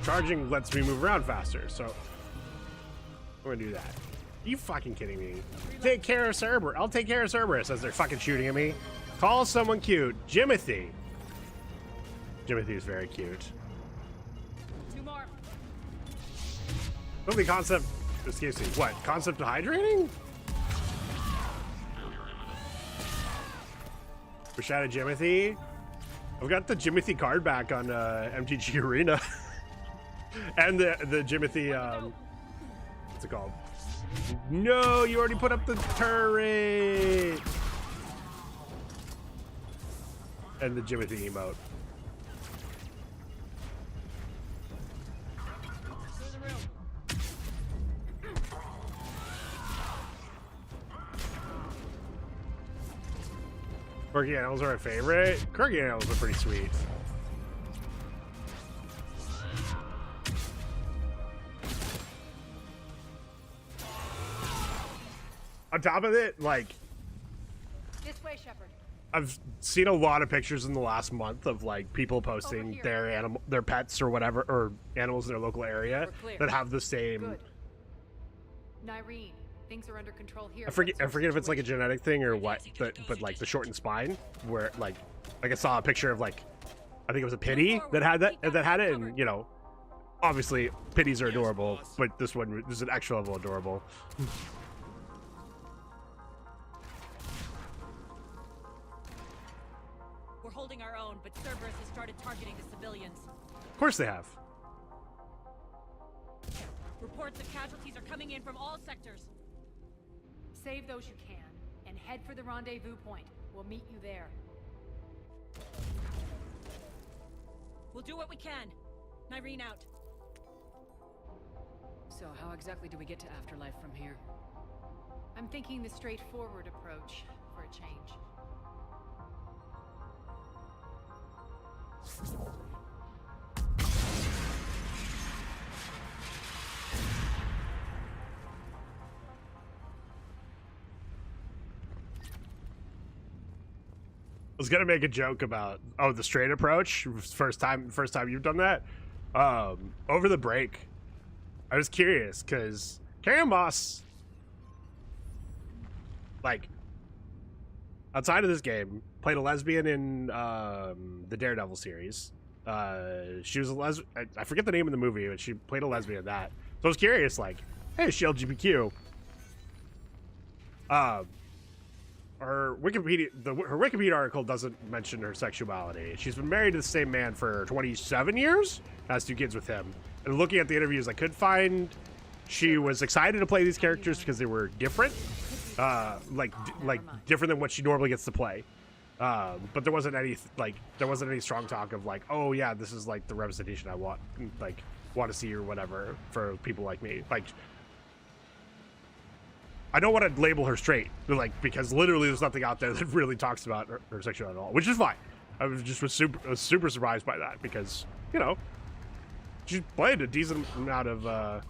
charging lets me move around faster, so we're gonna do that. Are you fucking kidding me? Take care of Cerberus. I'll take care of Cerberus as they're fucking shooting at me. Call someone cute. Jimothy. Jimothy is very cute. 2 more. What the concept? Excuse me. What concept of hydrating? Rashada Jimothy. I've got the Jimothy card back on MTG Arena, and the Jimothy. What's it called? No, you already put up the turret. And the Jimothy emote. Corgi animals are my favorite. Corgi animals are pretty sweet. On top of it, like, This way, Shepard. I've seen a lot of pictures in the last month of like people posting their pets or whatever, or animals in their local area that have the same. Good. Nyrene, things are under control here. I forget if it's like a genetic thing or what, but like the shortened spine, where like I saw a picture of like, I think it was a pitty that had it, and you know, obviously pitties are adorable, but this is an extra level adorable. We're holding our own, but Cerberus has started targeting the civilians. Of course they have. Reports of casualties are coming in from all sectors. Save those you can, and head for the rendezvous point. We'll meet you there. We'll do what we can. Nyrene out. So how exactly do we get to Afterlife from here? I'm thinking the straightforward approach for a change. I was gonna make a joke about the straight approach. First time you've done that. Over the break, I was curious because Carrie Moss, like, outside of this game, played a lesbian in the Daredevil series. She was a lesbian. I forget the name of the movie, but she played a lesbian in that. So I was curious, like, hey, is she LGBTQ? her Wikipedia article doesn't mention her sexuality. She's been married to the same man for 27 years, has 2 kids with him. And looking at the interviews I could find, she was excited to play these characters because they were different, like different than what she normally gets to play. But there wasn't any strong talk of like, oh yeah, this is like the representation I want to see or whatever for people like me. Like, I don't want to label her straight, because literally there's nothing out there that really talks about her sexuality at all, which is fine. I was super surprised by that because, you know, she played a decent amount of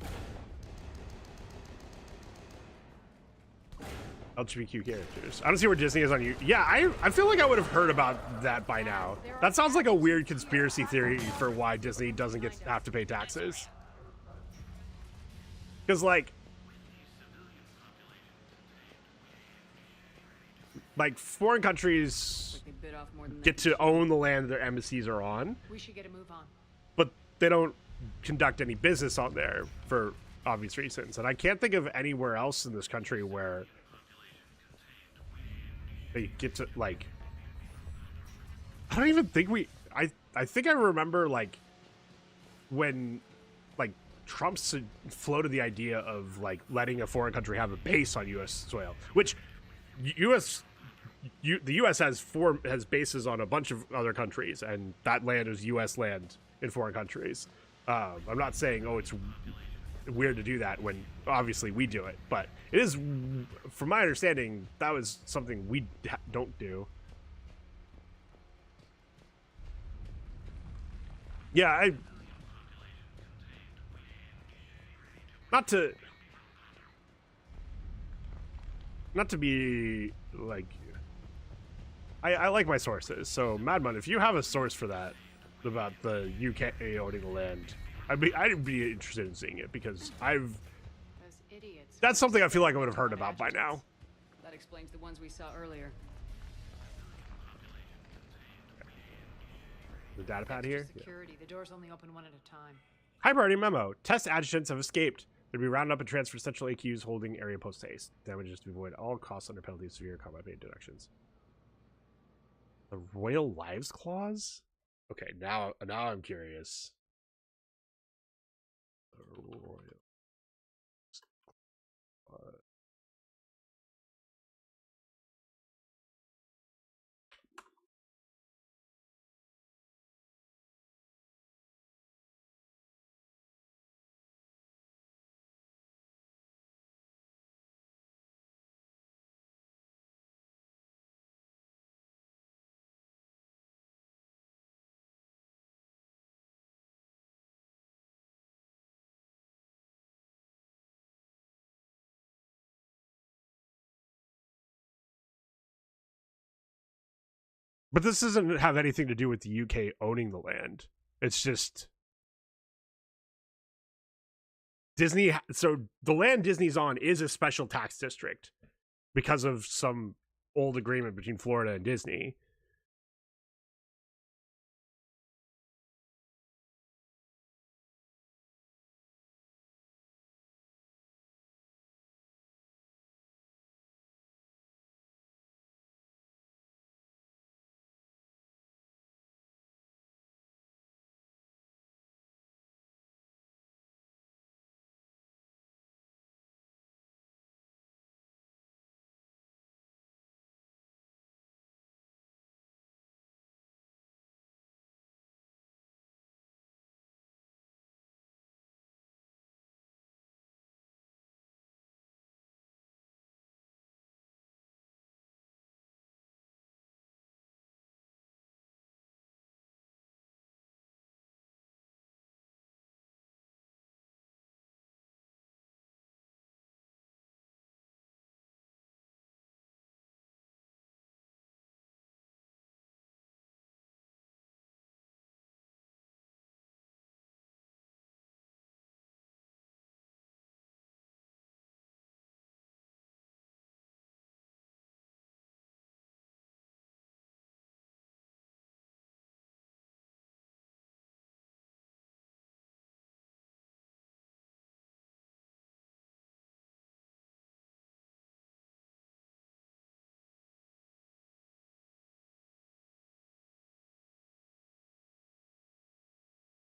LGBTQ characters. I don't see where Disney is on you. Yeah, I feel like I would have heard about that by now. That sounds like a weird conspiracy theory for why Disney doesn't have to pay taxes. Because like foreign countries get to own the land their embassies are on. We should get a move on. But they don't conduct any business on there for obvious reasons. And I can't think of anywhere else in this country where they get to like, I don't even think I think I remember like when like Trump floated the idea of like letting a foreign country have a base on U.S. soil, which the U.S. has bases on a bunch of other countries, and that land is U.S. land in foreign countries. I'm not saying, oh, it's weird to do that when obviously we do it, but it is, from my understanding, that was something we don't do. Yeah, not to be like, I like my sources, so Madman, if you have a source for that about the UK owning the land, I'd be interested in seeing it, because that's something I feel like I would have heard about by now. That explains the ones we saw earlier. The data pad here. Security. The doors only open one at a time. High priority memo. Test adjutants have escaped. They'll be rounded up and transferred to central AQs holding area post haste. Damages to be avoided at all costs under penalty of severe combat paid deductions. The Royal Lives Clause? Okay, now I'm curious. The Royal But this doesn't have anything to do with the UK owning the land. It's just Disney. So the land Disney's on is a special tax district because of some old agreement between Florida and Disney.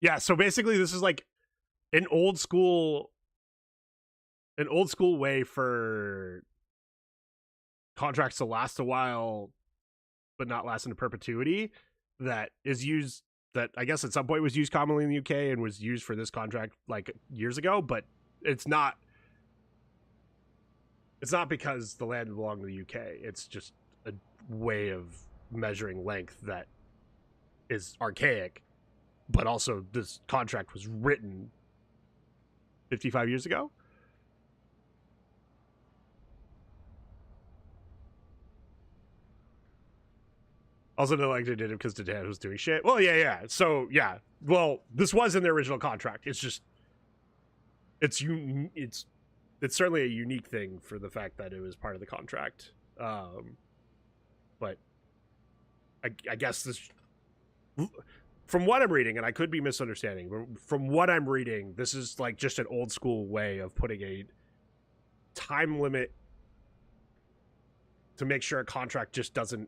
Yeah, so basically this is like an old school way for contracts to last a while but not last into perpetuity, that is used, that I guess at some point was used commonly in the UK and was used for this contract like years ago, but it's not because the land belonged to the UK. It's just a way of measuring length that is archaic, but also this contract was written 55 years ago. Also, no, like they did it because Dedan was doing shit. Well, yeah. So, yeah. Well, this was in the original contract. It's just, it's certainly a unique thing for the fact that it was part of the contract. But I guess this, from what I'm reading, and I could be misunderstanding, but from what I'm reading, this is like just an old school way of putting a time limit to make sure a contract just doesn't,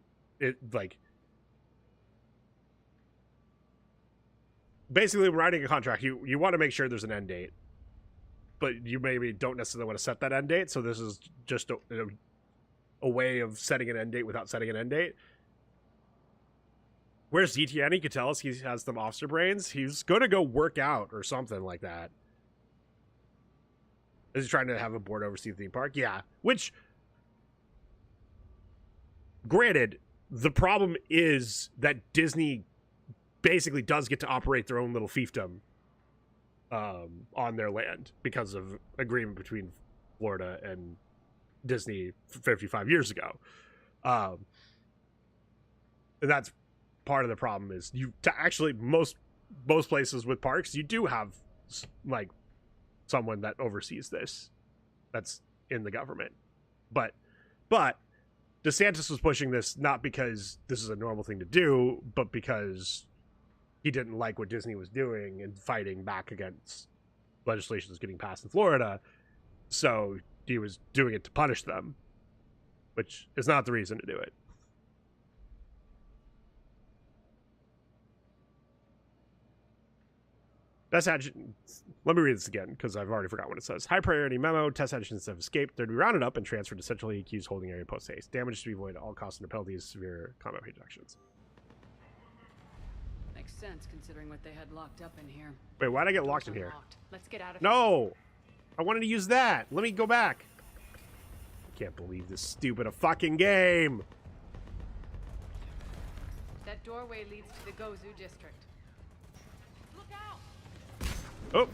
basically, when writing a contract, you want to make sure there's an end date, but you maybe don't necessarily want to set that end date. So this is just a way of setting an end date without setting an end date. Where's ZTN? He could tell us he has some officer brains. He's going to go work out or something like that. Is he trying to have a board oversee the theme park? Yeah. Which, granted, the problem is that Disney basically does get to operate their own little fiefdom on their land because of agreement between Florida and Disney 55 years ago. And that's part of the problem is actually most places with parks, you do have like someone that oversees this that's in the government. But DeSantis was pushing this not because this is a normal thing to do, but because he didn't like what Disney was doing and fighting back against legislation that's getting passed in Florida. So he was doing it to punish them, which is not the reason to do it. Let me read this again because I've already forgot what it says. High priority memo. Test agents have escaped. They're to be rounded up and transferred to centrally accused holding area post haste. Damage to be avoided at all costs under penalties, severe combat reductions. Makes sense considering what they had locked up in here. Wait, why'd I get locked in here? Let's get out of No! I wanted to use that. Let me go back. I can't believe this stupid fucking game. That doorway leads to the Gozu district. Look out! Oh.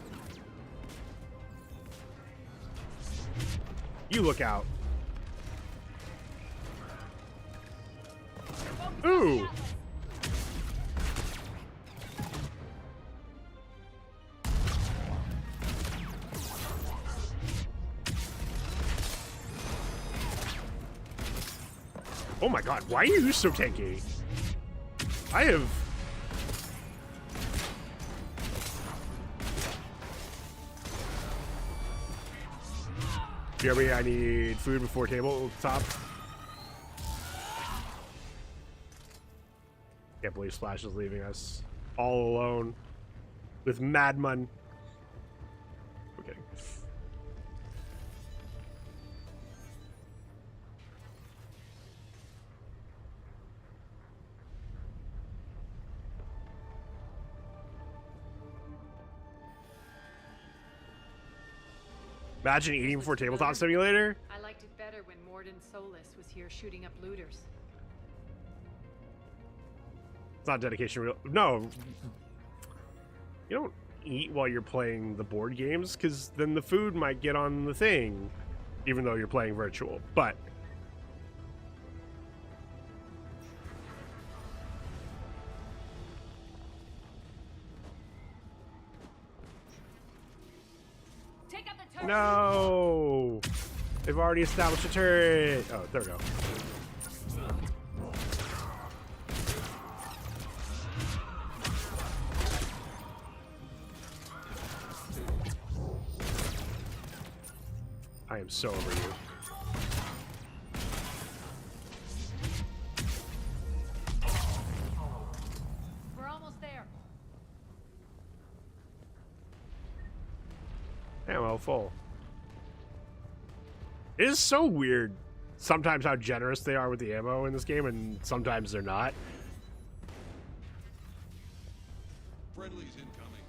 You look out. Ooh. Oh my god, why are you so tanky? I have... Jeremy, I need food before tabletop. Can't believe Splash is leaving us all alone with Madman. I'm kidding. Imagine eating before tabletop simulator. I liked it better when Morden Solis was here shooting up looters. It's not dedication real. No. You don't eat while you're playing the board games, because then the food might get on the thing, even though you're playing virtual. But no! They've already established a turret! Oh, there we go. I am so over you. We're almost there. ammo full. It is so weird sometimes how generous they are with the ammo in this game, and sometimes they're not. Friendly's incoming.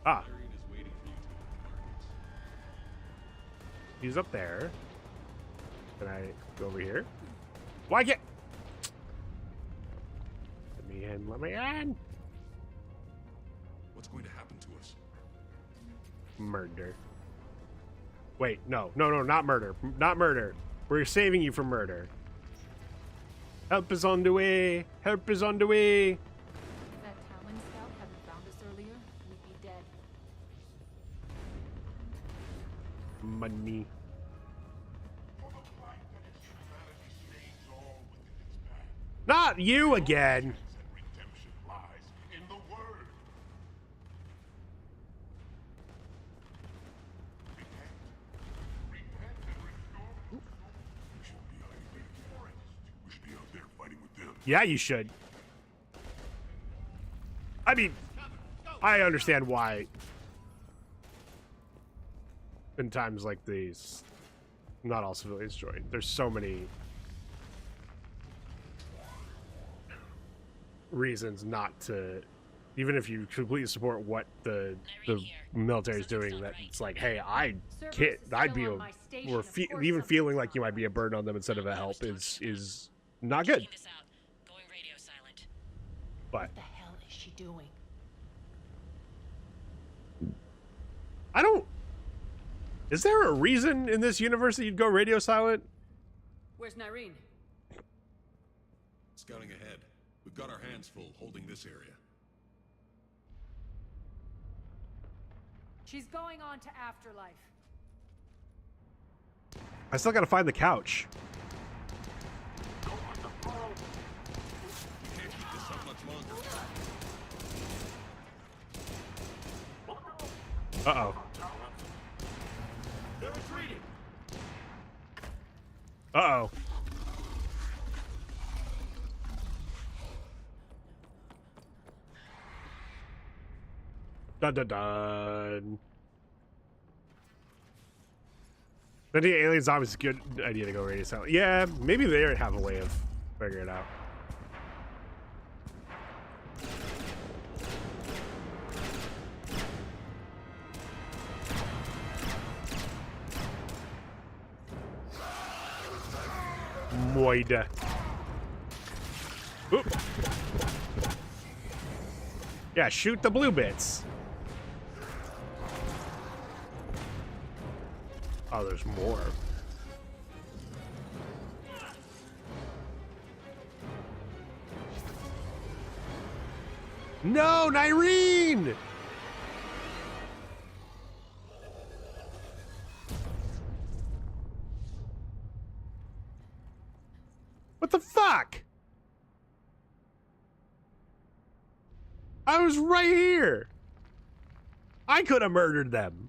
Ah. Varian is waiting for you to markets. He's up there. Can I go over here? Why get? Let me in. Let me in. What's going to happen to us? Murder. Wait, no, not murder. Not murder. We're saving you from murder. Help is on the way. Help is on the way. If that Talon scout hadn't found us earlier, we'd be dead. Money. Not you again. Redemption lies in the word. Repent and restore. We shouldn't be hiding back here. We should be out there fighting with them. Yeah, you should. I mean, I understand why in times like these, not all civilians join. There's so many reasons not to, even if you completely support what the military is doing, that it's like, hey, I'd be even feeling like you might be a burden on them instead of a help is not good. But What the hell is she doing? I don't. Is there a reason in this universe that you'd go radio silent? Where's Nyreen? Scouting ahead. We've got our hands full holding this area. She's going on to Afterlife. I still gotta find the couch. We can't keep this up much longer. Uh-oh. They're retreating. Uh-oh. Dun dun dun. I think alien zombies is a good idea to go radio silent. Yeah, maybe they have a way of figuring it out. Moida. Oop. Yeah, shoot the blue bits. Oh, there's more. No, Nyreen! What the fuck? I was right here. I could have murdered them.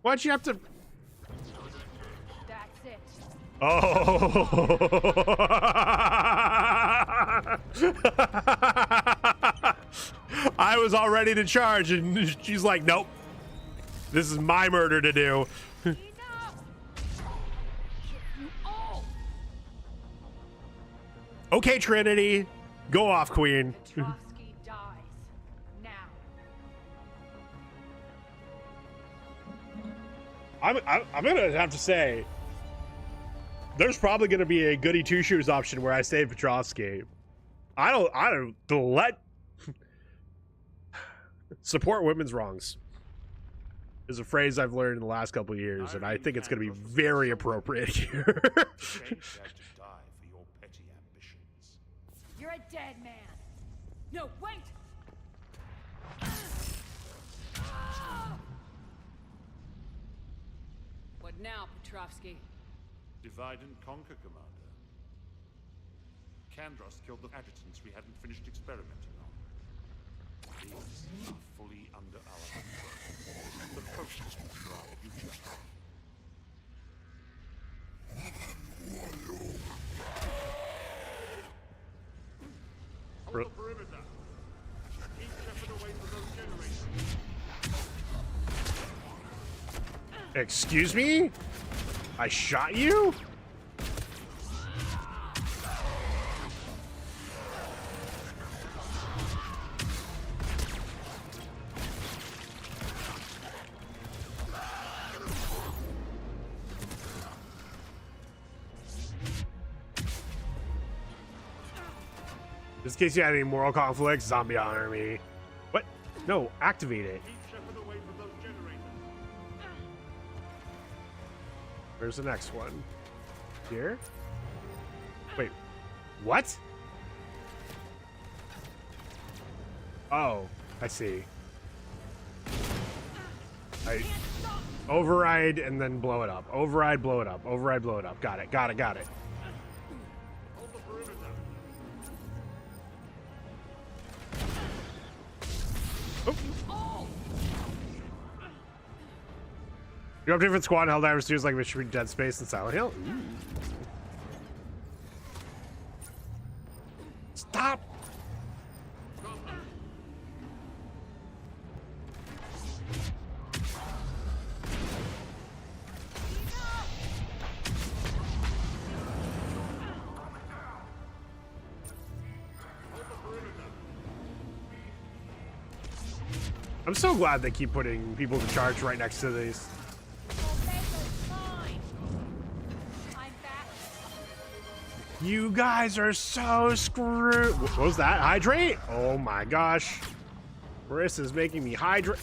Why'd you have to? That's it. Oh. I was all ready to charge, and she's like, nope. This is my murder to do. Okay, Trinity. Go off, Queen. Petrovsky dies. Now. I'm gonna have to say, there's probably gonna be a goody two shoes option where I save Petrovsky. I don't let support women's wrongs is a phrase I've learned in the last couple of years, and I think it's gonna be very appropriate here. You're a dead man. No, wait! What now, Petrovsky? Divide and conquer, Commander. Kandros killed the adjutants we hadn't finished experimenting on. These are fully under our control. The focus for our future. Hold the perimeter. Keep Shepard away from those generators. Excuse me? I shot you? Just in case you had any moral conflicts, zombie army. What? No, activate it. Where's the next one? Here? Wait, what? Oh, I see. I override and then blow it up. Override, blow it up. Override, blow it up. Got it, got it, got it. You're up to different squad and Helldivers 2 is like Mission Dead Space and Silent Hill. Ooh. Stop! I'm so glad they keep putting people to charge right next to these. You guys are so screwed. What was that? Hydrate? Oh my gosh. Marissa's making me hydrate.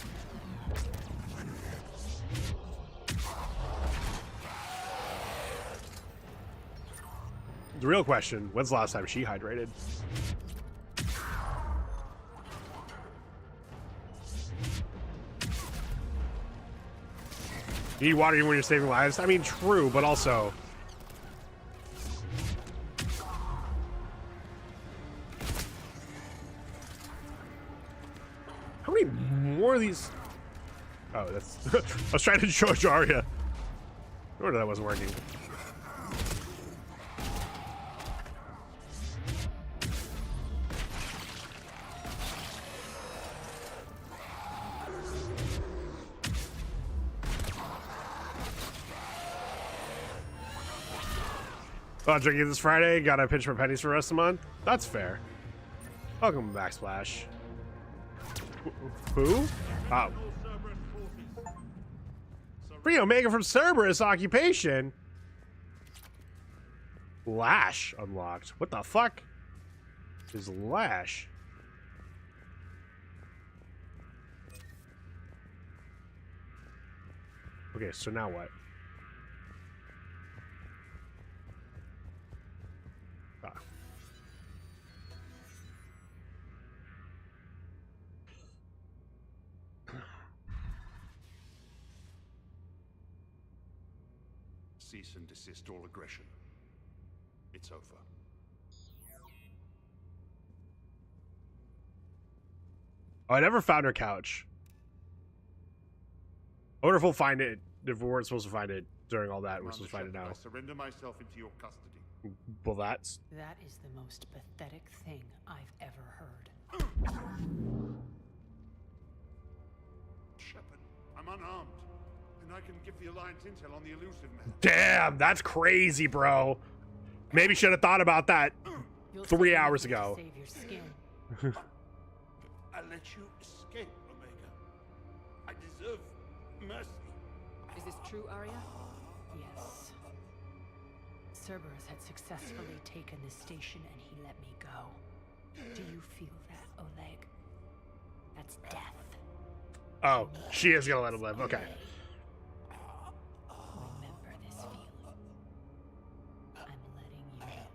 The real question, when's the last time she hydrated? You need water even when you're saving lives? I mean, true, but also... How many more of these? Oh, that's... I was trying to show Arya. No wonder that wasn't working. Oh, drinking this Friday. Got a pinch for pennies for the rest of the month. That's fair. Welcome back, Splash. Who? Oh. Free Omega from Cerberus occupation. Lash unlocked. What the fuck is Lash? Okay, so now what? Ah. Cease and desist all aggression. It's over. Oh, I never found her couch. I wonder if we'll find it if we weren't supposed to find it during all that. We're supposed to find it now. I surrender myself into your custody. Well, that's... That is the most pathetic thing I've ever heard. Shepard, I'm unarmed, and I can give the Alliance intel on the elusive man. Damn, that's crazy, bro. Maybe should have thought about that 3 hours ago. Save your skin. I let you escape, Omega. I deserve mercy. Is this true, Arya? Yes. Cerberus had successfully taken the station and he let me go. Do you feel that, Oleg? That's death. Oh, she is gonna let him live. Okay. Remember this feeling. I'm letting you live.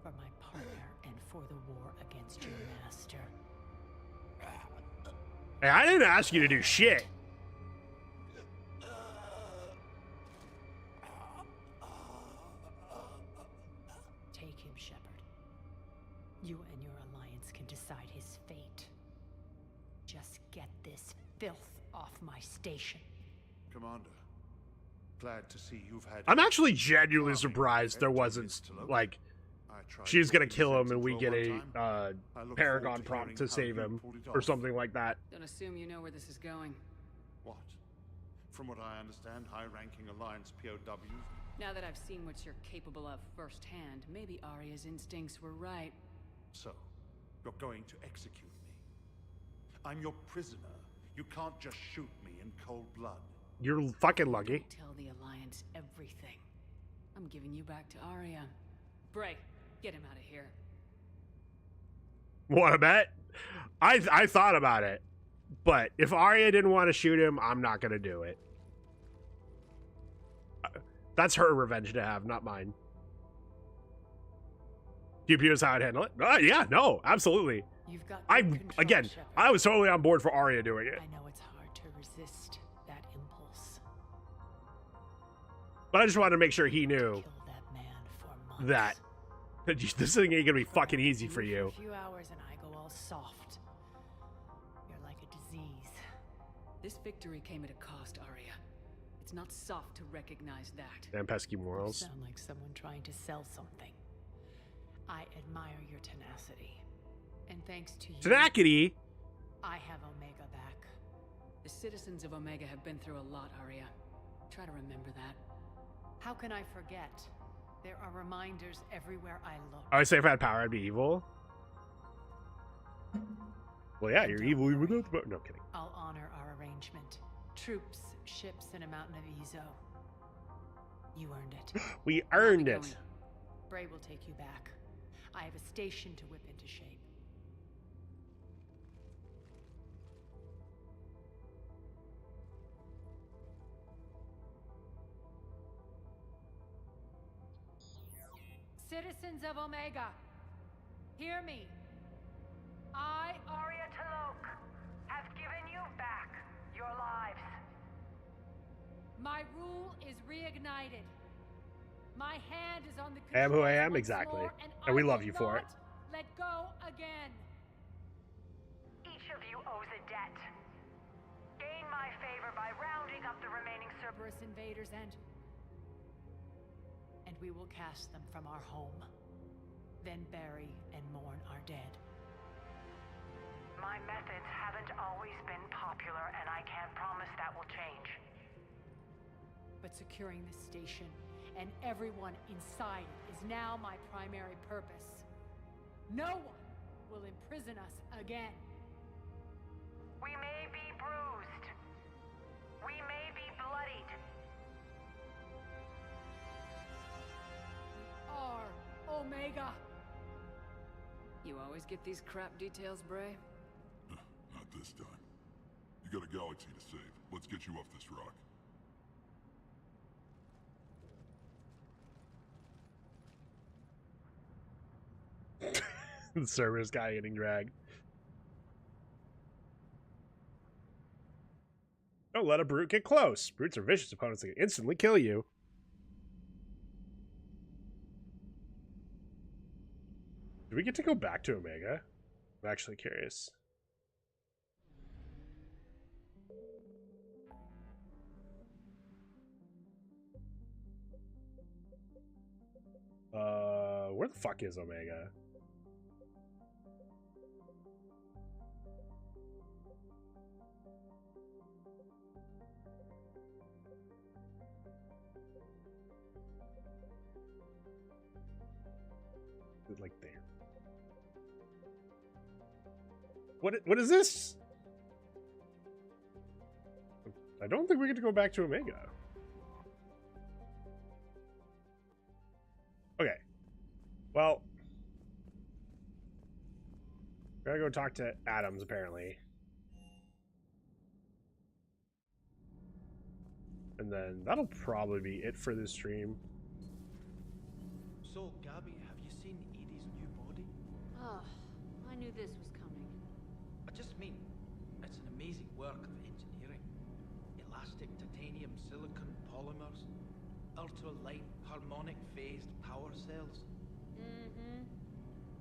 For my partner and for the war against your master. Hey, I didn't ask you to do shit. Take him, Shepard. You and your alliance can decide his fate. Just get this filth off my station. Commander, glad to see you've had... I'm actually genuinely surprised there wasn't, like, she's gonna kill him and we get a Paragon prompt to save him or something like that. Don't assume you know where this is going. What? From what I understand, high-ranking Alliance POWs. Now that I've seen what you're capable of firsthand, maybe Arya's instincts were right. So, you're going to execute me. I'm your prisoner. You can't just shoot me in cold blood. You're fucking lucky. Don't tell the Alliance everything. I'm giving you back to Arya. Bray, get him out of here. Want to bet? I thought about it, but if Arya didn't want to shoot him, I'm not gonna do it. That's her revenge to have, not mine. Pew Pew is how I'd handle it. Yeah, no, absolutely. You've got again, Shepard. I was totally on board for Arya doing it. I know it's hard to resist that impulse. But I just wanted to make sure he knew Kill that man for months. that this thing ain't gonna be fucking easy for you. A few hours and I go all soft. You're like a disease. This victory came at a cost, Arya. It's not soft to recognize that. Damn pesky You morals. sound like someone trying to sell something. I admire your tenacity. And thanks to you, Tenacity. I have Omega back. The citizens of Omega have been through a lot, Arya. Try to remember that. How can I forget? There are reminders everywhere I look. I would say if I had power, I'd be evil. Well, yeah, you're evil even without the power. No kidding. I'll honor our arrangement. Troops, ships, and a mountain of Ezo. You earned it. We earned I'll be it. going. Bray will take you back. I have a station to whip into shape. Citizens of Omega, hear me. I, Arya Talok, have given you back your lives. My rule is reignited. My hand is on the I am who I controls am, once exactly. more, And we I love will you for it. not Let go again. Each of you owes a debt. Gain my favor by rounding up the remaining Cerberus invaders and we will cast them from our home. Then bury and mourn our dead. My methods haven't always been popular, and I can't promise that will change. But securing this station and everyone inside it is now my primary purpose. No one will imprison us again. We may be bruised. We may be bloodied. We are Omega. You always get these crap details, Bray? Not this time. You got a galaxy to save. Let's get you off this rock. The Cerberus guy getting dragged. Don't let a brute get close. Brutes are vicious opponents that can instantly kill you. Do we get to go back to Omega? I'm actually curious. Where the fuck is Omega? Like there. What is this? I don't think we get to go back to Omega. Okay. Well, gotta go talk to Adams apparently. And then that'll probably be it for this stream. So, Gabby, have you seen Edie's new body? Oh, I knew this was coming. I just mean, it's an amazing work of engineering. Elastic titanium silicon polymers, ultra-light harmonic phased power cells. Mm-hmm.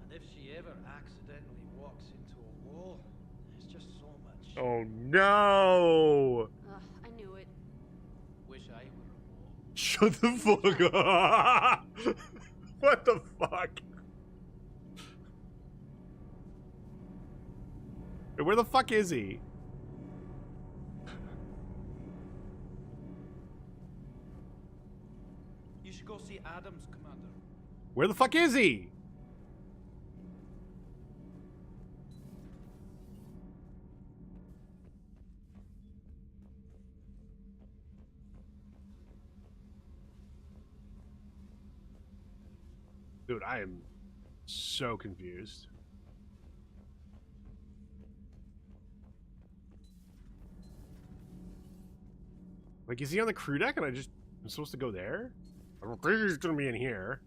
And if she ever accidentally walks into a wall, there's just so much. Oh no! I knew it. Wish I were a wall. Shut the fuck up! What the fuck? Where the fuck is he? You should go see Adams, Commander. Where the fuck is he? Dude, I am so confused. Like, is he on the crew deck and I'm supposed to go there? I don't think he's gonna be in here.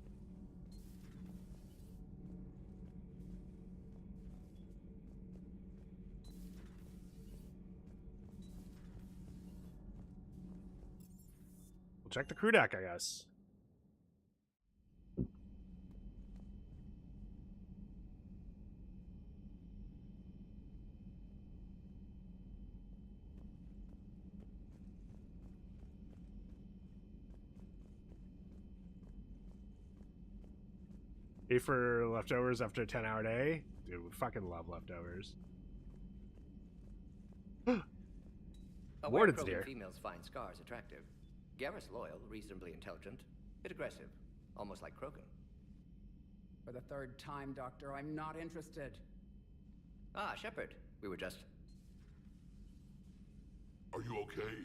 We'll check the crew deck, I guess. Pay for leftovers after a 10-hour day? Dude, we fucking love leftovers. Warden's dear. Females find scars attractive. Garrus loyal, reasonably intelligent, bit aggressive, almost like Krogan. For the third time, Doctor, I'm not interested. Ah, Shepard. We were just... Are you okay?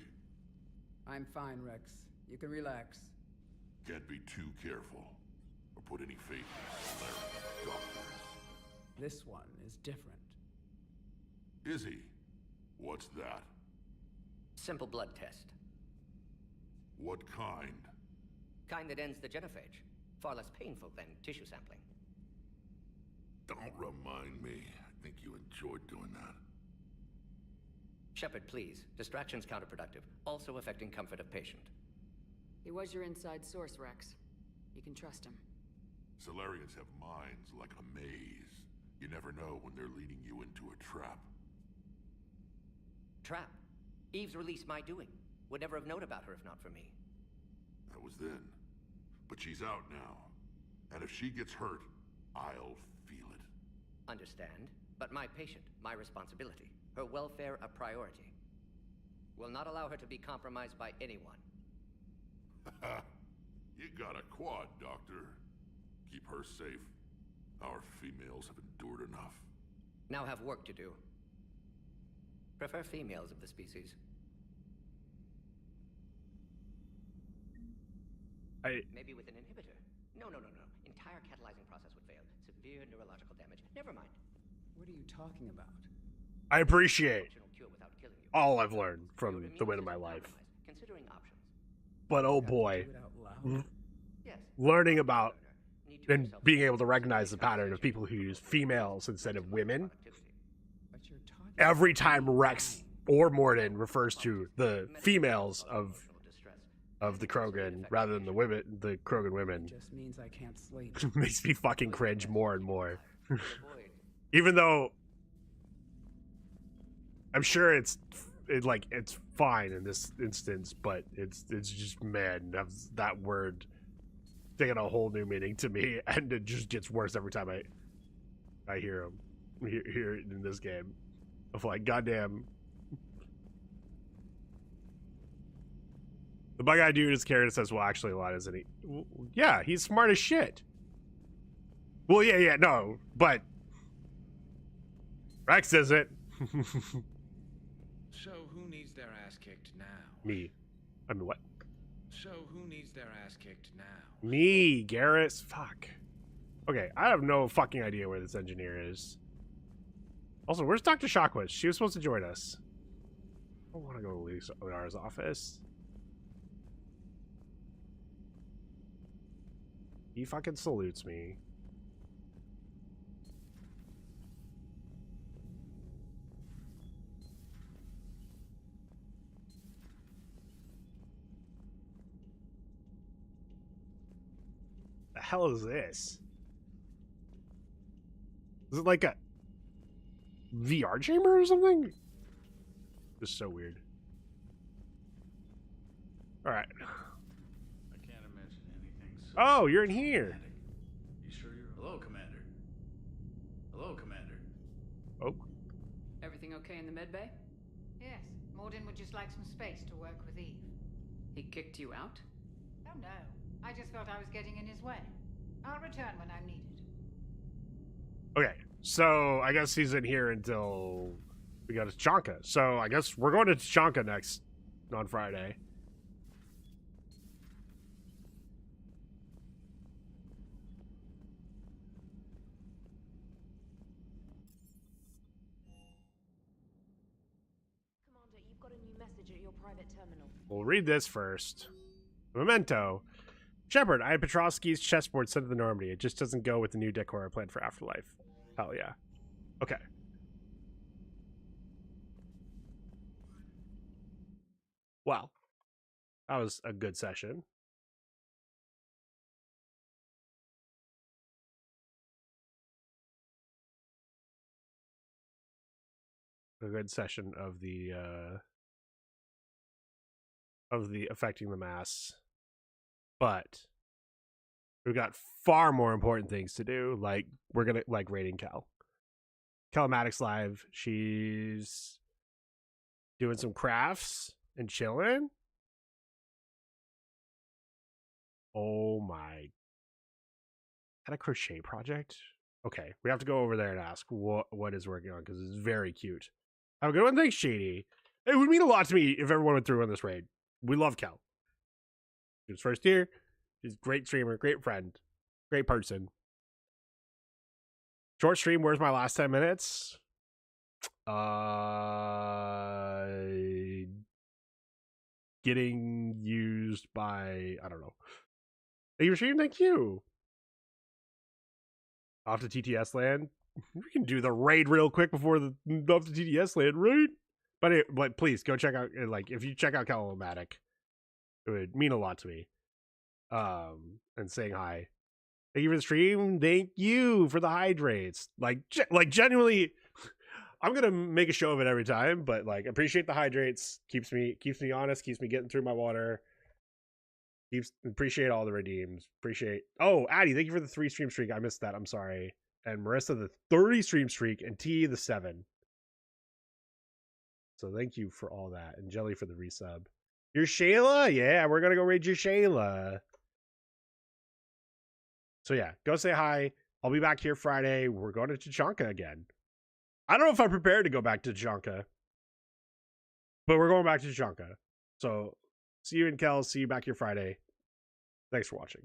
I'm fine, Rex. You can relax. Can't be too careful, or put any faith in Solarian doctors. This one is different. Is he? What's that? Simple blood test. What kind? Kind that ends the genophage. Far less painful than tissue sampling. Don't remind me. I think you enjoyed doing that. Shepard, please. Distraction's counterproductive. Also affecting comfort of patient. He was your inside source, Rex. You can trust him. Solarians have minds like a maze. You never know when they're leading you into a trap. Trap? Eve's release my doing. Would never have known about her if not for me. That was then. But she's out now. And if she gets hurt, I'll feel it. Understand. But my patient, my responsibility. Her welfare a priority. Will not allow her to be compromised by anyone. You got a quad, Doctor. Keep her safe. Our females have endured enough. Now have work to do. Prefer females of the species. Maybe with an inhibitor. No. Entire catalyzing process would fail. Severe neurological damage. Never mind. What are you talking about? I appreciate all I've learned from the win of my life. Considering options. But oh boy, learning about and being able to recognize the pattern of people who use females instead of women. Every time Rex or Morden refers to the females of the Krogan rather than the women, the Krogan women, Just means I can't sleep. makes me fucking cringe more and more. Even though I'm sure it's fine in this instance, but it's just, man, that word taking a whole new meaning to me, and it just gets worse every time I hear it in this game. Of like, goddamn. The bug eyed dude is carried says, well, actually, a lot isn't he? Well, yeah, he's smart as shit. Well, yeah, no, but Rex isn't. So who needs their ass kicked now? Me. I mean, what? So who needs their ass kicked now? Me, Garrus. Fuck. Okay, I have no fucking idea where this engineer is. Also, where's Dr. Shockwitz? She was supposed to join us. I don't want to go to Lara's office. He fucking salutes me. The hell is this? Is it like a VR chamber or something? This is so weird. Alright. I can't imagine anything so Oh, you're in here. You sure you're... Hello, Commander. Hello, Commander. Oh. Everything okay in the medbay? Yes, Morden would just like some space to work with Eve. He kicked you out? Oh no, I just felt I was getting in his way. I'll return when I'm needed. Okay, so I guess he's in here until we go to Tachanka. So I guess we're going to Tachanka next on Friday. Commander, you've got a new message at your private terminal. We'll read this first. Memento. Shepard, I had Petrovsky's chessboard sent to the Normandy. It just doesn't go with the new decor I planned for Afterlife. Hell yeah. Okay. Well, that was a good session. A good session of the affecting the mass. But we've got far more important things to do. Like, we're gonna raiding Cal. Calmatic's live. She's doing some crafts and chilling. Oh my. Had a crochet project? Okay, we have to go over there and ask what is working on, because it's very cute. Have a good one. Thanks, Shady. It would mean a lot to me if everyone went through on this raid. We love Cal. She was first here. She's a great streamer, great friend, great person. Short stream, where's my last 10 minutes? Getting used by, I don't know. Thank you for streaming, thank you. Off to TTS land. We can do the raid real quick before the off to TTS land, right? But please go check out, like, if you check out Calmatic, it would mean a lot to me. And saying hi. Thank you for the stream. Thank you for the hydrates. Like genuinely, I'm gonna make a show of it every time. But like, appreciate the hydrates. Keeps me honest. Keeps me getting through my water. Appreciate all the redeems. Appreciate. Oh, Addie, thank you for the 3 stream streak. I missed that. I'm sorry. And Marissa, the 30 stream streak, and T, the 7. So thank you for all that, and Jelly for the resub. You're Shayla? Yeah, we're gonna go raid your Shayla. So yeah, go say hi. I'll be back here Friday. We're going to Tachanka again. I don't know if I'm prepared to go back to Tachanka, but we're going back to Tachanka. So see you in Kel. See you back here Friday. Thanks for watching.